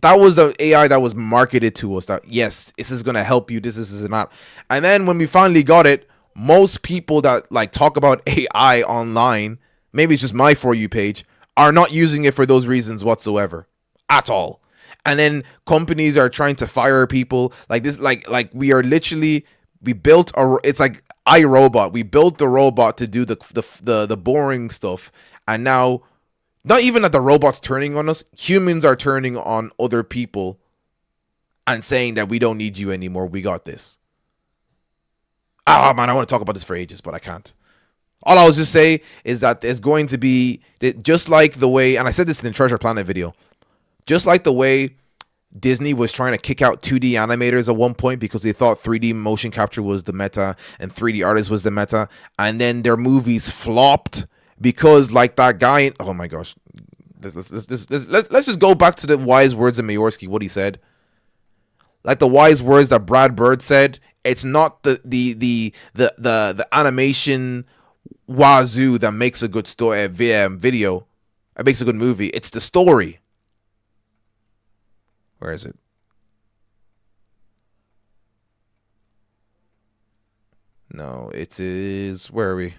That was the AI that was marketed to us, that yes, this is gonna help you, this is not. And then when we finally got it, most people that like talk about AI online, maybe it's just my For You page, are not using it for those reasons whatsoever at all. And then companies are trying to fire people like this, like we are literally, we built a, it's like iRobot, we built the robot to do the boring stuff, and now not even that the robot's turning on us, humans are turning on other people and saying that we don't need you anymore, we got this. Ah, man, I want to talk about this for ages, but I can't. All I'll just say is that there's going to be, just like the way, and I said this in the Treasure Planet video, just like the way Disney was trying to kick out 2D animators at one point because they thought 3D motion capture was the meta and 3D artists was the meta, and then their movies flopped because like that guy, oh my gosh, let's just go back to the wise words of Mayorski, what he said. Like the wise words that Brad Bird said, it's not the animation wazoo that makes a good story video. It makes a good movie. It's the story. Where is it? No, it is. Where are we?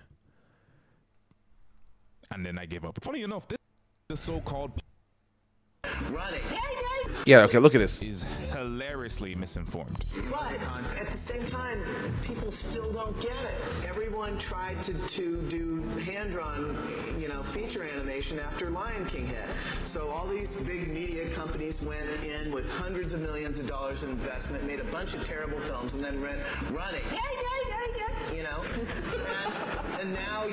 And then I gave up. Funny enough, this the so-called Running. Yeah, okay, look at this. Is hilariously misinformed. But at the same time, people still don't get it. Everyone tried to do hand-drawn, feature animation after Lion King hit. So all these big media companies went in with hundreds of millions of dollars in investment, made a bunch of terrible films, and then went running. And now,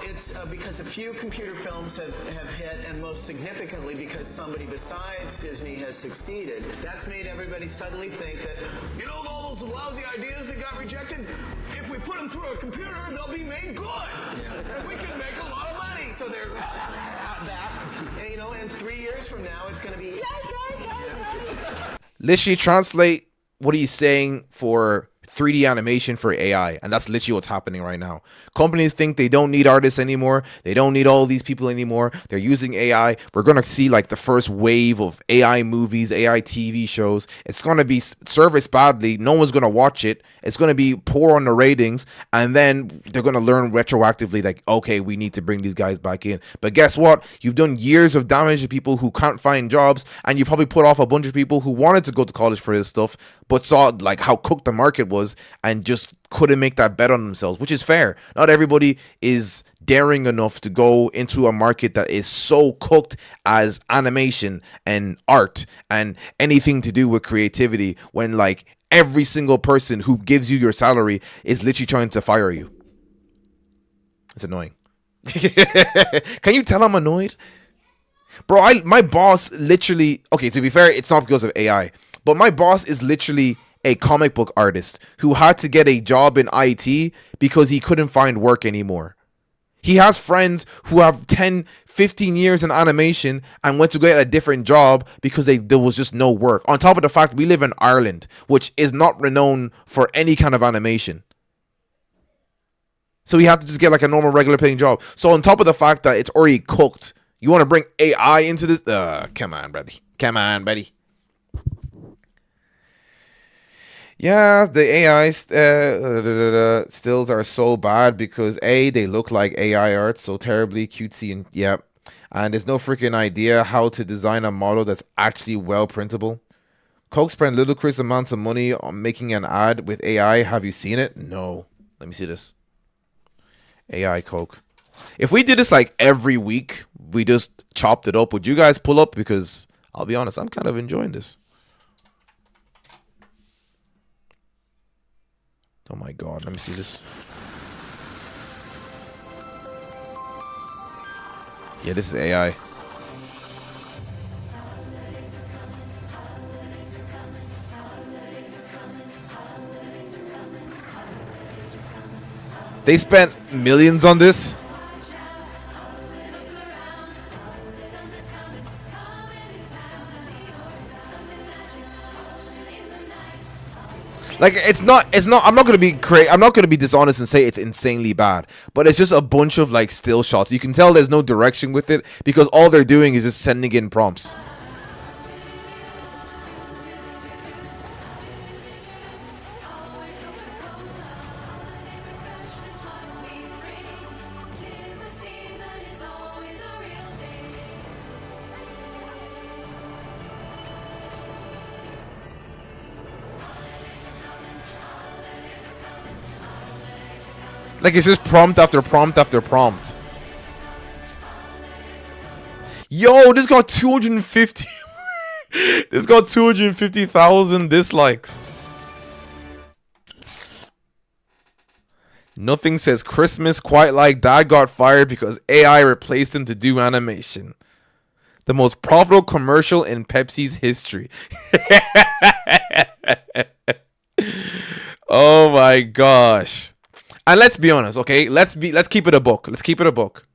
it's because a few computer films have hit, and most significantly because somebody besides Disney has succeeded. That's made everybody suddenly think that, all those lousy ideas that got rejected, if we put them through a computer, they'll be made good. And we can make a lot of money. So they're that. And 3 years from now, it's going to be... Literally translate what he's saying for 3D animation for AI, and that's literally what's happening right now. Companies think they don't need artists anymore, they don't need all these people anymore, they're using AI. We're gonna see like the first wave of AI movies, AI TV shows. It's gonna be serviced badly, no one's gonna watch it, it's gonna be poor on the ratings, and then they're gonna learn retroactively like, okay, we need to bring these guys back in. But guess what, you've done years of damage to people who can't find jobs, and you probably put off a bunch of people who wanted to go to college for this stuff but saw like how cooked the market was and just couldn't make that bet on themselves, which is fair. Not everybody is daring enough to go into a market that is so cooked as animation and art and anything to do with creativity, when like every single person who gives you your salary is literally trying to fire you. It's annoying. Can you tell I'm annoyed? Bro, my boss literally, okay, to be fair, it's not because of AI, but my boss is literally a comic book artist who had to get a job in IT because he couldn't find work anymore. He has friends who have 10, 15 years in animation and went to get a different job because there was just no work. On top of the fact we live in Ireland, which is not renowned for any kind of animation. So he had to just get like a normal regular paying job. So on top of the fact that it's already cooked, you want to bring AI into this? Come on, buddy. Come on, buddy. Yeah, the AI stills are so bad because A, they look like AI art, so terribly cutesy, and yeah, and there's no freaking idea how to design a model that's actually well printable. Coke spent ludicrous amounts of money on making an ad with AI. Have you seen it? No. Let me see this. AI Coke. If we did this like every week, we just chopped it up, would you guys pull up? Because I'll be honest, I'm kind of enjoying this. Oh my god, let me see this. Yeah, this is AI. They spent millions on this. Like it's not I'm not going to be I'm not going to be dishonest and say it's insanely bad, but it's just a bunch of like still shots. You can tell there's no direction with it because all they're doing is just sending in prompts. Like it's just prompt after prompt after prompt. Yo, this got 250. This got 250,000 dislikes. Nothing says Christmas quite like Dad got fired because AI replaced him to do animation. The most profitable commercial in Pepsi's history. Oh my gosh. And let's be honest, okay? Let's keep it a book. Let's keep it a book.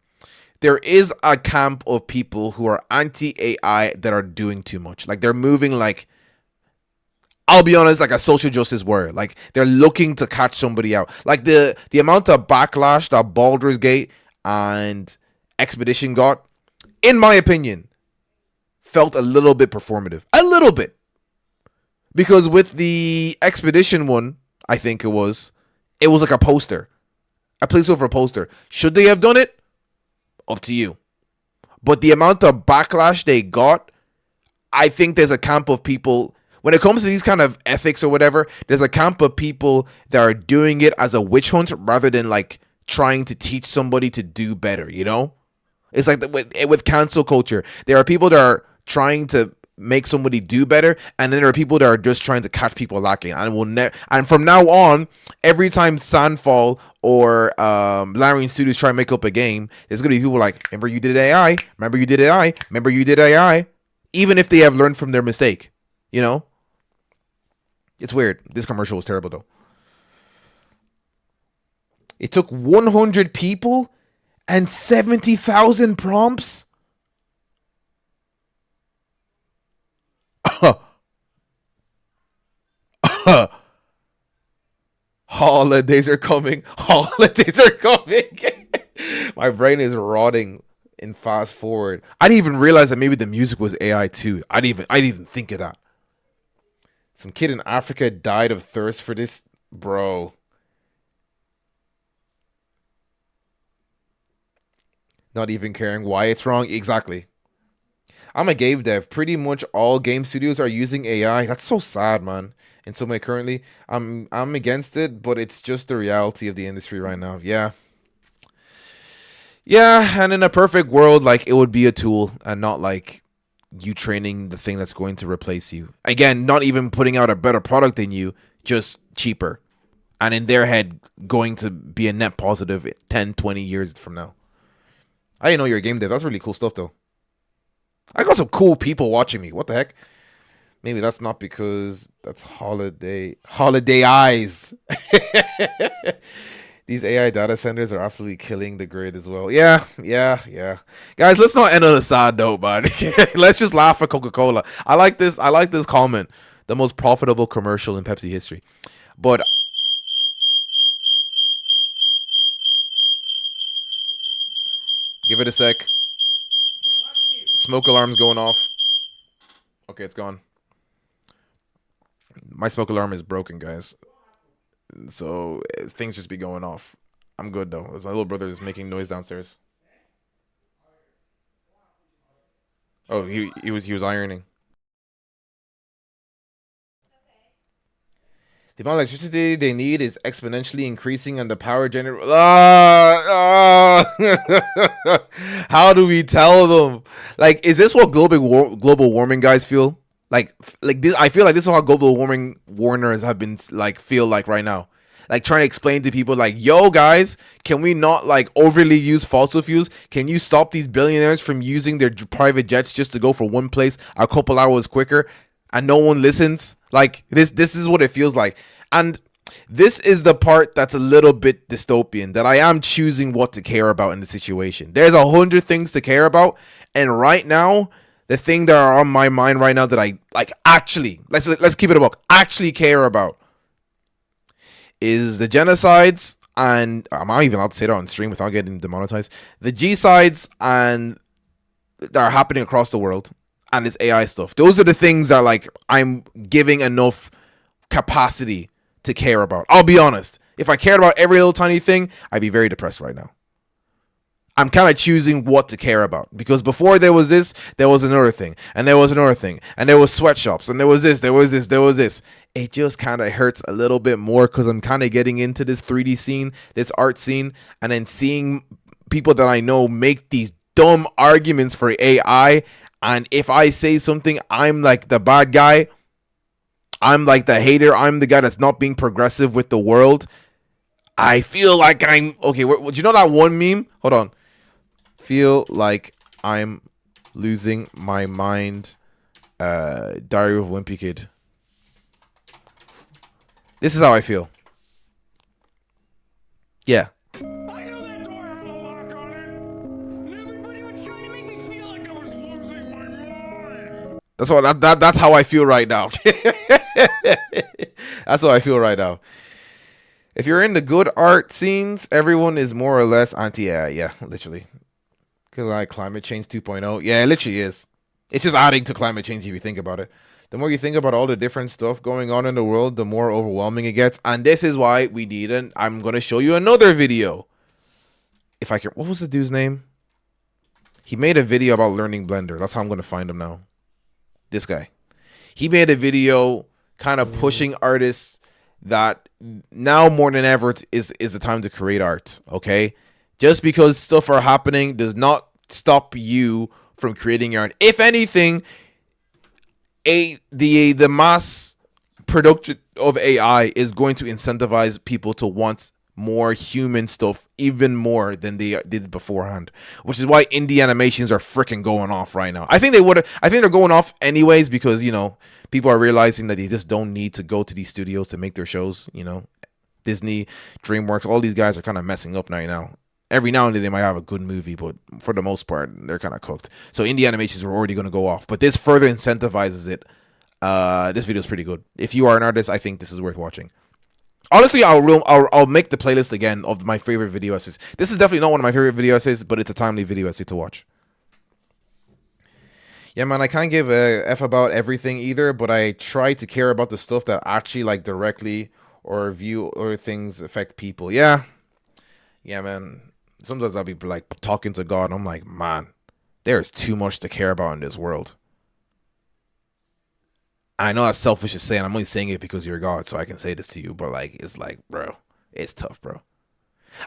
There is a camp of people who are anti-AI that are doing too much. Like they're moving like, I'll be honest, like a social justice warrior. Like they're looking to catch somebody out. Like the amount of backlash that Baldur's Gate and Expedition got, in my opinion, felt a little bit performative. A little bit. Because with the Expedition one, I think it was like a poster. A placeholder poster. Should they have done it? Up to you. But the amount of backlash they got, I think there's a camp of people, when it comes to these kind of ethics or whatever, there's a camp of people that are doing it as a witch hunt rather than like trying to teach somebody to do better, you know? It's like with cancel culture. There are people that are trying to make somebody do better, and then there are people that are just trying to catch people lacking. And from now on, every time Sandfall or Larian Studios try to make up a game, there's gonna be people like, remember you did AI, remember you did AI, remember you did AI, even if they have learned from their mistake, you know? It's weird. This commercial was terrible though. It took 100 people and 70,000 prompts. Holidays are coming. Holidays are coming. My brain is rotting in fast forward. I didn't even realize that maybe the music was AI too. I didn't even think of that. Some kid in Africa died of thirst for this, bro. Not even caring why it's wrong. Exactly. I'm a game dev. Pretty much all game studios are using AI. That's so sad, man. In some way, currently, I'm against it, but it's just the reality of the industry right now. Yeah. Yeah, and in a perfect world, like it would be a tool and not like you training the thing that's going to replace you. Again, not even putting out a better product than you, just cheaper. And in their head, going to be a net positive 10, 20 years from now. I didn't know you're a game dev. That's really cool stuff, though. I got some cool people watching me. What the heck? Maybe that's not because that's holiday eyes. These AI data centers are absolutely killing the grid as well. Yeah. Guys, let's not end on a sad note, man. Let's just laugh at Coca-Cola. I like this comment. The most profitable commercial in Pepsi history. But give it a sec. Smoke alarm's going off. Okay, it's gone. My smoke alarm is broken, guys. So things just be going off. I'm good though. As my little brother is making noise downstairs. Oh, he was ironing. The amount of electricity they need is exponentially increasing, and the power generator. How do we tell them? Like, is this what global warming guys feel? Like this, I feel like this is how global warming warners have been like feel like right now. Like trying to explain to people like, yo guys, can we not like overly use fossil fuels? Can you stop these billionaires from using their private jets just to go from one place a couple hours quicker? And no one listens. Like this is what it feels like. And this is the part that's a little bit dystopian, that I am choosing what to care about in the situation. There's 100 things to care about, and right now, the thing that are on my mind right now that I like actually, let's keep it a buck, actually care about is the genocides, and I'm not even allowed to say that on stream without getting demonetized. The G-sides and that are happening across the world, and this AI stuff. Those are the things that like I'm giving enough capacity to care about. I'll be honest. If I cared about every little tiny thing, I'd be very depressed right now. I'm kind of choosing what to care about, because before there was this, there was another thing, and there was another thing, and there was sweatshops, and there was this, there was this, there was this. It just kind of hurts a little bit more because I'm kind of getting into this 3D scene, this art scene, and then seeing people that I know make these dumb arguments for AI. And if I say something, I'm like the bad guy. I'm like the hater. I'm the guy that's not being progressive with the world. I feel like I'm okay. Do you know that one meme? Hold on. Feel like I'm losing my mind. Diary of a Wimpy Kid. This is how I feel. Yeah. That's what that's how I feel right now. That's how I feel right now. If you're in the good art scenes, everyone is more or less anti. Yeah, literally. Cause like climate change 2.0. Yeah, it literally is. It's just adding to climate change if you think about it. The more you think about all the different stuff going on in the world, the more overwhelming it gets. And this is why we need it. I'm gonna show you another video. If I can, what was the dude's name? He made a video about learning Blender. That's how I'm gonna find him now. This guy. He made a video kind of pushing artists that now more than ever is the time to create art. Okay, just because stuff are happening does not stop you from creating art. If anything, the mass production of AI is going to incentivize people to want more human stuff even more than they did beforehand, which is why indie animations are freaking going off right now. I think they're going off anyways, because, you know, people are realizing that they just don't need to go to these studios to make their shows. You know, Disney, DreamWorks, all these guys are kind of messing up right now. Every now and then they might have a good movie, but for the most part, they're kind of cooked. So indie animations are already going to go off, but this further incentivizes it. This video is pretty good. If you are an artist, I think this is worth watching. Honestly, I'll make the playlist again of my favorite video essays. This is definitely not one of my favorite video essays, but it's a timely video essay to watch. Yeah, man, I can't give a F about everything either, but I try to care about the stuff that actually like directly or view or things affect people. Yeah, man. Sometimes I'll be like talking to God, and I'm like, man, there's too much to care about in this world. I know that's selfish to say, and I'm only saying it because you're God, so I can say this to you. But like, it's like, bro, it's tough, bro.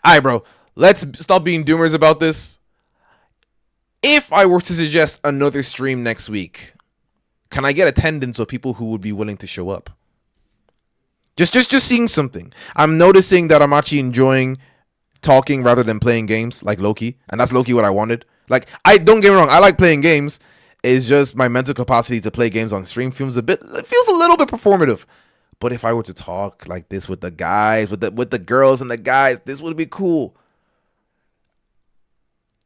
All right, bro, let's stop being doomers about this. If I were to suggest another stream next week, can I get attendance of people who would be willing to show up? Just seeing something. I'm noticing that I'm actually enjoying talking rather than playing games, like Loki, and that's Loki what I wanted. Like, I don't get me wrong, I like playing games. It's just my mental capacity to play games on stream feels a little bit performative. But if I were to talk like this with the guys, with the girls and the guys, this would be cool.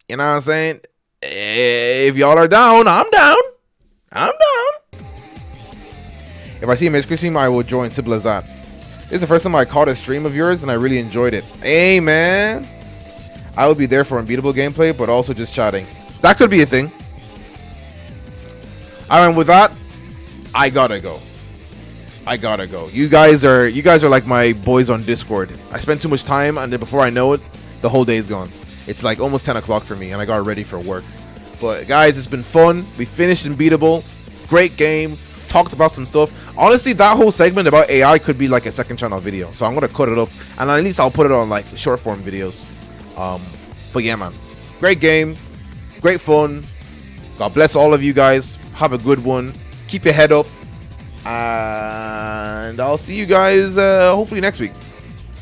You know what I'm saying? If y'all are down, I'm down. I'm down. If I see a mystery stream, I will join. Simple as that. This is the first time I caught a stream of yours, and I really enjoyed it. Hey, man. I will be there for Unbeatable gameplay, but also just chatting. That could be a thing. Alright, with that, I gotta go. You guys are like my boys on Discord. I spend too much time, and then before I know it, the whole day is gone. It's like almost 10 o'clock for me, and I got ready for work. But guys, it's been fun. We finished Unbeatable. Great game. Talked about some stuff. Honestly, that whole segment about AI could be like a second channel video. So I'm gonna cut it up, and at least I'll put it on like short form videos. But yeah, man, great game, great fun. God bless all of you guys. Have a good one. Keep your head up. And I'll see you guys hopefully next week.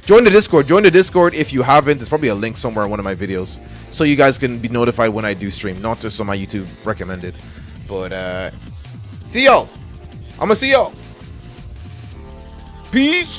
Join the Discord if you haven't. There's probably a link somewhere in one of my videos, so you guys can be notified when I do stream, not just on my YouTube recommended. But see y'all. I'm gonna see y'all. Peace.